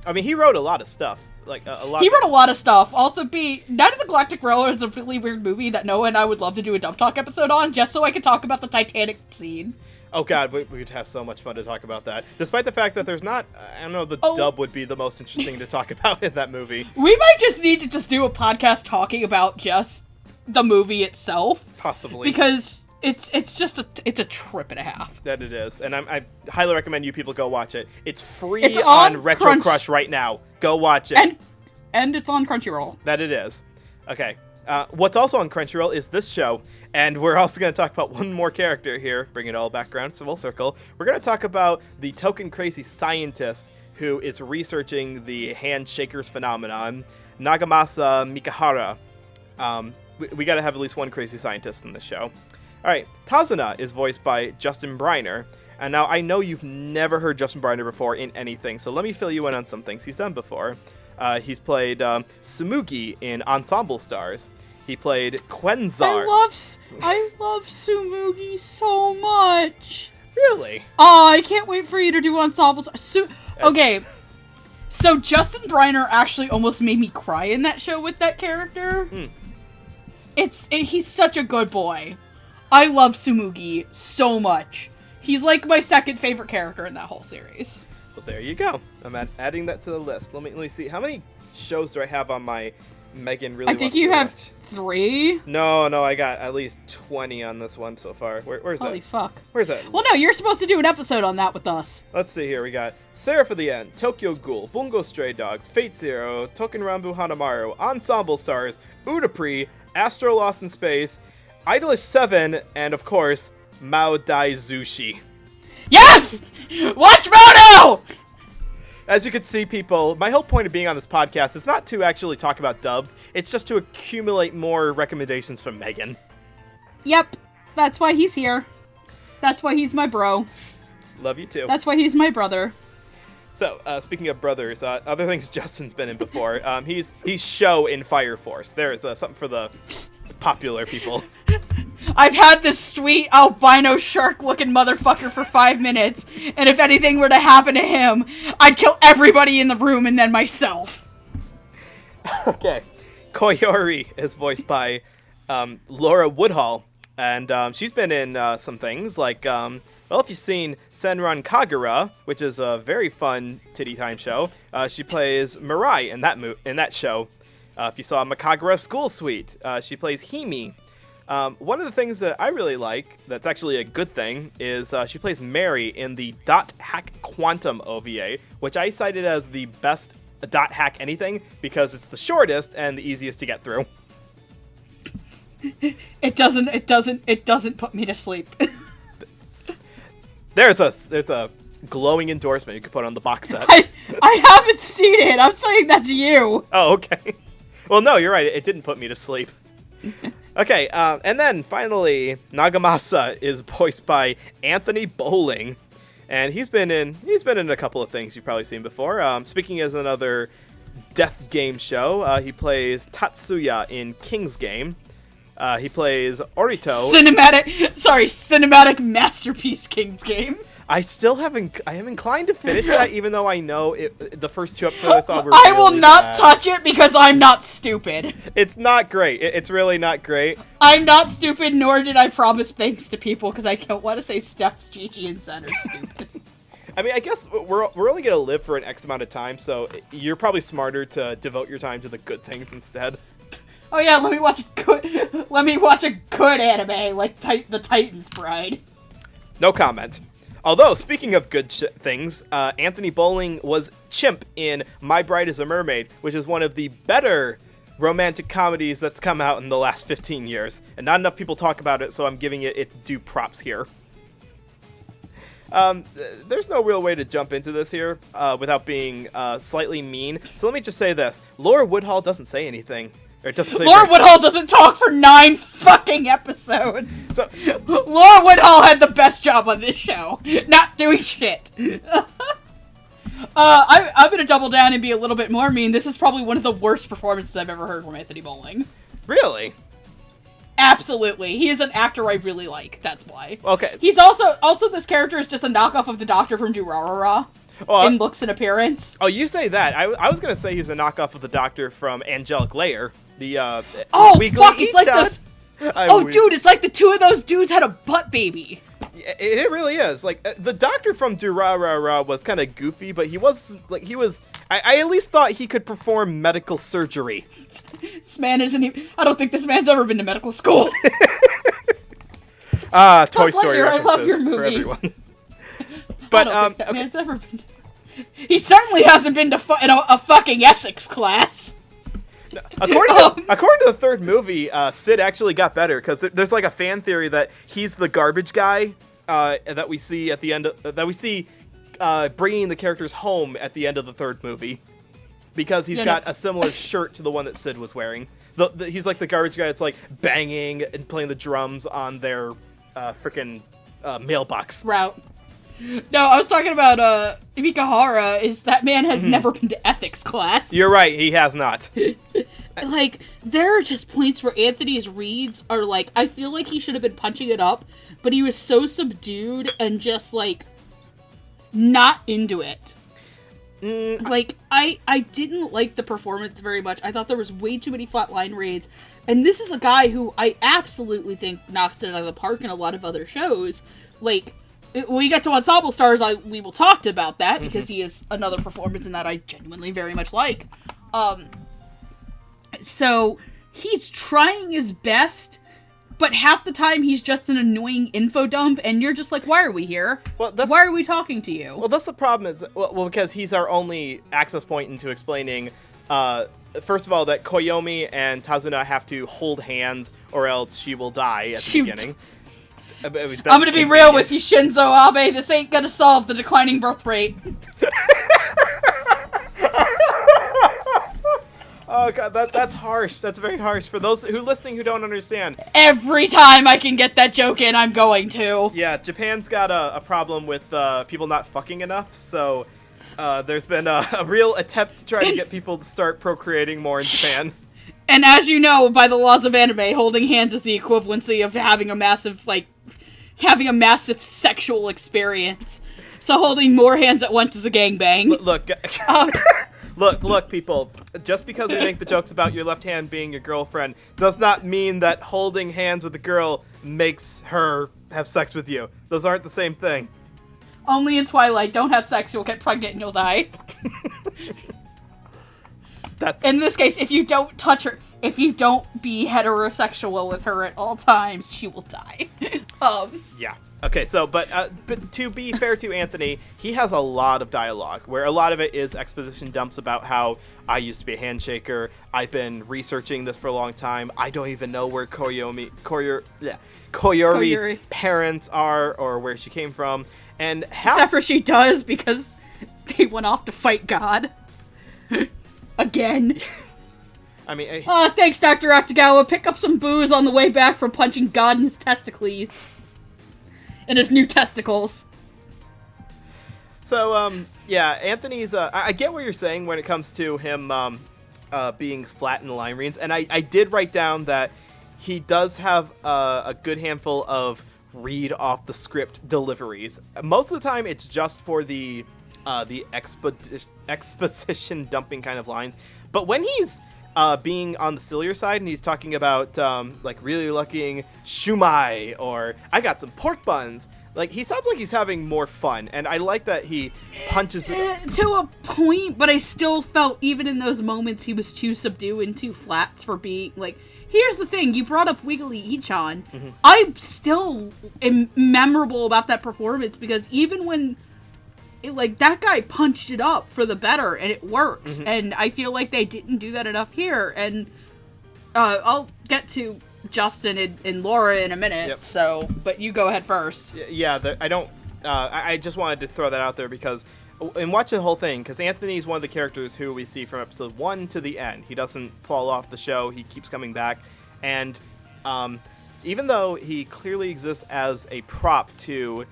I mean, he wrote a lot of stuff. Like a lot.
He wrote a lot of stuff. Also, Night on the Galactic Railroad is a really weird movie that Noah and I would love to do a Dub Talk episode on, just so I could talk about the Titanic scene.
Oh god, we'd have so much fun to talk about that. Despite the fact that there's not, I don't know, the dub would be the most interesting to talk about in that movie.
We might just need to just do a podcast talking about just the movie itself.
Possibly.
Because it's just a trip and a half.
That it is. And I highly recommend you people go watch it. It's free on Retro Crush right now. Go watch it.
And it's on Crunchyroll.
That it is. Okay. What's also on Crunchyroll is this show, and we're also going to talk about one more character here, bring it all back around to full circle. We're going to talk about the token crazy scientist who is researching the handshakers phenomenon, Nagamasa Mikahara. We got to have at least one crazy scientist in this show. All right, Tazuna is voiced by Justin Briner, and now I know you've never heard Justin Briner before in anything, so let me fill you in on some things he's done before. He's played Tsumugi in Ensemble Stars. He played Quenzar.
I love Tsumugi so much.
Really?
Oh, I can't wait for you to do Ensemble Stars. Okay, so Justin Briner actually almost made me cry in that show with that character. He's such a good boy. I love Tsumugi so much. He's like my second favorite character in that whole series.
Well, there you go. I'm adding that to the list. Let me see. How many shows do I have on my Megan really?
I think you have 3.
No, I got at least 20 on this one so far. Where's that?
Holy fuck.
Where's that?
Well, no, you're supposed to do an episode on that with us.
Let's see here. We got Sarah for the End, Tokyo Ghoul, Bungo Stray Dogs, Fate Zero, Token Rambu Hanamaru, Ensemble Stars, Udapri, Astro Lost in Space, Idolish 7, and of course, Mao Dai Zushi.
Yes! Watch Moto!
As you can see, people, my whole point of being on this podcast is not to actually talk about dubs, it's just to accumulate more recommendations from Megan.
Yep, that's why he's here. That's why he's my bro.
Love you too.
That's why he's my brother.
So, speaking of brothers, other things Justin's been in before, he's Sho in Fire Force. There's something for the popular people.
I've had this sweet albino shark-looking motherfucker for 5 minutes, and if anything were to happen to him, I'd kill everybody in the room and then myself.
Okay. Koyori is voiced by Laura Woodhull, and she's been in some things like, well, if you've seen Senran Kagura, which is a very fun titty time show, she plays Mirai in that show. If you saw Makagura School Suite, she plays Himi. One of the things that I really like, that's actually a good thing, is she plays Mary in the Dot Hack Quantum OVA, which I cited as the best Dot Hack anything because it's the shortest and the easiest to get through.
It doesn't put me to sleep.
There's a glowing endorsement you could put on the box set.
I haven't seen it. I'm saying that's you.
Oh, okay. Well, no, you're right. It didn't put me to sleep. Okay, and then finally, Nagamasa is voiced by Anthony Bowling, and he's been in a couple of things you've probably seen before. Speaking as another death game show, he plays Tatsuya in King's Game. He plays Orito.
Cinematic masterpiece King's Game.
I am inclined to finish that, even though I know the first 2 episodes I saw were
I will
really
not
bad.
touch it because I'm not stupid.
It's not great. It's really not great.
I'm not stupid, nor did I promise things to people because I don't want to say Steph, Gigi, and Zen are stupid.
I mean, I guess we're only going to live for an X amount of time, so you're probably smarter to devote your time to the good things instead.
Oh yeah, let me watch a good anime like the Titan's Bride.
No comment. Although, speaking of good things, Anthony Bowling was Chimp in My Bride is a Mermaid, which is one of the better romantic comedies that's come out in the last 15 years. And not enough people talk about it, so I'm giving it its due props here. There's no real way to jump into this here without being slightly mean. So let me just say this. Laura Woodhull doesn't say anything. Or doesn't say
Laura Woodhull doesn't talk for 9 fucking episodes.
So,
Laura Woodhull had the best job on this show. Not doing shit. I'm gonna double down and be a little bit more mean. This is probably one of the worst performances I've ever heard from Anthony Bowling.
Really?
Absolutely. He is an actor I really like, that's why.
Okay.
He's also this character is just a knockoff of the Doctor from Durarara. In looks and appearance.
Oh, you say that. I was going to say he was a knockoff of the Doctor from Angelic Layer. The,
Weekly it's like this. Dude, it's like the two of those dudes had a butt baby.
It really is. Like, the Doctor from Durarara was kind of goofy, but I at least thought he could perform medical surgery.
This man isn't even, I don't think this man's ever been to medical school.
Toy Story references
I love your movies.
for everyone.
But, I don't think that man's ever been to, he certainly hasn't been to a fucking ethics class.
According to the third movie, Sid actually got better, because there's like a fan theory that he's the garbage guy that we see at the end bringing the characters home at the end of the third movie, because he's got a similar shirt to the one that Sid was wearing. He's like the garbage guy that's like banging and playing the drums on their freaking mailbox
route. No, I was talking about Mikahara. Is that man has never been to ethics class?
You're right, he has not.
Like, there are just points where Anthony's reads are like, I feel like he should have been punching it up, but he was so subdued and just like not into it. Like, I didn't like the performance very much. I thought there was way too many flatline reads. And this is a guy who I absolutely think knocks it out of the park in a lot of other shows. Like, when we get to Ensemble Stars, we will talk about that, because he is another performance in that I genuinely very much like. So, he's trying his best, but half the time he's just an annoying info dump, and you're just like, why are we here? Why are we talking to you?
Well, that's the problem is, because he's our only access point into explaining, first of all, that Koyomi and Tazuna have to hold hands, or else she will die at the beginning.
I'm gonna be real with you, Shinzo Abe. This ain't gonna solve the declining birth rate.
Oh god, that's harsh. That's very harsh for those who listening who don't understand.
Every time I can get that joke in, I'm going to.
Yeah, Japan's got a problem with people not fucking enough, so there's been a real attempt to try to get people to start procreating more in Japan.
And as you know, by the laws of anime, holding hands is the equivalency of having a massive sexual experience. So holding more hands at once is a gangbang.
Look, people. Just because we make the jokes about your left hand being your girlfriend does not mean that holding hands with a girl makes her have sex with you. Those aren't the same thing.
Only in Twilight. Don't have sex, you'll get pregnant and you'll die. In this case, if you don't touch her, if you don't be heterosexual with her at all times, she will die.
Yeah. Okay, so, but to be fair to Anthony, he has a lot of dialogue, where a lot of it is exposition dumps about how I used to be a handshaker, I've been researching this for a long time, I don't even know where Koyori's parents are, or where she came from, and how...
Except for she does, because they went off to fight God. Again.
I mean...
Thanks, Dr. Akutagawa. Pick up some booze on the way back from punching God in his testicles. In his new testicles.
So, yeah, Anthony's... I get what you're saying when it comes to him being flat in the line reads, and I did write down that he does have a good handful of read-off-the-script deliveries. Most of the time, it's just for the exposition dumping kind of lines. But when he's being on the sillier side and he's talking about, like, really looking shumai or I got some pork buns, like, he sounds like he's having more fun. And I like that he punches it.
To a point, but I still felt even in those moments he was too subdued and too flat for being, like... Here's the thing, you brought up Wiggly Ichan. Mm-hmm. I still am memorable about that performance because even when, that guy punched it up for the better and it works. Mm-hmm. And I feel like they didn't do that enough here. And I'll get to Justin and Laura in a minute, yep. So, but you go ahead first.
Yeah, I just wanted to throw that out there because in watching the whole thing, because Anthony's one of the characters who we see from episode 1 to the end. He doesn't fall off the show. He keeps coming back. And even though he clearly exists as a prop to,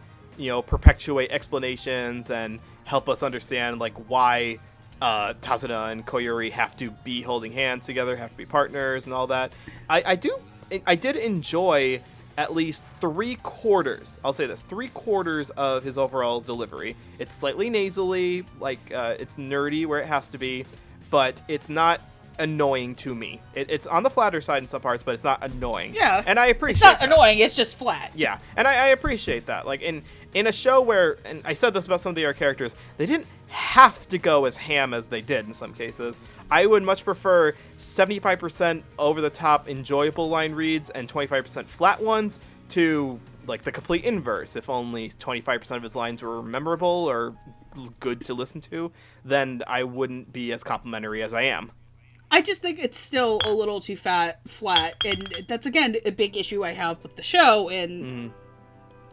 perpetuate explanations and help us understand, like, why Tazuna and Koyori have to be holding hands together, have to be partners and all that, I did enjoy at least 3/4, I'll say this, 3/4 of his overall delivery. It's slightly nasally, like, it's nerdy where it has to be, but it's not annoying to me. It's on the flatter side in some parts, but it's not annoying.
Yeah.
And I appreciate
It's not
that.
annoying, it's just flat.
Yeah. And I appreciate that. Like, in a show where, and I said this about some of the other characters, they didn't have to go as ham as they did in some cases. I would much prefer 75% over-the-top enjoyable line reads and 25% flat ones to, like, the complete inverse. If only 25% of his lines were memorable or good to listen to, then I wouldn't be as complimentary as I am.
I just think it's still a little too flat, and that's, again, a big issue I have with the show, and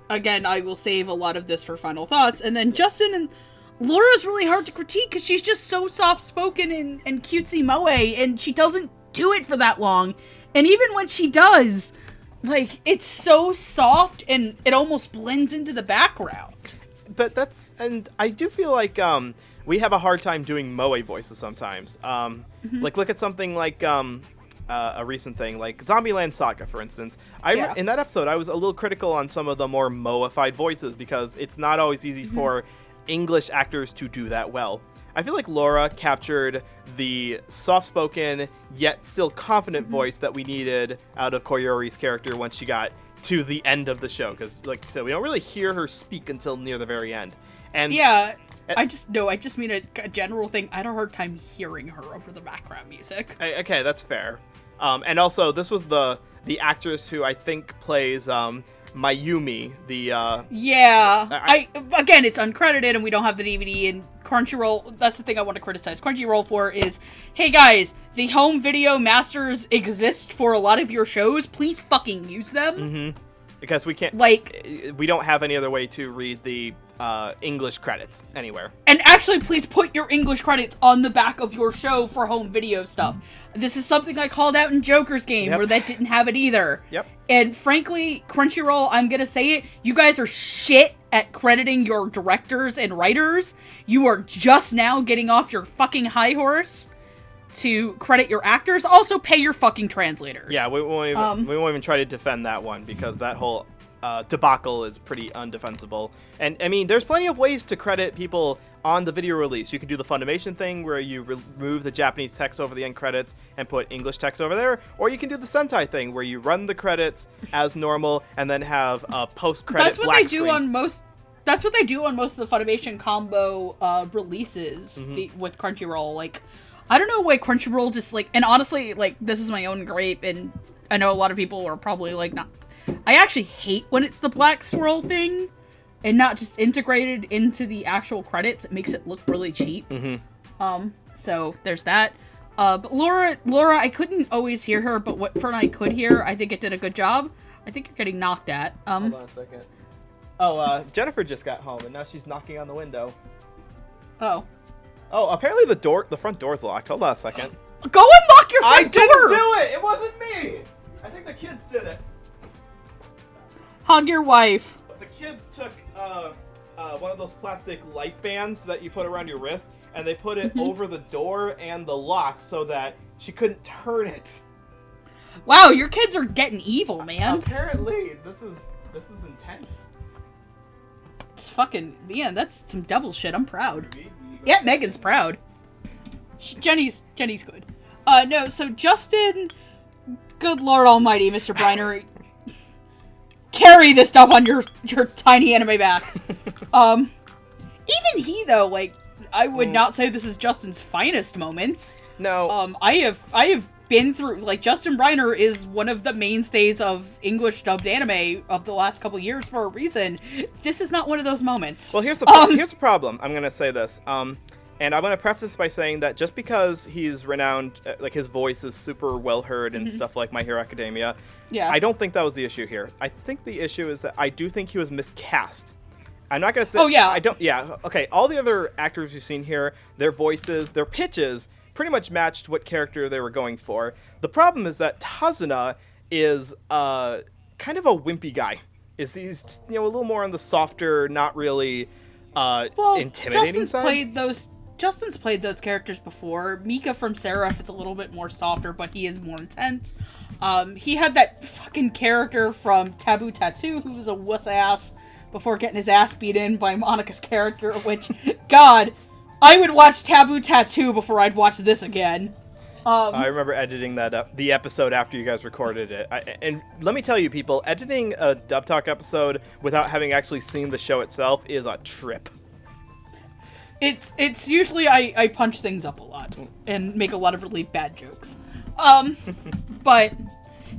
again, I will save a lot of this for final thoughts. And then Justin and Laura's really hard to critique because she's just so soft-spoken and cutesy moe, and she doesn't do it for that long. And even when she does, like, it's so soft and it almost blends into the background.
But and I do feel like we have a hard time doing moe voices sometimes. Like, look at something like a recent thing, like Zombieland Saga, for instance. In that episode, I was a little critical on some of the more moified voices because it's not always easy for English actors to do that well. I feel like Laura captured the soft-spoken yet still confident voice that we needed out of Koyori's character when she got to the end of the show, because, like you said, we don't really hear her speak until near the very end. And
yeah, I just mean a general thing. I had a hard time hearing her over the background music.
Okay, that's fair. And also, this was the actress who I think plays Mayumi,
again, it's uncredited and we don't have the DVD, and Crunchyroll, that's the thing I want to criticize Crunchyroll for is, hey guys, the home video masters exist for a lot of your shows, please fucking use them.
Because we can't, we don't have any other way to read the English credits anywhere.
And actually, please put your English credits on the back of your show for home video stuff. This is something I called out in Joker's game, where that didn't have it either. And frankly, Crunchyroll, I'm gonna say it, you guys are shit at crediting your directors and writers. You are just now getting off your fucking high horse to credit your actors. Also, pay your fucking translators.
Yeah, we won't even try to defend that one, because that whole debacle is pretty undefensible. And I mean, there's plenty of ways to credit people on the video release. You can do the Funimation thing where you remove the Japanese text over the end credits and put English text over there, or you can do the Sentai thing where you run the credits as normal and then have a post-credit black screen.
That's what they do on most of the Funimation combo releases with Crunchyroll. Like, I don't know why Crunchyroll just, like, and honestly, like, this is my own gripe, and I know a lot of people are probably like, not. I actually hate when it's the black swirl thing and not just integrated into the actual credits. It makes it look really cheap. So there's that. But Laura, I couldn't always hear her, but what I could hear, I think it did a good job. I think you're getting knocked at.
Hold on a second. Oh, Jennifer just got home and now she's knocking on the window.
Oh,
apparently the front door's locked. Hold on a second.
Go unlock your
I
front door!
didn't do it! It wasn't me! I think the kids did it.
Hug your wife.
The kids took one of those plastic light bands that you put around your wrist, and they put it over the door and the lock so that she couldn't turn it.
Wow, your kids are getting evil, man.
Apparently, this is intense.
It's fucking, man, that's some devil shit. I'm proud. Yeah, Megan's proud. Jenny's good. No, so Justin, good Lord Almighty, Mr. Briner, carry this stuff on your tiny anime back. Even he though, like, I would not say this is Justin's finest moments.
No.
I have been through, like, Justin Briner is one of the mainstays of English dubbed anime of the last couple years for a reason. This is not one of those moments.
Well, here's the problem. I'm gonna say this. And I'm going to preface this by saying that just because he's renowned, like his voice is super well heard and stuff like My Hero Academia, I don't think that was the issue here. I think the issue is that I do think he was miscast. I'm not going to say...
Oh, yeah.
I don't... Yeah, okay. All the other actors you've seen here, their voices, their pitches, pretty much matched what character they were going for. The problem is that Tazuna is kind of a wimpy guy. He's a little more on the softer, not really intimidating side.
Justin's played those characters before. Mika from Seraph is a little bit more softer, but he is more intense. He had that fucking character from Taboo Tattoo, who was a wuss ass before getting his ass beat in by Monica's character, which, God, I would watch Taboo Tattoo before I'd watch this again.
I remember editing that up, the episode after you guys recorded it. And let me tell you, people, editing a Dub Talk episode without having actually seen the show itself is a trip.
It's usually I punch things up a lot and make a lot of really bad jokes. But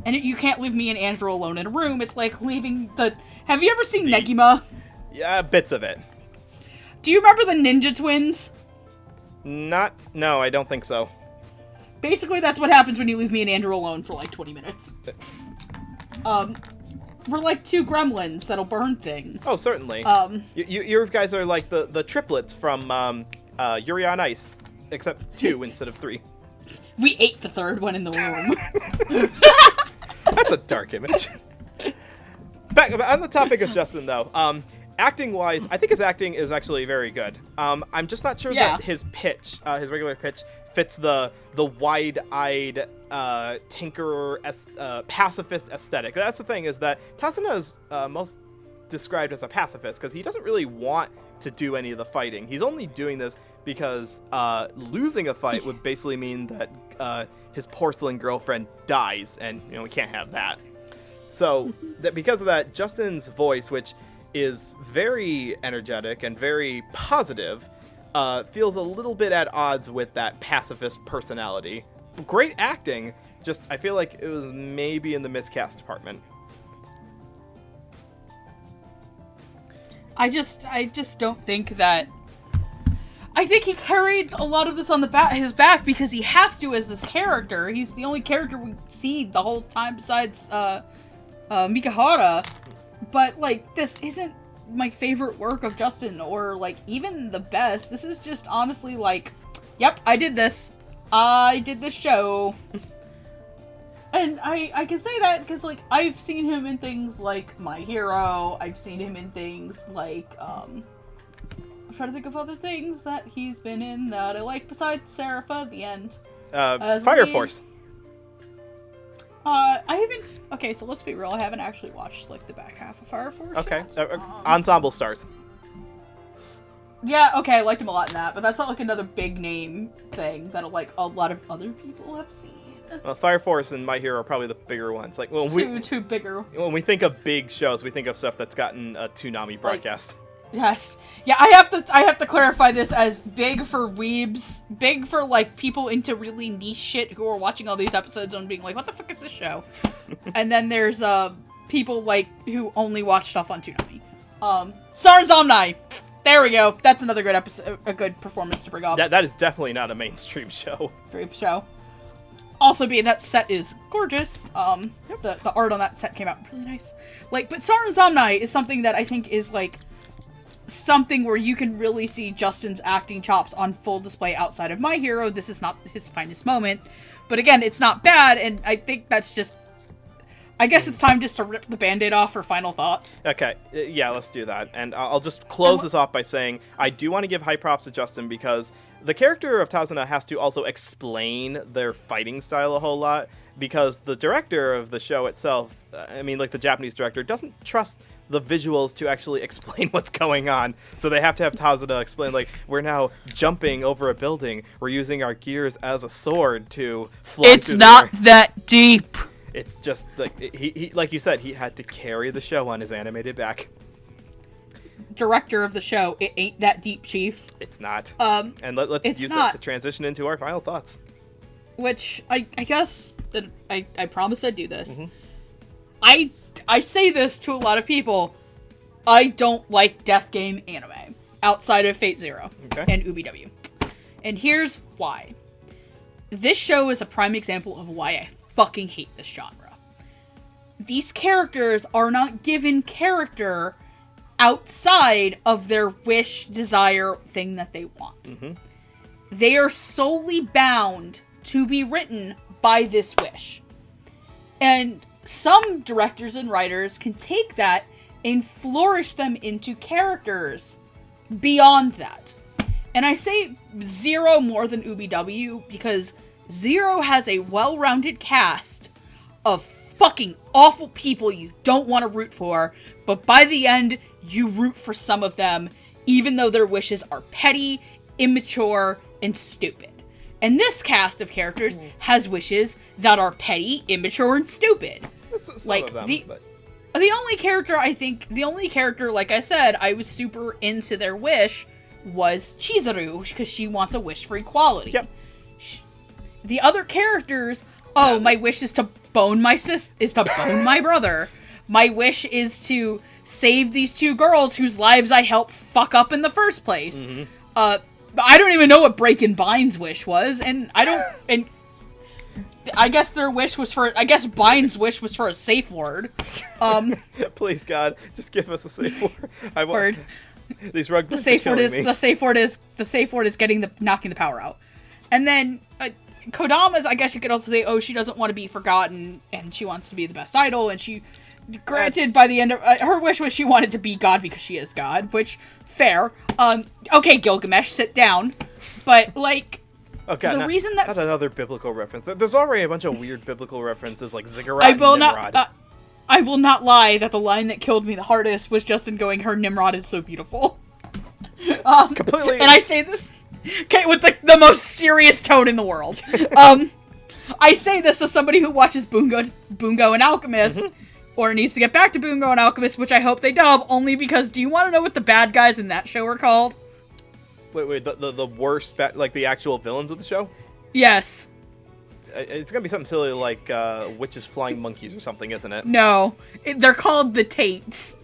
you can't leave me and Andrew alone in a room. It's like leaving the... Have you ever seen Negima?
Yeah, bits of it.
Do you remember the Ninja Twins?
No, I don't think so.
Basically, that's what happens when you leave me and Andrew alone for like 20 minutes. We're like two gremlins that'll burn things.
Oh, certainly. You guys are like the triplets from Yuri on Ice, except 2 instead of 3.
We ate the third one in the room.
That's a dark image. Back on the topic of Justin, though. Acting-wise, I think his acting is actually very good. I'm just not sure that his pitch, his regular pitch, fits the wide-eyed tinker pacifist aesthetic. That's the thing, is that Tasuna is most described as a pacifist because he doesn't really want to do any of the fighting. He's only doing this because losing a fight would basically mean that his porcelain girlfriend dies, and we can't have that. So because of that, Justin's voice, which is very energetic and very positive, feels a little bit at odds with that pacifist personality. Great acting, just I feel like it was maybe in the miscast department.
I just don't think that... I think he carried a lot of this on his back because he has to as this character. He's the only character we see the whole time besides Mikahara. But, like, this isn't my favorite work of Justin, or, like, even the best. This is just honestly like, yep, I did this. I did this show. And I can say that because, like, I've seen him in things like My Hero. I've seen him in things like, I'm trying to think of other things that he's been in that I like besides Serapha at the end.
Fire Force.
I haven't... Okay, so let's be real. I haven't actually watched, like, the back half of Fire Force.
Okay. Ensemble Stars.
Yeah, okay, I liked him a lot in that, but that's not, like, another big name thing that, like, a lot of other people have seen.
Well, Fire Force and My Hero are probably the bigger ones. Like,
Two bigger.
When we think of big shows, we think of stuff that's gotten a Toonami broadcast.
Yes. Yeah, I have to clarify this as big for weebs, big for, like, people into really niche shit who are watching all these episodes and being like, what the fuck is this show? And then there's, people, like, who only watch stuff on Toonami. Sarazomnai! There we go. That's another good episode, a good performance to bring up.
That is definitely not a mainstream show.
Also being that set is gorgeous. The art on that set came out really nice. Like, but Sarazomnai is something that I think is, like, something where you can really see Justin's acting chops on full display outside of My Hero. This is not his finest moment. But again, it's not bad, and I think that's just... I guess it's time just to rip the Band-Aid off for final thoughts.
Okay, yeah, let's do that. And I'll just close this off by saying I do want to give high props to Justin because the character of Tazuna has to also explain their fighting style a whole lot because the director of the show itself, I mean, like the Japanese director, doesn't trust the visuals to actually explain what's going on. So they have to have Tazuna explain, like, we're now jumping over a building. We're using our gears as a sword to fly
It's
through
not
the air.
that deep.
It's just like he like you said, he had to carry the show on his animated back.
Director of the show, it ain't that deep, Chief.
It's not.
And
let's
it's
use
not.
it to transition into our final thoughts.
Which I guess that I promised I'd do this. I say this to a lot of people. I don't like death game anime outside of Fate Zero and UBW. And here's why. This show is a prime example of why I fucking hate this genre. These characters are not given character outside of their wish, desire, thing that they want. They are solely bound to be written by this wish. And some directors and writers can take that and flourish them into characters beyond that. And I say Zero more than UBW because Zero has a well-rounded cast of fucking awful people you don't want to root for, but by the end, you root for some of them, even though their wishes are petty, immature, and stupid. And this cast of characters has wishes that are petty, immature, and stupid.
Some of them,
the only character, like I said, I was super into their wish was Chizuru, because she wants a wish for equality.
Yep.
The other characters, my wish is to bone my brother. My wish is to save these two girls whose lives I helped fuck up in the first place. I don't even know what Breakin' Bind's wish was, and I guess Bind's wish was for a safe word.
Please God, just give us a safe word. I want
Word.
These rug
The safe word is knocking the power out. And then Kodama's, I guess you could also say, she doesn't want to be forgotten and she wants to be the best idol, and she by the end of her wish was she wanted to be God because she is God, which fair. Okay, Gilgamesh, sit down. But like the reason that
not another biblical reference. There's already a bunch of weird biblical references like Ziggurat
I will
and Nimrod.
I will not lie that the line that killed me the hardest was Justin going, her Nimrod is so beautiful.
Completely.
And I say this with the most serious tone in the world. I say this as somebody who watches Bungo and Alchemist, or needs to get back to Bungo and Alchemist, which I hope they dub, only because do you want to know what the bad guys in that show are called?
Wait, the worst, like the actual villains of the show?
Yes.
It's gonna be something silly like witches flying monkeys or something, isn't it?
No. They're called the Taints.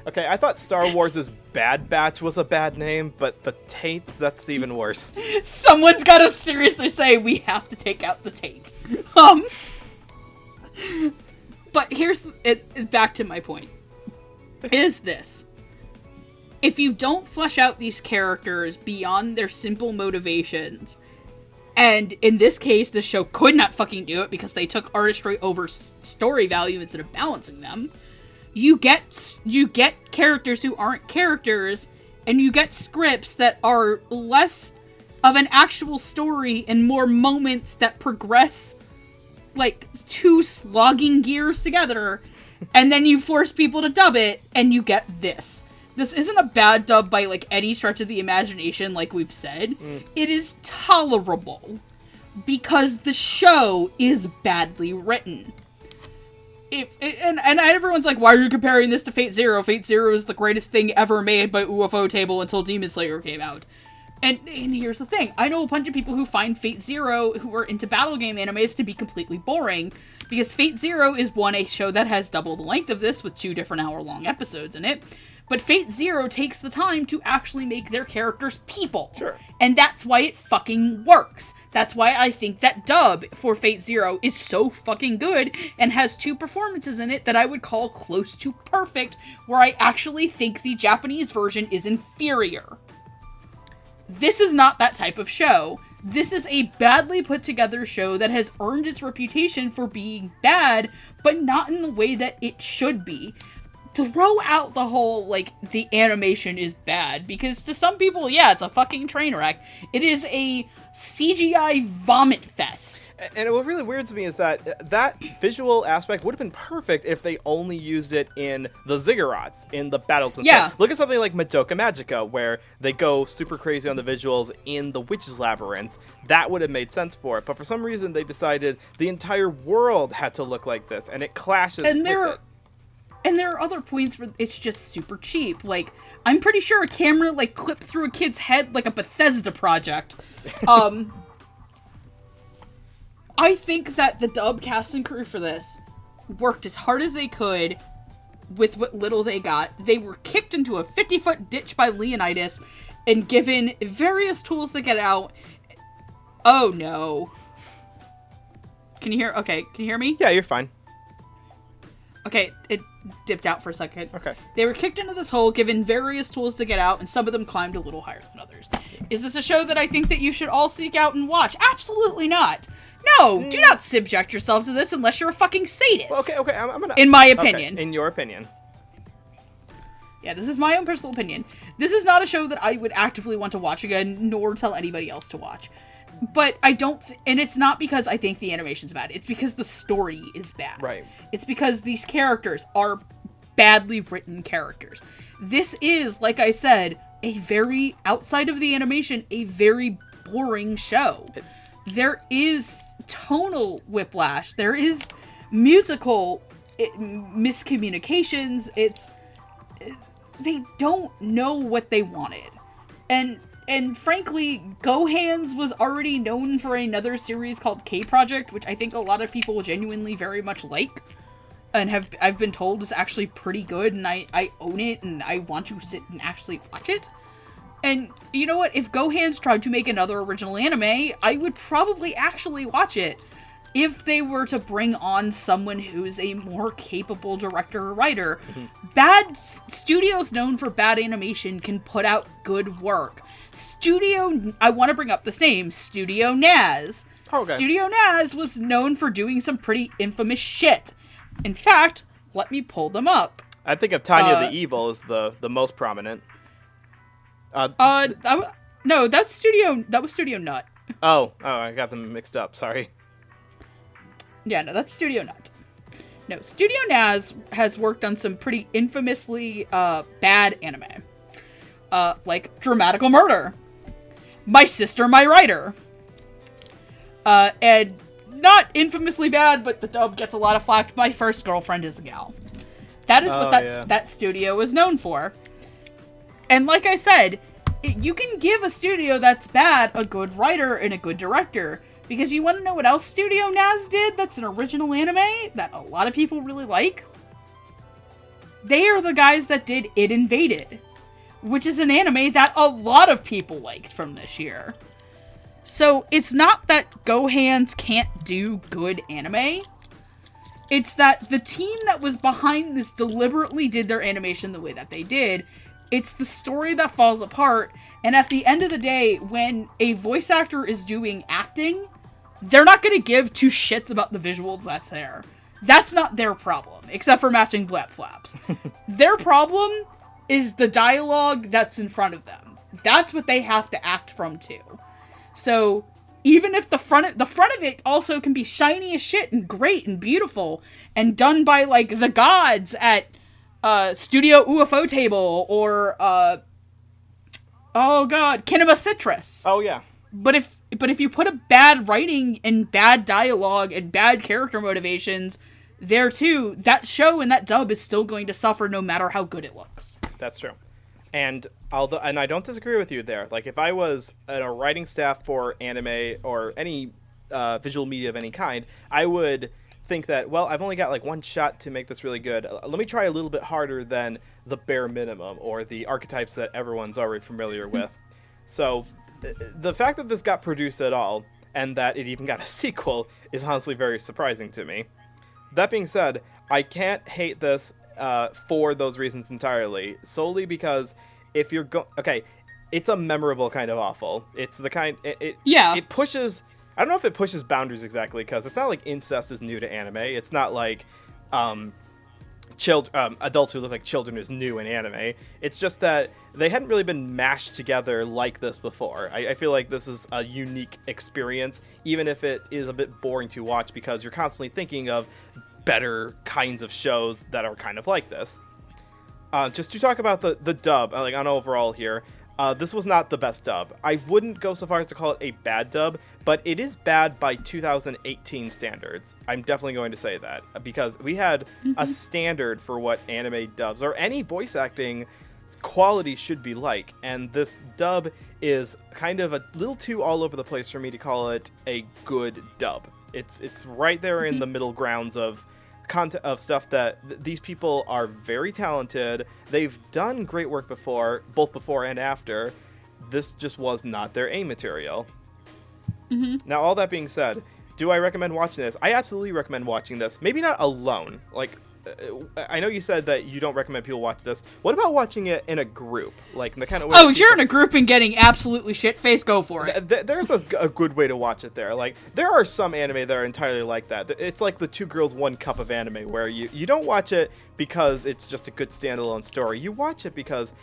Okay, I thought Star Wars' Bad Batch was a bad name, but the Taints, that's even worse.
Someone's gotta seriously say, we have to take out the Taint. But here's back to my point. Is this. If you don't flesh out these characters beyond their simple motivations, and in this case, the show could not fucking do it because they took artistry over story value instead of balancing them, you get characters who aren't characters, and you get scripts that are less of an actual story and more moments that progress like two slogging gears together, and then you force people to dub it, and you get this. This isn't a bad dub by like any stretch of the imagination, like we've said. It is tolerable because the show is badly written. And everyone's like, why are you comparing this to Fate Zero? Fate Zero is the greatest thing ever made by UFO Table until Demon Slayer came out. And here's the thing. I know a bunch of people who find Fate Zero, who are into battle game animes, to be completely boring. Because Fate Zero is, a show that has double the length of this, with 2 different hour-long episodes in it. But Fate Zero takes the time to actually make their characters people.
Sure.
And that's why it fucking works. That's why I think that dub for Fate Zero is so fucking good and has 2 performances in it that I would call close to perfect, where I actually think the Japanese version is inferior. This is not that type of show. This is a badly put together show that has earned its reputation for being bad, but not in the way that it should be. Throw out the whole, like, the animation is bad, because to some people, yeah, it's a fucking train wreck. It is a CGI vomit fest.
And what really weirds me is that visual aspect would have been perfect if they only used it in the ziggurats, in the battles and
Yeah.
stuff. Look at something like Madoka Magica, where they go super crazy on the visuals in the Witch's Labyrinth. That would have made sense for it, but for some reason they decided the entire world had to look like this, and it clashes with it.
And there are other points where it's just super cheap. Like, I'm pretty sure a camera, like, clipped through a kid's head like a Bethesda project. I think that the dub cast and crew for this worked as hard as they could with what little they got. They were kicked into a 50-foot ditch by Leonidas and given various tools to get out. Oh, no. Can you hear me?
Yeah, you're fine.
Okay, it dipped out for a second.
Okay.
They were kicked into this hole, given various tools to get out, and some of them climbed a little higher than others. Is this a show that I think that you should all seek out and watch? Absolutely not. No, do not subject yourself to this unless you're a fucking sadist.
Well, okay, I'm gonna...
In my opinion.
Okay, in your opinion.
Yeah, this is my own personal opinion. This is not a show that I would actively want to watch again, nor tell anybody else to watch. But I don't, and it's not because I think the animation's bad. It's because the story is bad.
Right.
It's because these characters are badly written characters. This is, like I said, a very, outside of the animation, a very boring show. There is tonal whiplash. There is musical miscommunications. They don't know what they wanted. And frankly, Gohan's was already known for another series called K-Project, which I think a lot of people genuinely very much like, and I've been told is actually pretty good, and I own it, and I want to sit and actually watch it. And you know what? If Gohan's tried to make another original anime, I would probably actually watch it if they were to bring on someone who's a more capable director or writer. Bad studios known for bad animation can put out good work. I want to bring up this name, Studio Naz.
Okay.
Studio Naz was known for doing some pretty infamous shit. In fact, let me pull them up.
I think of Tanya the Evil as the most prominent.
No, that was Studio Nut.
Oh, I got them mixed up, sorry.
Yeah, no, that's Studio Nut. No, Studio Naz has worked on some pretty infamously bad anime. Like Dramatical Murder, My Sister, My Writer. And not infamously bad, but the dub gets a lot of flack. My First Girlfriend is a Gal. That is what that studio is known for. And like I said, you can give a studio that's bad a good writer and a good director. Because you want to know what else Studio Naz did that's an original anime that a lot of people really like? They are the guys that did It Invaded, which is an anime that a lot of people liked from this year. So it's not that Gohans can't do good anime. It's that the team that was behind this deliberately did their animation the way that they did. It's the story that falls apart, and at the end of the day, when a voice actor is doing acting, they're not going to give 2 shits about the visuals that's there. That's not their problem, except for matching flap flaps. Their problem is the dialogue that's in front of them. That's what they have to act from too. So even if the front of it also can be shiny as shit and great and beautiful and done by like the gods at Studio UFO Table or Kinema Citrus.
Oh yeah.
But if you put a bad writing and bad dialogue and bad character motivations there too, that show and that dub is still going to suffer no matter how good it looks.
That's true. And I don't disagree with you there. Like if I was in a writing staff for anime or any visual media of any kind, I would think that, well, I've only got like one shot to make this really good. Let me try a little bit harder than the bare minimum or the archetypes that everyone's already familiar with. So the fact that this got produced at all and that it even got a sequel is honestly very surprising to me. That being said, I can't hate this for those reasons entirely, solely because if you're it's a memorable kind of awful. It's the kind it pushes. I don't know if it pushes boundaries exactly, because it's not like incest is new to anime. It's not like adults who look like children is new in anime. It's just that they hadn't really been mashed together like this before. I feel like this is a unique experience, even if it is a bit boring to watch, because you're constantly thinking of better kinds of shows that are kind of like this. Just to talk about the dub, like on overall here, this was not the best dub. I wouldn't go so far as to call it a bad dub, but it is bad by 2018 standards. I'm definitely going to say that, because we had a standard for what anime dubs or any voice acting quality should be like, and this dub is kind of a little too all over the place for me to call it a good dub. It's right there in the middle grounds of content of stuff that these people are very talented. They've done great work before, both before and after. This just was not their A material. Now, all that being said, do I recommend watching this? I absolutely recommend watching this. Maybe not alone. Like, I know you said that you don't recommend people watch this. What about watching it in a group? Like, in the kind of way
if you're in a group and getting absolutely shit-faced, go for it.
There's a good way to watch it there. Like, there are some anime that are entirely like that. It's like the 2 girls, 1 cup of anime, where you don't watch it because it's just a good standalone story. You watch it because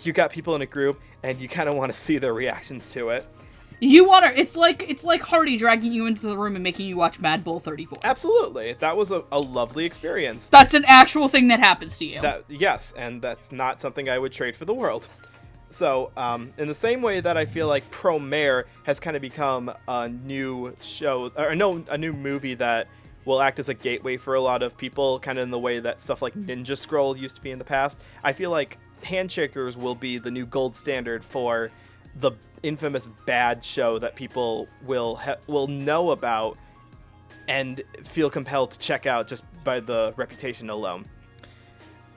you got people in a group and you kind of want to see their reactions to it.
You want to. It's like Hardy dragging you into the room and making you watch Mad Bull 34.
Absolutely, that was a lovely experience.
That's an actual thing that happens to you.
Yes, and that's not something I would trade for the world. So, in the same way that I feel like Promare has kind of become a new show, or a new movie that will act as a gateway for a lot of people, kind of in the way that stuff like Ninja Scroll used to be in the past. I feel like Handshakers will be the new gold standard for the infamous bad show that people will know about and feel compelled to check out just by the reputation alone.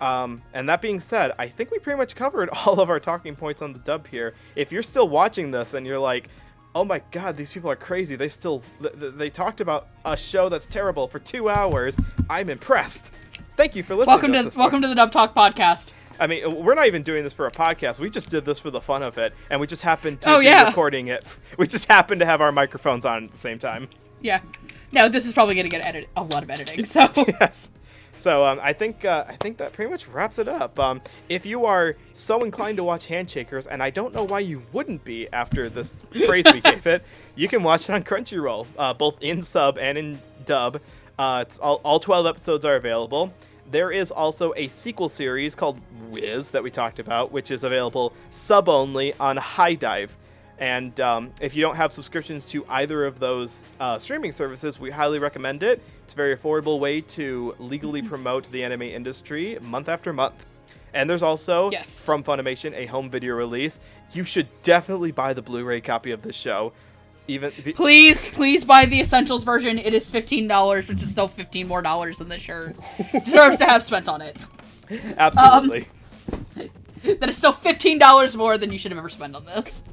And that being said, I think we pretty much covered all of our talking points on the dub here. If you're still watching this and you're like, oh my god, these people are crazy, they talked about a show that's terrible for 2 hours, I'm impressed. Thank you for listening.
Welcome to the Dub Talk podcast.
I mean, we're not even doing this for a podcast. We just did this for the fun of it, and we just happened to be recording it. We just happened to have our microphones on at the same time.
Yeah. No, this is probably going to get a lot of editing. So
yes. So I think that pretty much wraps it up. If you are so inclined to watch Handshakers, and I don't know why you wouldn't be after this praise we gave it, you can watch it on Crunchyroll, both in sub and in dub. It's all 12 episodes are available. There is also a sequel series called Wiz that we talked about, which is available sub-only on High Dive. And if you don't have subscriptions to either of those streaming services, we highly recommend it. It's a very affordable way to legally promote the anime industry month after month. And there's also, from Funimation, a home video release. You should definitely buy the Blu-ray copy of this show.
Please buy the Essentials version. It is $15, which is still $15 more than the shirt deserves to have spent on it.
Absolutely.
That is still $15 more than you should have ever spent on this.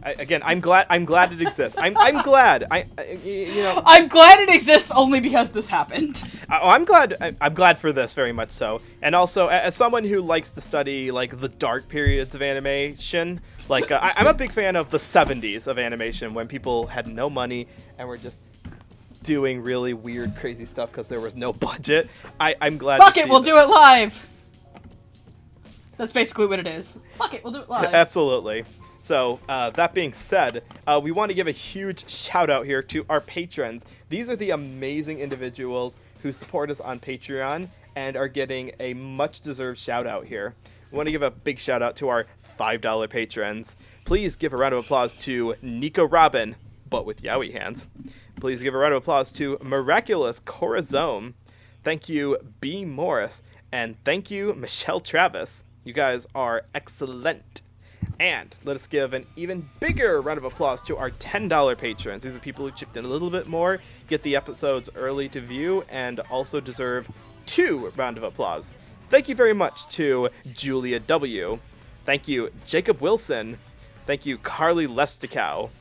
I'm glad it exists. I'm glad.
I'm glad it exists only because this happened.
I'm glad for this very much so. And also, as someone who likes to study like the dark periods of animation, like I'm a big fan of the 70s of animation when people had no money and were just doing really weird, crazy stuff because there was no budget. I'm glad.
Fuck it, we'll do it live. That's basically what it is. Fuck it, we'll do it live.
Absolutely. So, that being said, we want to give a huge shout out here to our patrons. These are the amazing individuals who support us on Patreon and are getting a much deserved shout out here. We want to give a big shout out to our $5 patrons. Please give a round of applause to Nico Robin, but with yaoi hands. Please give a round of applause to Miraculous Corazon. Thank you, B. Morris. And thank you, Michelle Travis. You guys are excellent. And let us give an even bigger round of applause to our $10 patrons. These are people who chipped in a little bit more, get the episodes early to view, and also deserve 2 round of applause. Thank you very much to Julia W. Thank you, Jacob Wilson. Thank you, Carly Lesticow.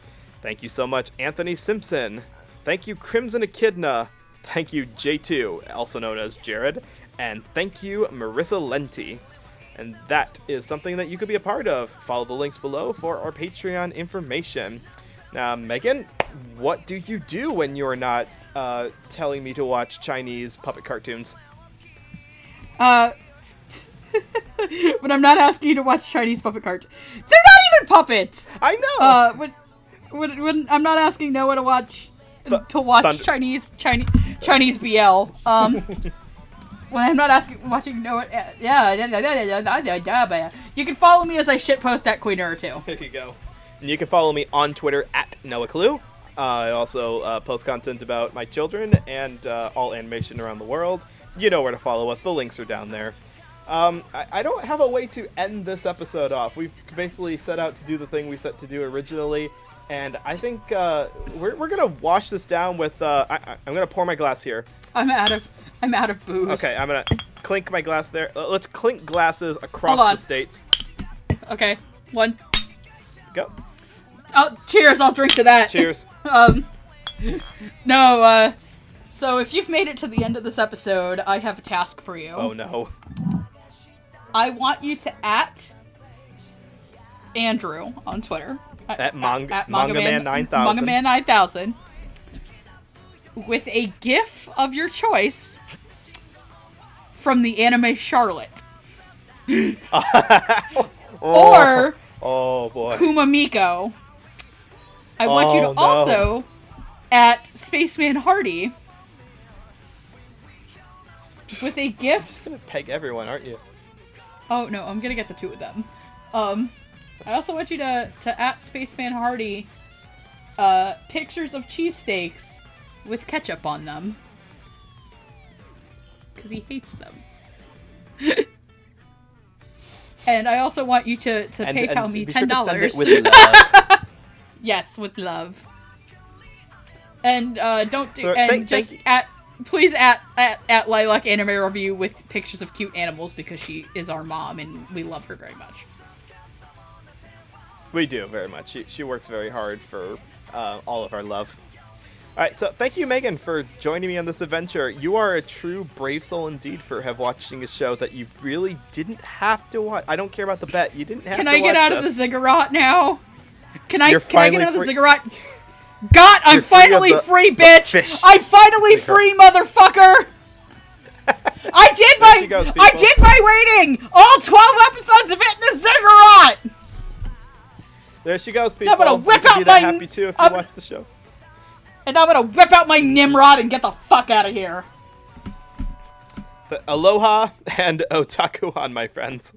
Thank you so much, Anthony Simpson. Thank you, Crimson Echidna. Thank you, J2, also known as Jared. And thank you, Marissa Lenti. And that is something that you could be a part of. Follow the links below for our Patreon information. Now, Megan, what do you do when you're not telling me to watch Chinese puppet cartoons?
When I'm not asking you to watch Chinese puppet cartoons. They're not even puppets!
I know!
When I'm not asking Noah to watch Chinese BL. When I'm not watching Noah, you can follow me as I shitpost at Queener2.
There you go. And you can follow me on Twitter at NoahClue. I also post content about my children and all animation around the world. You know where to follow us. The links are down there. I don't have a way to end this episode off. We've basically set out to do the thing we set to do originally, and I think we're gonna wash this down with. I'm gonna pour my glass here.
I'm out of booze.
Okay, I'm gonna clink my glass there. Let's clink glasses across the states.
Okay, 1.
Go.
Oh, cheers! I'll drink to that.
Cheers.
So if you've made it to the end of this episode, I have a task for you.
Oh no.
I want you to at Andrew on Twitter.
At MangaMan9000.
MangaMan9000. With a GIF of your choice from the anime Charlotte. Or
boy.
Kumamiko. I want you to also at Spaceman Hardy with a GIF.
You're just gonna peg everyone, aren't you?
Oh no, I'm gonna get the 2 of them. I also want you to at Spaceman Hardy pictures of cheesesteaks with ketchup on them. Because he hates them. And I also want you to PayPal me $10.
Sure to send it with love.
Yes, with love. And please at Lilac Anime Review with pictures of cute animals because she is our mom and we love her very much.
We do very much. She works very hard for all of our love. All right, so thank you, Megan, for joining me on this adventure. You are a true brave soul indeed for watching a show that you really didn't have to watch. I don't care about the bet. You didn't have to watch.
Can I get out of the ziggurat now? Can I get out of the
free.
Ziggurat? God, I'm finally free, bitch! I'm finally free, motherfucker! I did my waiting! All 12 episodes of it in the Ziggurat!
There she goes, people.
I'm gonna whip
you
out
can be that happy too if you watch the show.
And I'm gonna whip out my Nimrod and get the fuck out of here.
Aloha and otaku on, my friends.